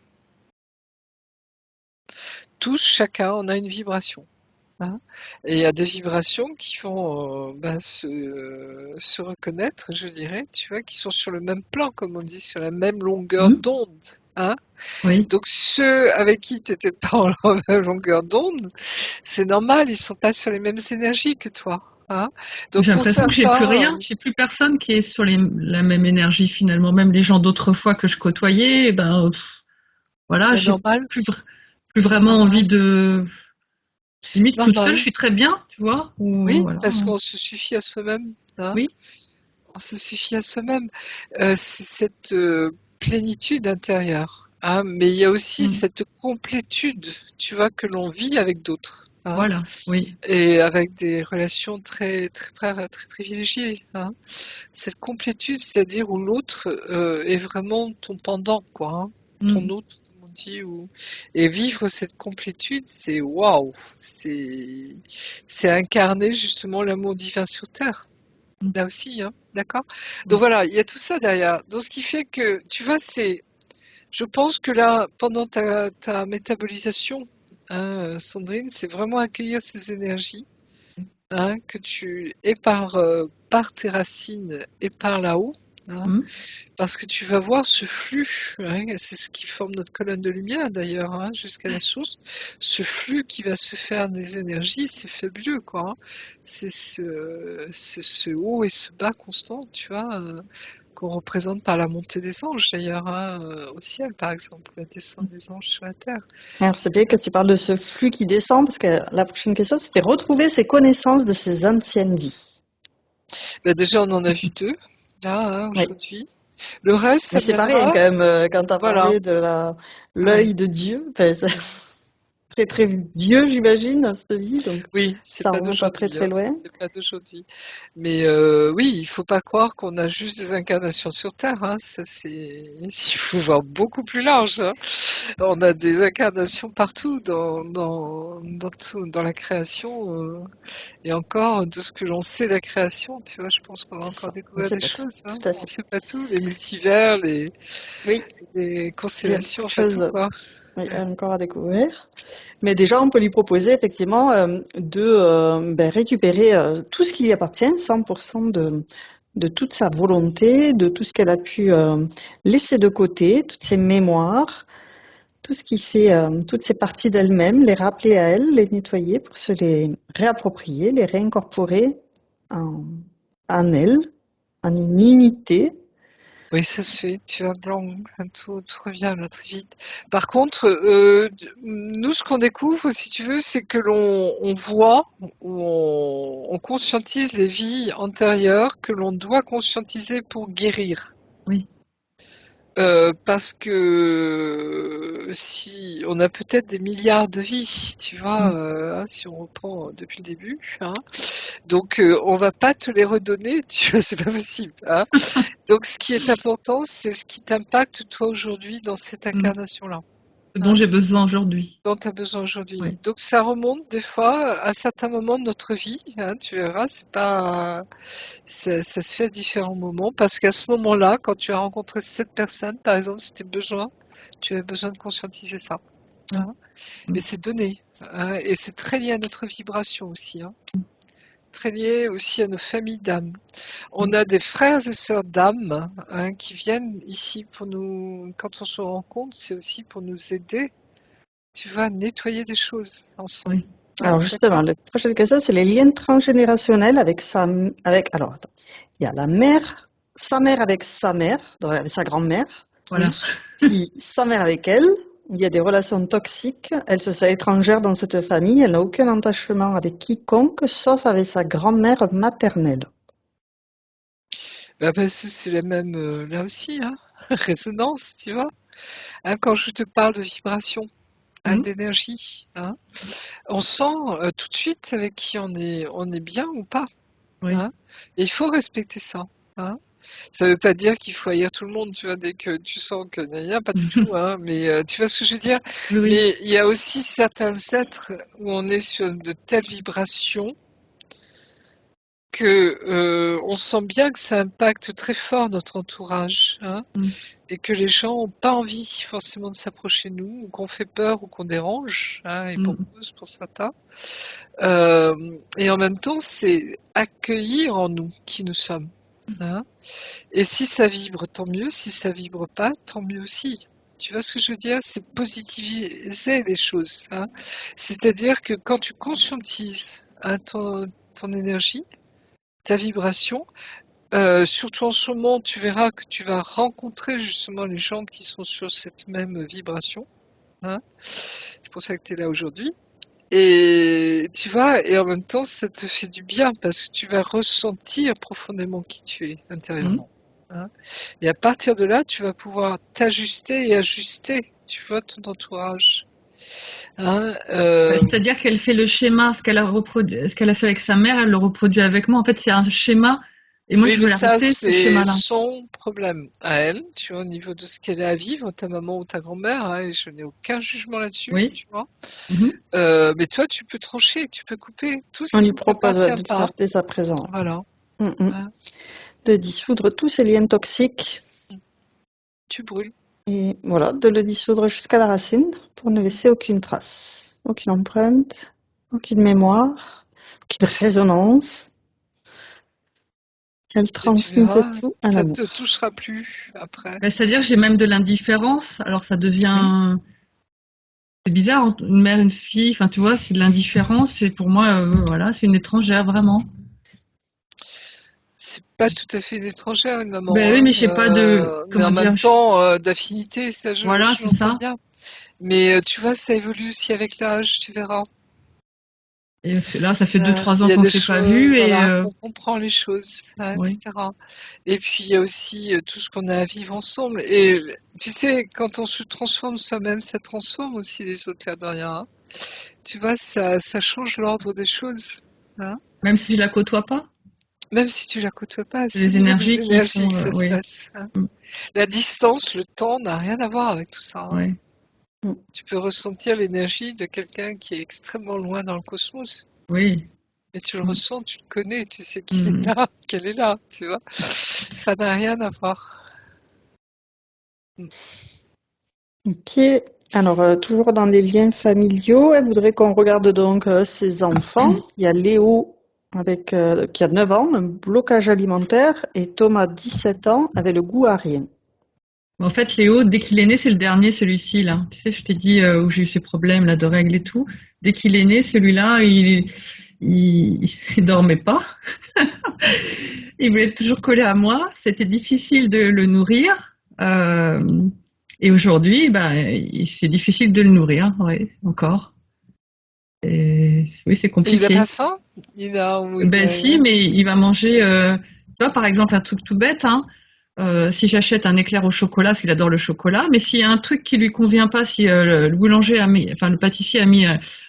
Tous, chacun, on a une vibration. Hein. Et il y a des vibrations qui vont se reconnaître, je dirais, tu vois, qui sont sur le même plan, comme on dit, sur la même longueur Mhm. d'onde. Hein. Oui. Donc ceux avec qui tu n'étais pas en la même longueur d'onde, c'est normal, ils sont pas sur les mêmes énergies que toi. Hein. Donc J'ai pour l'impression que j'ai plus certains, rien, j'ai plus personne qui est sur la même énergie finalement. Même les gens d'autrefois que je côtoyais, eh ben voilà, c'est j'ai normal, plus vraiment envie normal, de. Limite toute seule, je normal. suis très bien, tu vois. Ou Oui, voilà. parce qu'on se suffit à soi-même. Hein. Oui. On se suffit à soi-même. C'est cette plénitude intérieure. Hein, mais il y a aussi Mm. cette complétude, tu vois, que l'on vit avec d'autres. Hein, Voilà. Oui. et avec des relations très privilégiées. Hein. Cette complétude, c'est-à-dire où l'autre est vraiment ton pendant, quoi. Hein, ton Mm. autre, comme on dit. Et vivre cette complétude, c'est waouh. C'est incarner justement l'amour divin sur Terre. Mm. Là aussi, hein, d'accord? Donc Oui. voilà, il y a tout ça derrière. Donc ce qui fait que, tu vois, je pense que là, pendant ta métabolisation, hein, Sandrine, c'est vraiment accueillir ces énergies, hein, que tu es par tes racines et par là-haut, hein, Mm. parce que tu vas voir ce flux, hein, c'est ce qui forme notre colonne de lumière d'ailleurs, hein, jusqu'à la source, ce flux qui va se faire des énergies, c'est fabuleux, quoi. Hein. C'est ce haut et ce bas constant, tu vois, qu'on représente par la montée des anges d'ailleurs, au ciel par exemple, la descente des anges sur la terre. Alors, c'est bien que tu parles de ce flux qui descend, parce que la prochaine question, c'était retrouver ses connaissances de ses anciennes vies. Bah, déjà, on en a vu 2, là, Oui. aujourd'hui. Le reste, ça Mais c'est pas rien viendra. quand même, quand tu as Voilà. parlé de l'œil de Dieu. Ben, c'est très très vieux, j'imagine, cette vie, donc Oui, c'est ça pas remonte à très d'aujourd'hui, très loin. c'est pas d'aujourd'hui. Mais oui, il faut pas croire qu'on a juste des incarnations sur Terre, ça c'est, il faut voir beaucoup plus large, On a des incarnations partout dans la création, et encore de ce que l'on sait de la création, tu vois, je pense qu'on va C'est encore ça, on découvrir sait des pas tout, choses, tout à On fait. sait pas tout, les multivers, les Oui, il y a constellations, beaucoup de enfin tout choses quoi. encore à découvrir. Mais déjà, on peut lui proposer effectivement de récupérer tout ce qui lui appartient, 100% de toute sa volonté, de tout ce qu'elle a pu laisser de côté, toutes ses mémoires, tout ce qui fait toutes ces parties d'elle-même, les rappeler à elle, les nettoyer pour se les réapproprier, les réincorporer en, en elle, en une unité. Oui, ça se fait, tu vas blanc, tout revient là très vite. Par contre, nous, ce qu'on découvre, si tu veux, c'est que on voit, ou on conscientise les vies antérieures que l'on doit conscientiser pour guérir. Oui. Parce que si on a peut-être des milliards de vies, tu vois, si on reprend depuis le début, donc on va pas te les redonner, tu vois, c'est pas possible. Donc ce qui est important, c'est ce qui t'impacte toi aujourd'hui dans cette incarnation-là, Ce dont j'ai besoin aujourd'hui. dont tu as besoin aujourd'hui. Oui. Donc ça remonte des fois à certains moments de notre vie, tu verras, c'est pas ça se fait à différents moments, parce qu'à ce moment-là, quand tu as rencontré cette personne, par exemple, si tu avais besoin de conscientiser ça. Mais c'est donné, et c'est très lié à notre vibration aussi, très lié aussi à nos familles d'âme. On a des frères et sœurs d'âme qui viennent ici pour nous, quand on se rencontre, c'est aussi pour nous aider, tu vas nettoyer des choses ensemble. Oui. Alors justement, la prochaine question, c'est les liens transgénérationnels alors attends, il y a sa mère avec sa mère, donc avec sa grand-mère, Voilà. puis sa mère avec elle. Il y a des relations toxiques. Elle se sent étrangère dans cette famille. Elle n'a aucun attachement avec quiconque, sauf avec sa grand-mère maternelle. Parce que c'est la même, là aussi, résonance, tu vois. Quand je te parle de vibration, d'énergie, on sent tout de suite avec qui on est bien ou pas. Oui. Et il faut respecter ça. Ça ne veut pas dire qu'il faut haïr tout le monde, tu vois, dès que tu sens que n'y a pas du tout, mais tu vois ce que je veux dire. Oui, oui. Mais il y a aussi certains êtres où on est sur de telles vibrations que on sent bien que ça impacte très fort notre entourage, et que les gens n'ont pas envie forcément de s'approcher de nous, ou qu'on fait peur, ou qu'on dérange, et pour cause pour certains. Et en même temps, c'est accueillir en nous qui nous sommes. Et si ça vibre, tant mieux. Si ça vibre pas, tant mieux aussi. Tu vois ce que je veux dire? C'est positiviser les choses. C'est-à-dire que quand tu conscientises ton énergie, ta vibration, surtout en ce moment, tu verras que tu vas rencontrer justement les gens qui sont sur cette même vibration. C'est pour ça que tu es là aujourd'hui. Et tu vois, et en même temps, ça te fait du bien parce que tu vas ressentir profondément qui tu es intérieurement. Et à partir de là, tu vas pouvoir t'ajuster et ajuster, tu vois, ton entourage. C'est-à-dire qu'elle fait le schéma, ce qu'elle a fait avec sa mère, elle le reproduit avec moi. En fait, c'est un schéma. Et moi, Oui, je veux mais ça, arrêter ce c'est schéma-là. son problème à elle, tu vois, au niveau de ce qu'elle a à vivre, ta maman ou ta grand-mère, et je n'ai aucun jugement là-dessus, Oui. tu vois. Mais toi, tu peux trancher, tu peux couper tout ce On qui lui ne propose de t'appartient le pas. faire dès à présent. Voilà. De dissoudre tous ces liens toxiques. Tu brûles. Et voilà, de le dissoudre jusqu'à la racine pour ne laisser aucune trace, aucune empreinte, aucune mémoire, aucune résonance. Elle transmute tout à l'amour. Ça te touchera plus après. C'est-à-dire que j'ai même de l'indifférence. Alors ça devient... C'est bizarre, une mère, une fille, enfin tu vois, c'est de l'indifférence. C'est pour moi, voilà, c'est une étrangère, vraiment. C'est pas tout à fait une étrangère, une maman, Ben oui, hein. mais j'ai pas de, Mais en comment même dire, temps, d'affinité, ça voilà, je c'est l'entends ça. bien. Mais tu vois, ça évolue aussi avec l'âge, tu verras. Et là, ça fait deux, trois Il ans y a qu'on des s'est pas choses, vu et voilà, on comprend les choses, hein, oui, etc. Et puis il y a aussi tout ce qu'on a à vivre ensemble. Et tu sais, quand on se transforme soi-même, ça transforme aussi les autres, l'air de rien, hein. Tu vois, ça change l'ordre des choses, hein. même si je la côtoie pas, Même si tu la côtoies pas, c'est c'est au les niveau énergies des qui énergies font, que ça se oui, passe, hein. La distance, le temps n'a rien à voir avec tout ça, hein. ouais, Mm. Tu peux ressentir l'énergie de quelqu'un qui est extrêmement loin dans le cosmos. oui. Et tu le Mm, ressens, tu le connais, tu sais qu'il est mm. là, qu'elle est là, tu vois. Ça n'a rien à voir. Ok. Alors, toujours dans les liens familiaux, elle voudrait qu'on regarde donc ses enfants. Il y a Léo qui a 9 ans, un blocage alimentaire, et Thomas, 17 ans, avec le goût à rien. En fait, Léo, dès qu'il est né, c'est le dernier, celui-ci, là. Tu sais, je t'ai dit où j'ai eu ces problèmes là de règles et tout. Dès qu'il est né, celui-là, il dormait pas. Il voulait être toujours collé à moi. C'était difficile de le nourrir. Et aujourd'hui, c'est difficile de le nourrir, oui, encore. Et oui, c'est Et il n'a pas compliqué. faim? Ben si, mais il va manger. Tu vois, par exemple, un truc tout bête, hein. Si j'achète un éclair au chocolat, parce qu'il adore le chocolat, mais s'il y a un truc qui lui convient pas, si le boulanger a mis, enfin le pâtissier a mis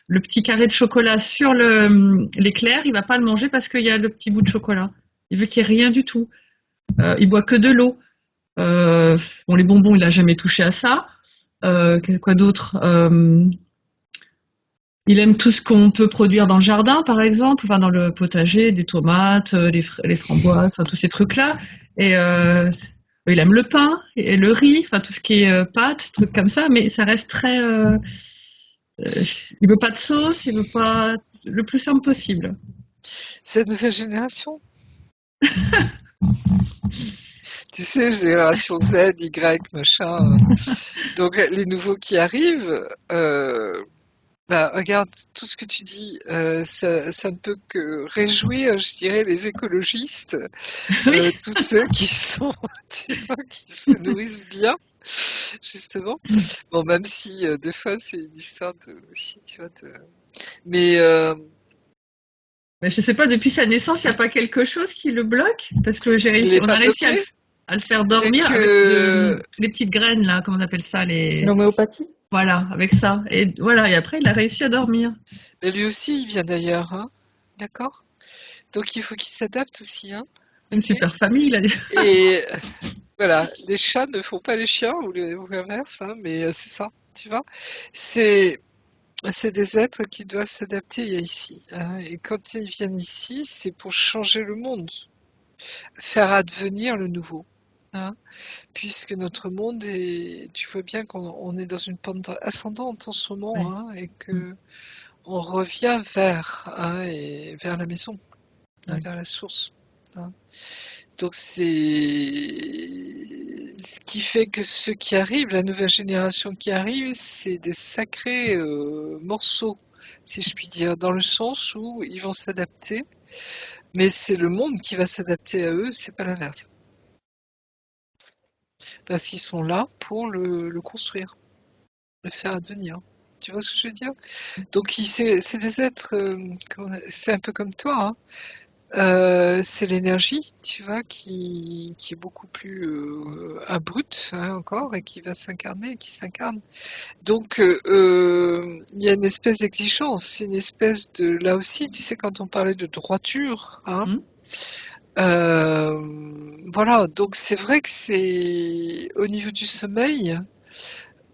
le petit carré de chocolat sur l'éclair, il va pas le manger parce qu'il y a le petit bout de chocolat. Il veut qu'il y ait rien du tout. Il boit que de l'eau. Bon, les bonbons, il a jamais touché à ça. Quoi d'autre? Il aime tout ce qu'on peut produire dans le jardin, par exemple, enfin dans le potager, des tomates, les framboises, enfin tous ces trucs-là. Et il aime le pain et le riz, enfin tout ce qui est pâtes, trucs comme ça, mais ça reste très. Il veut pas de sauce, il veut pas le plus simple possible. C'est la nouvelle génération. Tu sais, génération Z, Y, machin. Donc les nouveaux qui arrivent, regarde, tout ce que tu dis, ça ne peut que réjouir, je dirais, les écologistes, Oui. tous ceux qui sont, tu vois, qui se nourrissent bien, justement. Bon, même si des fois c'est une histoire de, aussi, tu vois, mais Mais je sais pas, depuis sa naissance, il n'y a pas quelque chose qui le bloque? Parce que il n'est on a pas réussi bloqué. à le faire C'est dormir avec que les petites graines, là, comment on appelle ça, L'homéopathie? voilà, avec ça. Et voilà, et après, il a réussi à dormir. mais lui aussi, il vient d'ailleurs, hein, d'accord? Donc il faut qu'il s'adapte aussi, hein, Une ok? super famille, là. Et voilà, les chats ne font pas les chiens ou l'inverse, hein, mais c'est ça, tu vois. C'est c'est des êtres qui doivent s'adapter ici, hein, et quand ils viennent ici, c'est pour changer le monde, faire advenir le nouveau, hein, puisque notre monde est, tu vois bien qu'on est dans une pente ascendante en ce moment, Ouais. hein, et que on revient vers la maison, hein, Ouais. vers la source, hein. Donc c'est ce qui fait que ceux qui arrivent, la nouvelle génération qui arrive, c'est des sacrés morceaux, si je puis dire, dans le sens où ils vont s'adapter, mais c'est le monde qui va s'adapter à eux, c'est pas l'inverse. Parce qu'ils sont là pour le construire, le faire advenir. Tu vois ce que je veux dire? Donc c'est des êtres, c'est un peu comme toi, hein. C'est l'énergie, tu vois, qui est beaucoup plus abrupte, hein, encore, et qui va s'incarner, qui s'incarne. Donc, il y a une espèce d'exigence, une espèce de, là aussi, tu sais, quand on parlait de droiture, hein, Hmm. voilà. Donc, c'est vrai que c'est au niveau du sommeil.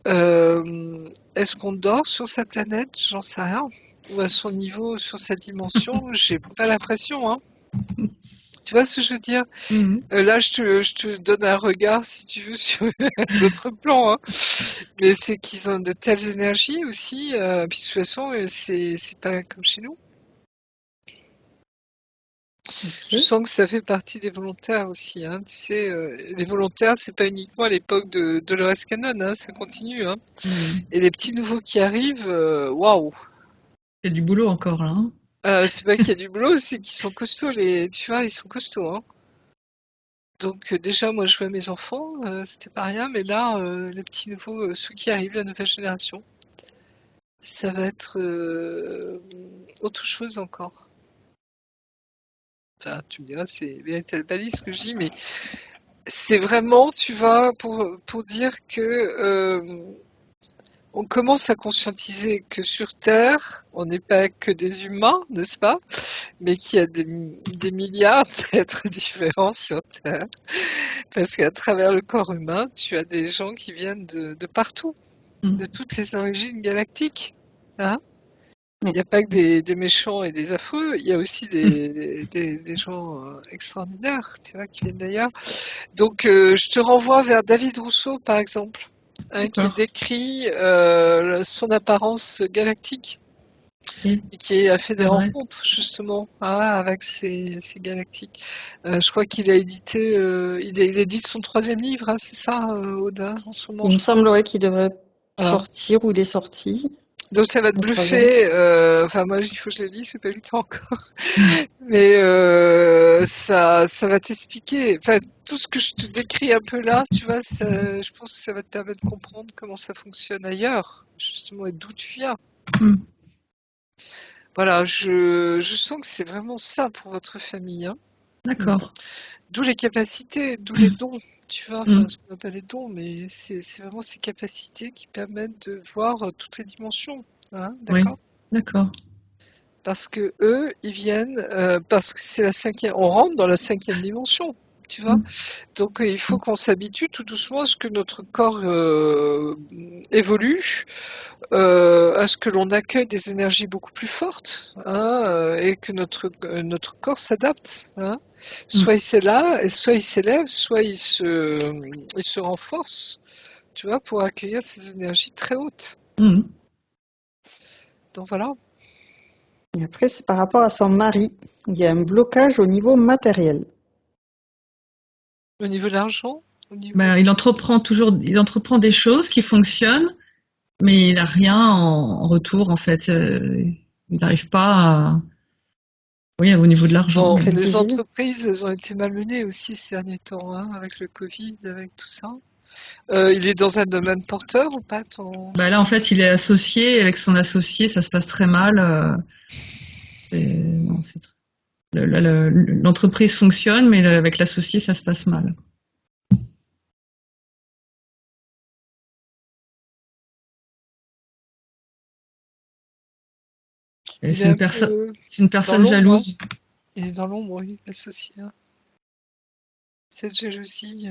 Est-ce qu'on dort sur sa planète? J'en sais rien. Ou à son niveau, sur sa dimension, j'ai pas l'impression, hein. Tu vois ce que je veux dire? Mhm. Là, je te donne un regard, si tu veux, sur d'autres plans, hein. Mais c'est qu'ils ont de telles énergies aussi. Puis de toute façon, c'est pas comme chez nous. Je Ok. sens que ça fait partie des volontaires aussi, hein. Tu sais, les volontaires, c'est pas uniquement à l'époque de Dolores Cannon, hein, ça continue, hein. Mhm. Et les petits nouveaux qui arrivent, waouh! Il y a du boulot encore, là. Hein. C'est pas qu'il y a du boulot, c'est qu'ils sont costauds, tu vois, ils sont costauds, hein. Donc déjà, moi, je vois mes enfants, c'était pas rien, mais là, les petits nouveaux, ceux qui arrivent, la nouvelle génération, ça va être autre chose encore. Enfin, tu me diras, c'est véritable balise ce que je dis, mais c'est vraiment, tu vois, pour dire que on commence à conscientiser que sur Terre, on n'est pas que des humains, n'est-ce pas? Mais qu'il y a des milliards d'êtres différents sur Terre. Parce qu'à travers le corps humain, tu as des gens qui viennent de partout, de toutes les origines galactiques. Hein? Il n'y a pas que des méchants et des affreux, il y a aussi des gens extraordinaires, tu vois, qui viennent d'ailleurs. Donc, je te renvoie vers David Rousseau, par exemple, hein, qui décrit son apparence galactique et qui a fait des rencontres, justement, avec ces galactiques. Je crois qu'il a édité, il édite son 3e livre, hein, c'est ça, Aude, en ce moment? Il me semble qu'il devrait sortir, ou il est sorti. Donc ça va te bluffer. Enfin moi il faut que je les lise, j'ai pas eu le temps encore. Mais ça va t'expliquer. Enfin tout ce que je te décris un peu là, tu vois, je pense que ça va te permettre de comprendre comment ça fonctionne ailleurs, justement, et d'où tu viens. Voilà, je sens que c'est vraiment ça pour votre famille. Hein. D'accord. D'où les capacités, d'où les dons. Tu vois, enfin ce qu'on appelle les dons, mais c'est vraiment ces capacités qui permettent de voir toutes les dimensions. Hein, d'accord. Oui, d'accord. Parce que eux, ils viennent, parce que c'est la 5e, on rentre dans la 5e dimension, tu vois. Donc il faut qu'on s'habitue tout doucement à ce que notre corps évolue, à ce que l'on accueille des énergies beaucoup plus fortes, hein, et que notre corps s'adapte. Hein. Soit soit il s'élève, soit il se renforce, tu vois, pour accueillir ces énergies très hautes. Donc voilà. Et après, c'est par rapport à son mari, où il y a un blocage au niveau matériel. Au niveau de l'argent, il entreprend des choses qui fonctionnent, mais il n'a rien en retour, en fait. Il n'arrive pas à... Oui, au niveau de l'argent. Bon, les entreprises, elles ont été malmenées aussi ces derniers temps, hein, avec le Covid, avec tout ça. Il est dans un domaine porteur ou pas Là, en fait, il est associé. Avec son associé, ça se passe très mal. L'entreprise fonctionne, mais avec l'associé, ça se passe mal. C'est une personne jalouse. Hein. Il est dans l'ombre, oui, l'associé. Hein. Cette jalousie,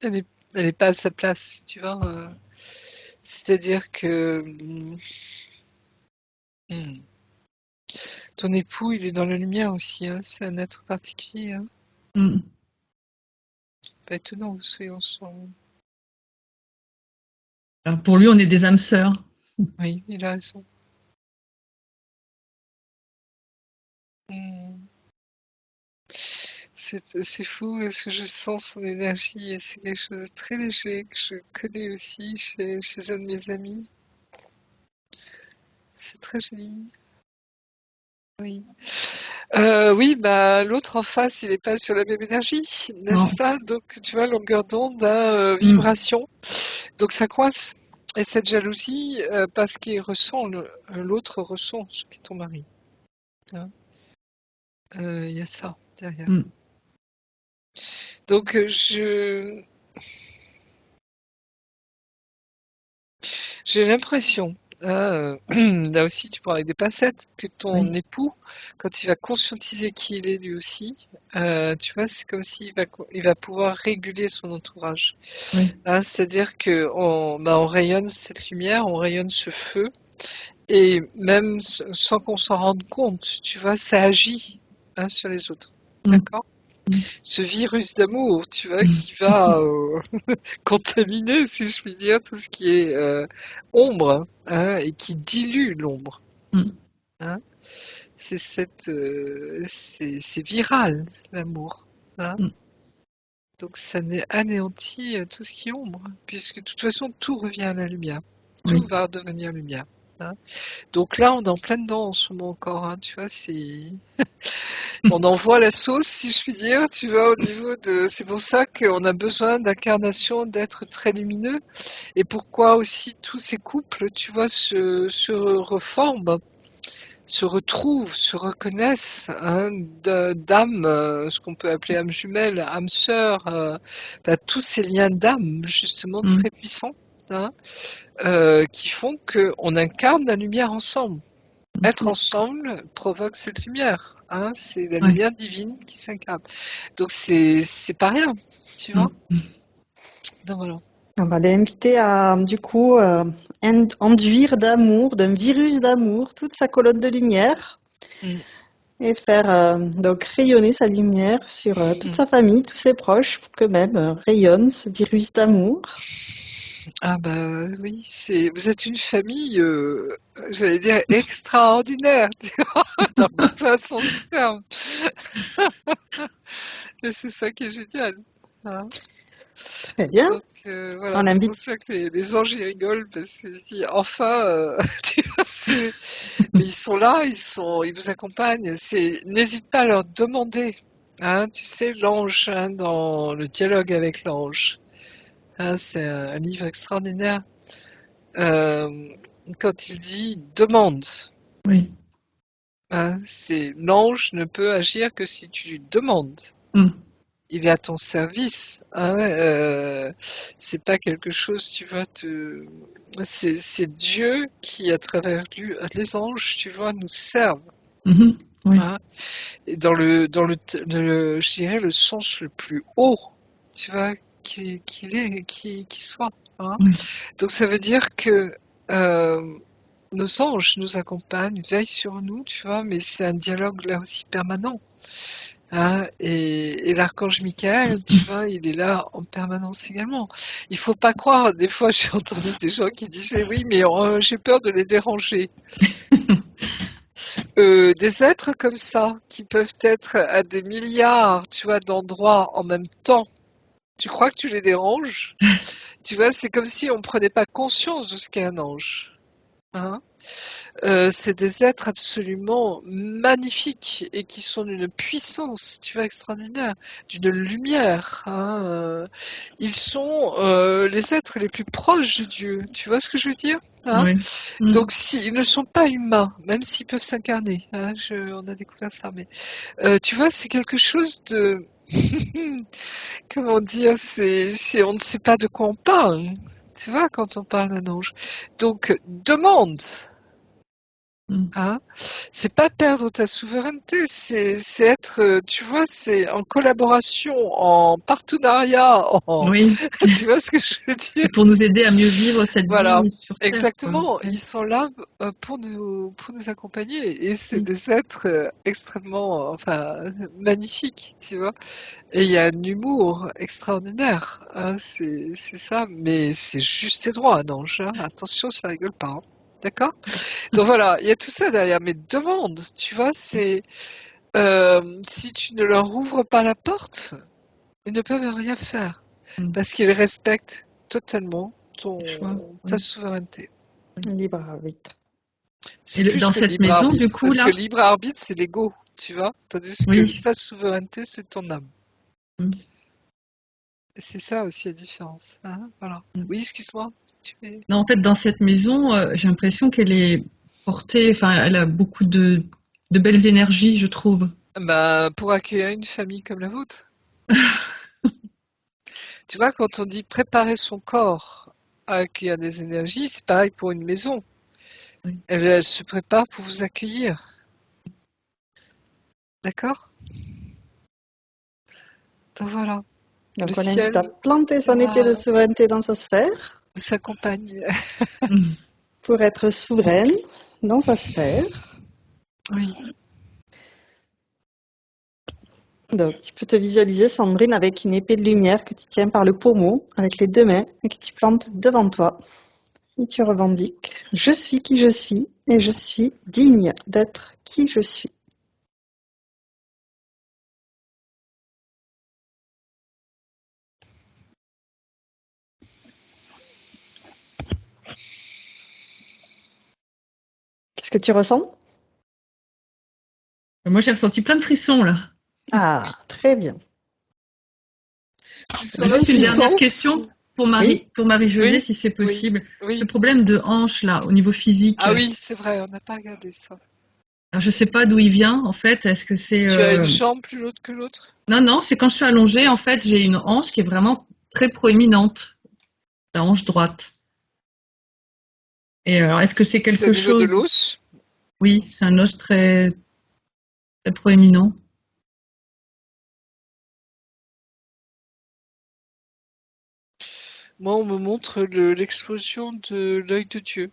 elle est pas à sa place, tu vois. C'est-à-dire que ton époux, il est dans la lumière aussi. Hein, c'est un être particulier. Hein. Pas étonnant, vous soyez ensemble. Alors pour lui, on est des âmes sœurs. Oui, il a raison. C'est fou parce que je sens son énergie et c'est quelque chose de très léger que je connais aussi chez un de mes amis. C'est très joli. Oui. Oui, l'autre en face, il n'est pas sur la même énergie, n'est-ce pas? Donc, tu vois, longueur d'onde, vibration. Donc, ça coince. Et cette jalousie, parce qu'il ressent, l'autre ressent ce qu'est ton mari. Hein. Y a ça derrière. Donc, j'ai l'impression, là aussi tu prends avec des pincettes, que ton époux, quand il va conscientiser qui il est lui aussi, tu vois, c'est comme s'il va pouvoir réguler son entourage. Hein, c'est-à-dire qu'on rayonne cette lumière, on rayonne ce feu, et même sans qu'on s'en rende compte, tu vois, ça agit sur les autres. D'accord ? Ce virus d'amour, tu vois, qui va contaminer, si je puis dire, tout ce qui est ombre, hein, et qui dilue l'ombre. Hein. C'est viral, l'amour. Hein. Donc ça anéantit tout ce qui est ombre, puisque de toute façon, tout revient à la lumière. Tout va redevenir lumière. Hein. Donc là, on est en plein dedans en ce moment encore, hein, tu vois, On envoie la sauce, si je puis dire, tu vois, au niveau de... C'est pour ça qu'on a besoin d'incarnation, d'être très lumineux. Et pourquoi aussi tous ces couples, tu vois, se reforment, se retrouvent, se reconnaissent, hein, d'âme, ce qu'on peut appeler âme jumelle, âme sœur, tous ces liens d'âme, justement, très puissants, hein, qui font qu'on incarne la lumière ensemble. Être ensemble provoque cette lumière. Hein, c'est la lumière divine qui s'incarne. Donc c'est pas rien, tu vois. Donc voilà. On va les inviter à, du coup, enduire d'amour, d'un virus d'amour, toute sa colonne de lumière et faire donc rayonner sa lumière sur toute sa famille, tous ses proches, pour qu'eux-mêmes rayonnent ce virus d'amour. Ah bah oui, vous êtes une famille, j'allais dire extraordinaire, tu vois, dans le bon sens du terme. Et c'est ça qui est génial. Hein. Très bien. Donc voilà, c'est pour ça que les anges ils rigolent parce qu'ils se disent enfin, tu vois, mais ils sont là, ils vous accompagnent. N'hésite pas à leur demander. Hein, tu sais, l'ange, hein, dans le dialogue avec l'ange. Hein, c'est un livre extraordinaire. Quand il dit demande. Oui. Hein, l'ange ne peut agir que si tu lui demandes. Il est à ton service. Hein, c'est pas quelque chose, tu vois, c'est Dieu qui, à travers lui, les anges, tu vois, nous servent. Oui. Hein, et je dirais, le sens le plus haut, tu vois, qui soit. Hein. Donc ça veut dire que nos anges nous accompagnent, veillent sur nous, tu vois, mais c'est un dialogue là aussi permanent. Hein, et l'archange Michael, tu vois, il est là en permanence également. Il faut pas croire, des fois j'ai entendu des gens qui disaient oui, mais j'ai peur de les déranger. Des êtres comme ça, qui peuvent être à des milliards, tu vois, d'endroits en même temps, tu crois que tu les déranges? Tu vois, c'est comme si on prenait pas conscience de ce qu'est un ange. Hein, c'est des êtres absolument magnifiques et qui sont d'une puissance, tu vois, extraordinaire, d'une lumière. Hein, ils sont les êtres les plus proches de Dieu. Tu vois ce que je veux dire? Hein, donc, ils ne sont pas humains, même s'ils peuvent s'incarner. Hein, on a découvert ça, mais tu vois, c'est quelque chose de comment dire, on ne sait pas de quoi on parle. Tu vois, quand on parle d'un ange. Donc, demande. Hein, c'est pas perdre ta souveraineté, c'est être, tu vois, c'est en collaboration, en partenariat, tu vois ce que je veux dire? C'est pour nous aider à mieux vivre cette vie sur Terre. Exactement. Ils sont là pour nous accompagner et c'est des êtres extrêmement, enfin, magnifiques, tu vois. Et il y a un humour extraordinaire, hein, c'est ça, mais c'est juste et droit, un ange. Hein. Attention, ça rigole pas. Hein. D'accord? Donc voilà, il y a tout ça derrière. Mais demande, tu vois, si tu ne leur ouvres pas la porte, ils ne peuvent rien faire parce qu'ils respectent totalement ta souveraineté. Libre arbitre. C'est plus dans que cette libre maison, arbitre, du coup, parce là. que libre arbitre, c'est l'ego, tu vois, tandis que ta souveraineté, c'est ton âme. C'est ça aussi la différence. Hein, voilà. Oui, excuse-moi. Non, en fait, dans cette maison, j'ai l'impression qu'elle est portée, enfin, elle a beaucoup de belles énergies, je trouve. Bah, pour accueillir une famille comme la vôtre. Tu vois, quand on dit préparer son corps à accueillir des énergies, c'est pareil pour une maison. Oui. Elle se prépare pour vous accueillir. D'accord? Donc voilà. Donc Le on l'invite à ciel planter son épée de souveraineté dans sa sphère. s'accompagne. Pour être souveraine dans sa sphère. Oui. Donc, tu peux te visualiser, Sandrine, avec une épée de lumière que tu tiens par le pommeau, avec les deux mains, et que tu plantes devant toi. Et tu revendiques, je suis qui je suis, et je suis digne d'être qui je suis. Qu'est-ce que tu ressens? Moi, j'ai ressenti plein de frissons, là. Ah, très bien. Sur la Juste une dernière puissance. question pour Oui. Marie-Josée, Oui, si c'est oui, possible. oui. Ce problème de hanche, là, au niveau physique, Ah oui, c'est vrai, on n'a pas regardé ça. alors, je sais pas d'où il vient, en fait. Est-ce que c'est... Tu as une jambe plus haute que l'autre? Non, non, c'est quand je suis allongée, en fait, j'ai une hanche qui est vraiment très proéminente, la hanche droite. Et alors, est-ce que c'est C'est au quelque niveau de chose... l'os? Oui, c'est un os très, très proéminent. Moi, on me montre l'explosion de l'œil de Dieu,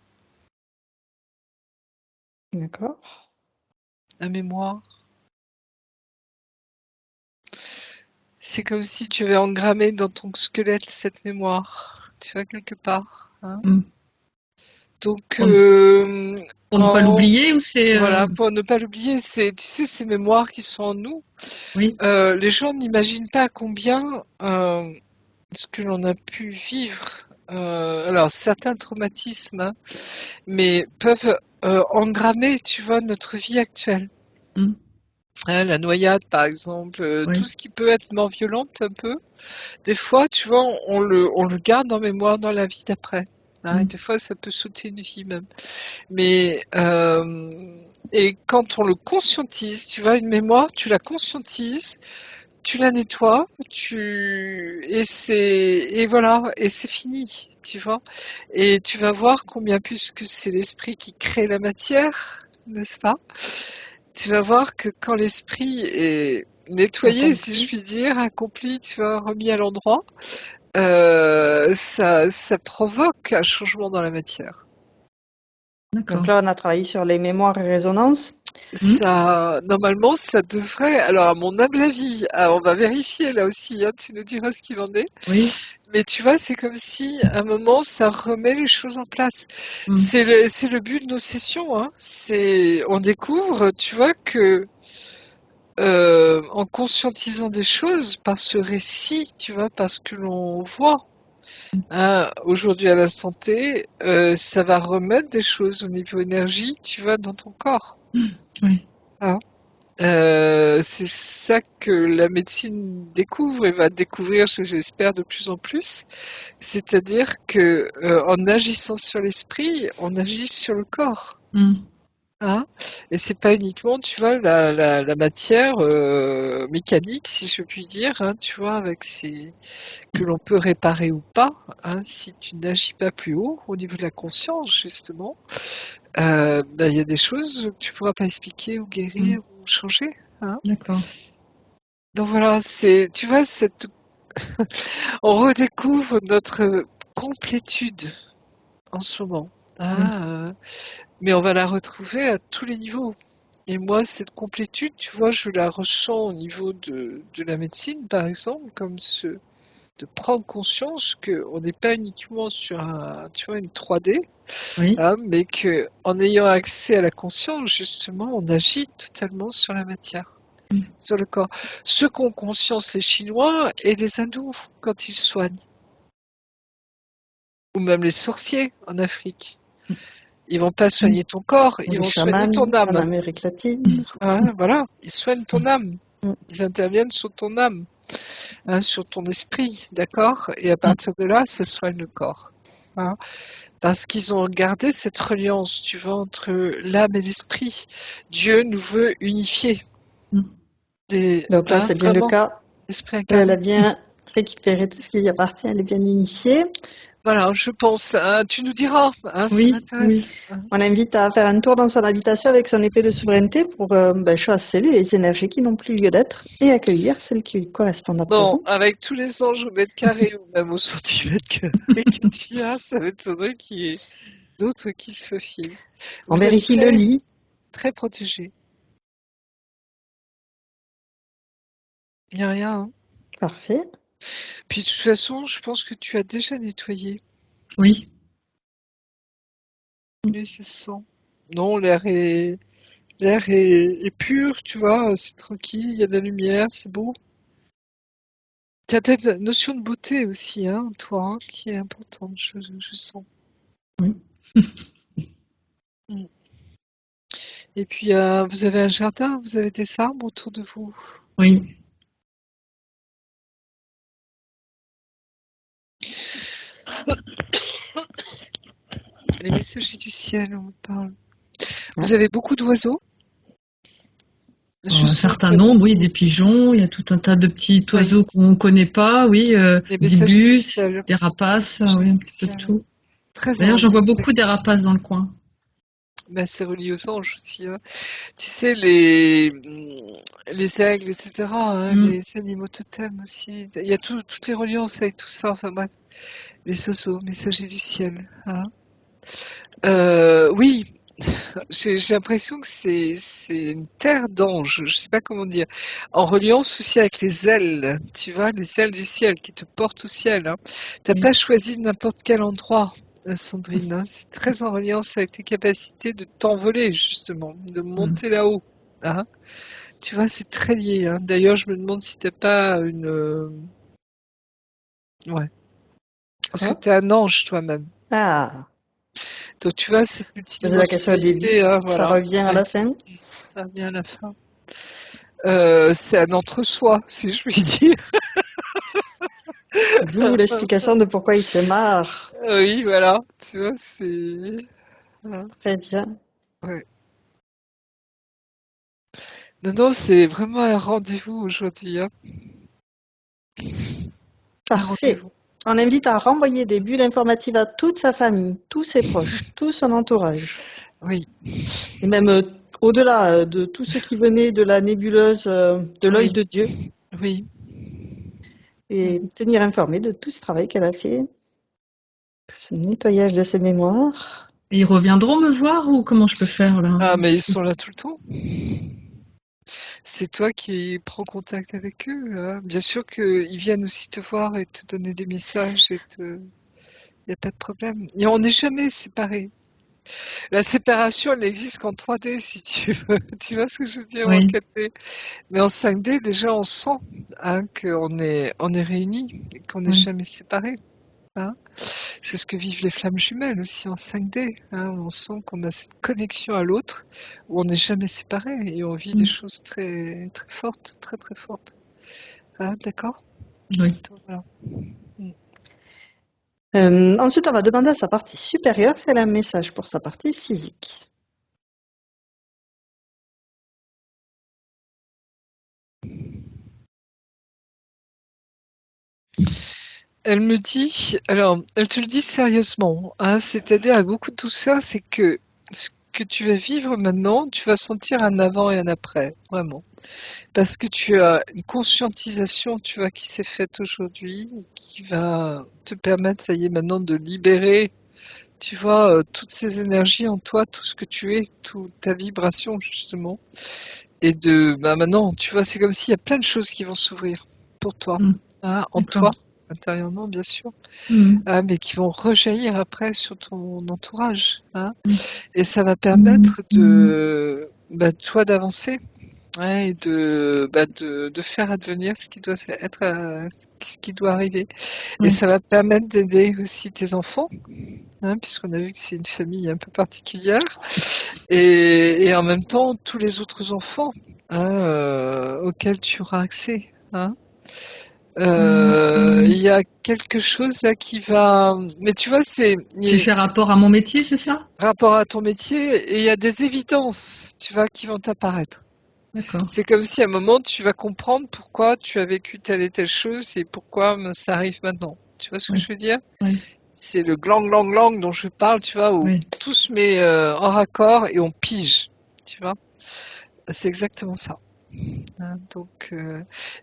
D'accord. la mémoire. C'est comme si tu avais engrammé dans ton squelette cette mémoire, tu vois, quelque part. Hein. Hmm. Donc, Pour, pour ne pas l'oublier ou c'est... voilà, pour ne pas l'oublier, tu sais, ces mémoires qui sont en nous. Oui, Les gens n'imaginent pas combien ce que l'on a pu vivre. Alors, certains traumatismes, hein, mais peuvent engrammer, tu vois, notre vie actuelle. hmm, Hein, la noyade, par exemple, tout oui, ce qui peut être mort violente un peu. Des fois, tu vois, on le garde en mémoire dans la vie d'après. Hein, et hmm, des fois, ça peut sauter une vie même. Mais et quand on le conscientise, tu vois, une mémoire, tu la conscientises, tu la nettoies, et voilà, et c'est fini, tu vois. Et tu vas voir combien plus que c'est l'esprit qui crée la matière, n'est-ce pas? Tu vas voir que quand l'esprit est nettoyé, si je Accompli. puis dire, accompli, tu vois, remis à l'endroit, ça provoque un changement dans la matière. Donc d'accord. là, on a travaillé sur les mémoires et résonances. Hmm, Ça, normalement, ça devrait. Alors, à mon humble avis, on va vérifier là aussi. Hein, tu nous diras ce qu'il en est. oui, Mais tu vois, c'est comme si, à un moment, ça remet les choses en place. hmm, C'est le but de nos sessions. Hein. On découvre, tu vois, que en conscientisant des choses par ce récit, tu vois, parce que l'on voit. Hein, aujourd'hui à l'instant T, ça va remettre des choses au niveau énergie, tu vois, dans ton corps. oui, Hein. C'est ça que la médecine découvre et va découvrir, j'espère, de plus en plus. C'est-à-dire que en agissant sur l'esprit, on agit sur le corps. hmm, Hein. Et c'est pas uniquement, tu vois, la matière mécanique, si je puis dire, hein, tu vois, que l'on peut réparer ou pas, hein, si tu n'agis pas plus haut au niveau de la conscience, justement. Ben, y a des choses que tu pourras pas expliquer ou hmm, guérir ou changer. Hein. d'accord. Donc voilà, tu vois, on redécouvre notre complétude en ce moment. Oui, Hein, mais on va la retrouver à tous les niveaux. Et moi, cette complétude, tu vois, je la ressens au niveau de la médecine, par exemple, de prendre conscience qu'on n'est pas uniquement sur tu vois, une 3D, oui, hein, mais qu'en ayant accès à la conscience, justement, on agit totalement sur la matière, hmm, sur le corps. Ceux qui ont conscience, les Chinois et les Hindous, quand ils soignent, ou même les sorciers en Afrique. Ils vont pas hmm, soigner ton corps, Ou ils les vont soigner ton chamans en âme. Amérique latine. Hein, voilà, ils soignent ton hmm, âme. Mm. Ils interviennent sur ton âme, hein, sur ton esprit, d'accord? Et à hmm, partir de là, ça soigne le corps. Hein. Parce qu'ils ont gardé cette reliance, tu vois, entre l'âme et l'esprit. Dieu nous veut unifier. hmm. Donc là, Hein, c'est bien le vraiment, cas. l'esprit Elle a incarné. bien récupéré tout ce qui lui appartient, elle est bien unifiée. Voilà, je pense. Hein, tu nous diras, hein, ça Oui, oui, m'intéresse. Hein. On l'invite à faire un tour dans son habitation avec son épée de souveraineté pour chasser les énergies qui n'ont plus lieu d'être et accueillir celles qui lui correspondent à Bon, présent. avec tous les anges au mètre carré ou même au centimètre carré que tu as, ça m'étonnerait qu'il y ait d'autres qui se faufilent. On Vous êtes vérifie le très, lit. très protégés. Il n'y a rien. Hein. Parfait. Puis de toute façon, je pense que tu as déjà nettoyé. oui. Oui, ça se sent. Non, est pur, tu vois, c'est tranquille, il y a de la lumière, c'est beau. Tu as cette notion de beauté aussi, hein, toi, hein, qui est importante, je sens. Oui. Mm. Et puis, vous avez un jardin, vous avez des arbres autour de vous. Oui. Les messagers du ciel, on parle. Ouais. Vous avez beaucoup d'oiseaux? Un certain nombre, oui, des pigeons, il y a tout un tas de petits Oui. oiseaux qu'on ne connaît pas, oui, Les des messagers du bus, ciel. des rapaces, oui, un petit peu de tout. Très D'ailleurs, j'en vois harmonieux beaucoup avec des le ciel. rapaces dans le coin. Ben, c'est relié aux anges aussi, hein. Tu sais, les aigles, etc., hein, les animaux totems aussi. Il y a toutes les reliances avec tout ça. Enfin bref, les oiseaux, messagers du ciel. Hein. Oui, j'ai l'impression que c'est une terre d'anges. Je sais pas comment dire. En reliance aussi avec les ailes, tu vois, les ailes du ciel qui te portent au ciel. Hein. T'as Oui. pas choisi n'importe quel endroit. Sandrine, hein. C'est très en reliance avec tes capacités de t'envoler justement, de monter là-haut. Hein. Tu vois, c'est très lié. Hein. D'ailleurs, je me demande si t'as pas ouais, parce que Quoi? t'es un ange toi-même. Ah, Donc tu vois, cette je posais la question au début. multidimensionnalité, hein, Ça voilà. revient à Ouais, la fin. ça revient à la fin. C'est un entre-soi, si je puis dire. D'où l'explication de pourquoi il se marre. Oui, voilà. Tu vois, c'est. Hein, Très bien. ouais. Non, non, c'est vraiment un rendez-vous aujourd'hui. Hein. Un Parfait. rendez-vous. On invite à renvoyer des bulles informatives à toute sa famille, tous ses proches, tout son entourage. Oui, Et même au-delà de tous ceux qui venaient de la nébuleuse de l'œil oui, de Dieu. oui. Et tenir informé de tout ce travail qu'elle a fait, tout ce nettoyage de ses mémoires. Et ils reviendront me voir ou comment je peux faire là? Ah, mais ils sont là tout le temps. C'est toi qui prends contact avec eux. Hein. Bien sûr qu'ils viennent aussi te voir et te donner des messages. Il n'y a pas de problème. Et on n'est jamais séparés. La séparation, elle n'existe qu'en 3D, si tu veux. Tu vois ce que je veux dire, en Oui, 4D. Mais en 5D, déjà, on sent hein, on est réunis et qu'on n'est oui. jamais séparés. Hein. C'est ce que vivent les flammes jumelles aussi en 5D. Hein. On sent qu'on a cette connexion à l'autre où on n'est jamais séparés et on vit des choses très, très fortes, très, très fortes. Ah, d'accord. Oui. Donc, voilà. Ensuite, on va demander à sa partie supérieure si elle a un message pour sa partie physique. Elle me dit, alors, elle te le dit sérieusement, hein, c'est-à-dire avec beaucoup de douceur, c'est que ce que tu vas vivre maintenant, tu vas sentir un avant et un après, vraiment. Parce que tu as une conscientisation, tu vois, qui s'est faite aujourd'hui, qui va te permettre, ça y est, maintenant de libérer, tu vois, toutes ces énergies en toi, tout ce que tu es, toute ta vibration, justement. Et bah maintenant, tu vois, c'est comme s'il y a plein de choses qui vont s'ouvrir pour toi, hein, en D'accord. toi, intérieurement, bien sûr, Mhm. mais qui vont rejaillir après sur ton entourage, hein. Mhm. Et ça va permettre bah, toi d'avancer. Ouais, et de faire advenir ce qui doit être, ce qui doit arriver. Et Oui. ça va permettre d'aider aussi tes enfants, hein, puisqu'on a vu que c'est une famille un peu particulière, et en même temps tous les autres enfants hein, auxquels tu auras accès. Hein. Il y a quelque chose là qui va. Mais tu vois, Qui fait rapport à mon métier, c'est ça? rapport à ton métier, et il y a des évidences, tu vois, qui vont apparaître. D'accord. C'est comme si à un moment tu vas comprendre pourquoi tu as vécu telle et telle chose et pourquoi ça arrive maintenant. Tu vois ce que Oui. je veux dire? Oui. C'est le glang dont je parle, tu vois, où Oui. tout se met en raccord et on pige, tu vois. C'est exactement ça. Hein, donc,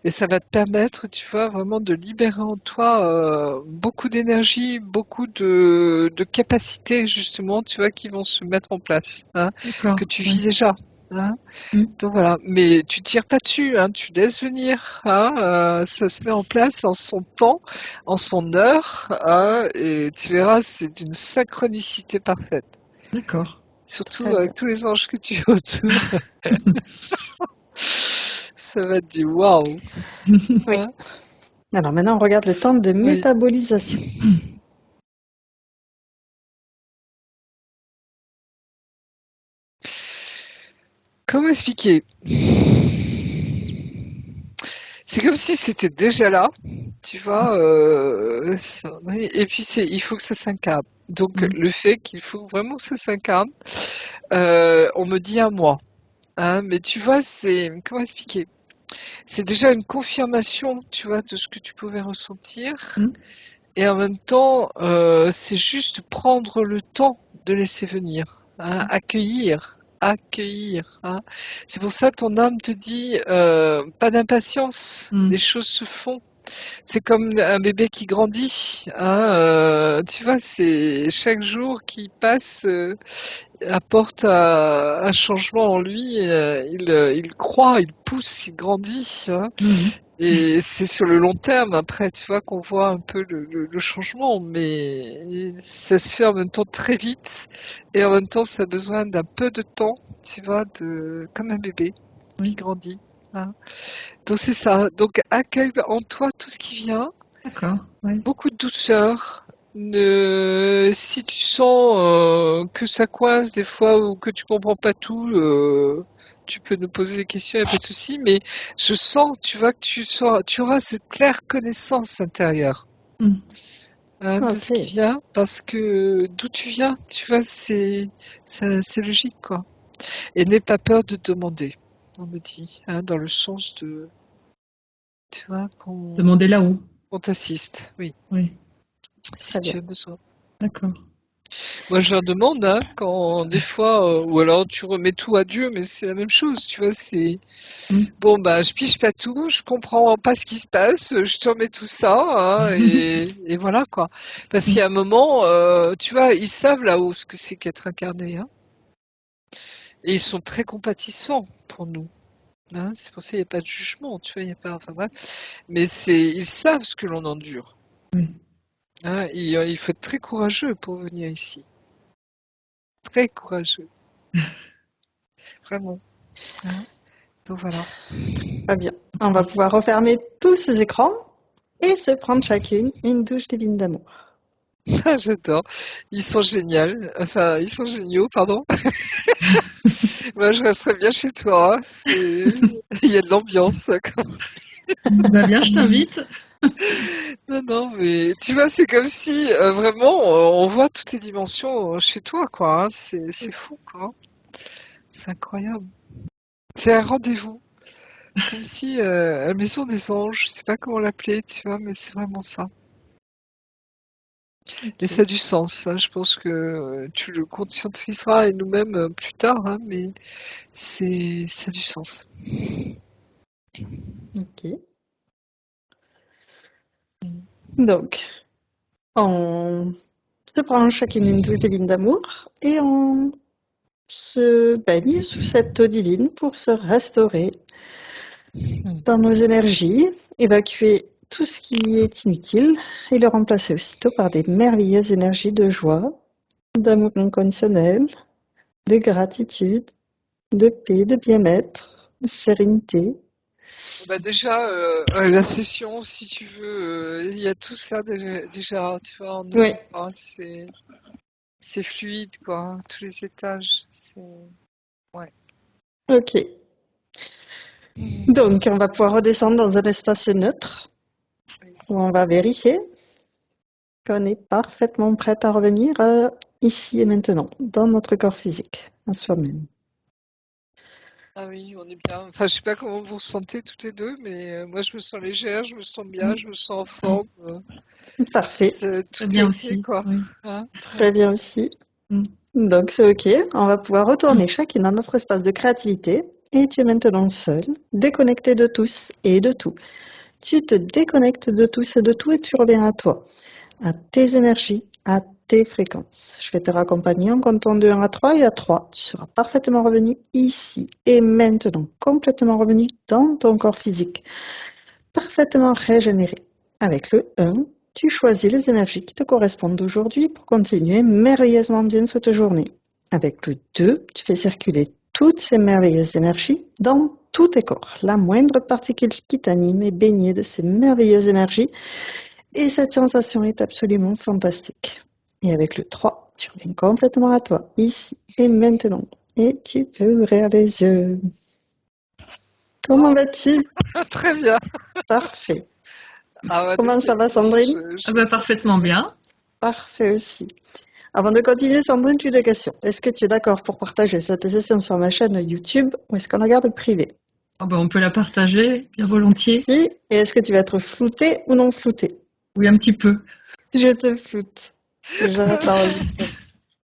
et ça va te permettre, tu vois, vraiment de libérer en toi beaucoup d'énergie, beaucoup de capacités, justement, tu vois, qui vont se mettre en place, hein, D'accord. que tu Oui. vis déjà. Hein. Mm. Donc voilà, mais tu tires pas dessus, hein, tu laisses venir, hein, ça se met en place en son temps, en son heure, hein, et tu verras, c'est d'une synchronicité parfaite. D'accord. Surtout Très bien. avec tous les anges que tu as autour, ça va être du waouh. Oui. Hein. Alors maintenant, on regarde le temps de Oui. métabolisation. Comment expliquer? C'est comme si c'était déjà là, tu vois. Oui, et puis il faut que ça s'incarne. Donc Mm. le fait qu'il faut vraiment que ça s'incarne, on me dit à moi. Hein, mais tu vois, comment expliquer? C'est déjà une confirmation, tu vois, de ce que tu pouvais ressentir. Mm. Et en même temps, c'est juste prendre le temps de laisser venir, hein, accueillir, accueillir. Hein. C'est pour ça que ton âme te dit, pas d'impatience, Mm. les choses se font. C'est comme un bébé qui grandit, hein, tu vois, c'est chaque jour qui passe apporte un changement en lui. Il croît, il pousse, il grandit. Hein. Mm. Et c'est sur le long terme, après, tu vois, qu'on voit un peu le changement, mais ça se fait en même temps très vite, et en même temps, ça a besoin d'un peu de temps, tu vois, comme un bébé qui Oui, grandit. Hein. Donc c'est ça. Donc accueille en toi tout ce qui vient, d'accord. Oui. beaucoup de douceur. Si tu sens que ça coince des fois ou que tu comprends pas tout, tu peux nous poser des questions, il n'y a pas de souci. Mais je sens, tu vois, que tu auras cette claire connaissance intérieure, Mm. hein, de ce qui Ok. vient, parce que d'où tu viens, tu vois, c'est logique, quoi. Et n'aie pas peur de demander, on me dit, hein, dans le sens de, tu vois, Demandez là-haut. qu'on t'assiste, oui, Oui, si Très bien. tu as besoin. d'accord. Moi, je leur demande, hein, quand des fois, ou alors tu remets tout à Dieu, mais c'est la même chose, tu vois, c'est Mm. bon, bah, je pige pas tout, je comprends pas ce qui se passe, je te remets tout ça, hein, et voilà, quoi. Parce qu'il y Mm. a un moment, tu vois, ils savent là-haut ce que c'est qu'être incarné, hein, et ils sont très compatissants pour nous. Hein, c'est pour ça qu'il n'y a pas de jugement, tu vois, il n'y a pas, enfin bref, mais ils savent ce que l'on endure. Oui. Hein, il faut être très courageux pour venir ici, très courageux, vraiment. Hein. Donc voilà. Très bien. On va pouvoir refermer tous ces écrans et se prendre chacune une douche divine d'amour. J'adore. Ils sont géniaux. Enfin, ils sont géniaux, pardon. Moi, je resterai bien chez toi. Hein. Il y a de l'ambiance. Bah bien, je t'invite. Non, non, mais tu vois, c'est comme si vraiment on voit toutes les dimensions chez toi, quoi. Hein. C'est fou, quoi. C'est incroyable. C'est un rendez-vous. Comme si la maison des anges, je sais pas comment l'appeler, tu vois, mais c'est vraiment ça. Et ça a Ok. du sens. Hein. Je pense que tu le conscientiseras et nous-mêmes plus tard, hein, mais ça a du sens. Ok. Donc, on se prend chacune une douche divine d'amour et on se baigne sous cette eau divine pour se restaurer dans nos énergies, évacuer tout ce qui est inutile et le remplacer aussitôt par des merveilleuses énergies de joie, d'amour inconditionnel, de gratitude, de paix, de bien-être, de sérénité. Bah déjà, la session, si tu veux, il y a tout ça déjà, tu vois, en Oui, nous. Hein, c'est fluide, quoi. Hein, tous les étages. Ouais. ok. Donc, on va pouvoir redescendre dans un espace neutre où on va vérifier qu'on est parfaitement prête à revenir ici et maintenant, dans notre corps physique, à soi-même. Ah oui, on est bien. Enfin, je sais pas comment vous vous sentez toutes les deux, mais moi, je me sens légère, je me sens bien, Mm. je me sens en forme. Parfait, Très Tout est bien ok, aussi. quoi. Oui. Hein, très ouais. bien aussi. Mm. Donc, c'est ok. On va pouvoir retourner chacune dans notre espace de créativité et tu es maintenant seule, déconnectée de tous et de tout. Tu te déconnectes de tous et de tout et tu reviens à toi, à tes énergies, à tes fréquences. Je vais te raccompagner en comptant de 1 à 3 et à 3, tu seras parfaitement revenu ici et maintenant, complètement revenu dans ton corps physique, parfaitement régénéré. Avec le 1, tu choisis les énergies qui te correspondent aujourd'hui pour continuer merveilleusement bien cette journée. Avec le 2, tu fais circuler toutes ces merveilleuses énergies dans tous tes corps. La moindre particule qui t'anime est baignée de ces merveilleuses énergies et cette sensation est absolument fantastique. Et avec le 3, tu reviens complètement à toi, ici et maintenant. Et tu peux ouvrir les yeux. Comment vas-tu? Très bien. Parfait. Ah ouais, Comment ça va, Sandrine? Ah bah, parfaitement bien. Parfait aussi. Avant de continuer, Sandrine, j'ai des questions. Est-ce que tu es d'accord pour partager cette session sur ma chaîne YouTube ou est-ce qu'on la garde privée? Ah bah, on peut la partager bien volontiers. Si, et est-ce que tu vas être flouté ou non flouté? Oui, un petit peu. Je te floute. J'arrête l'enregistrement.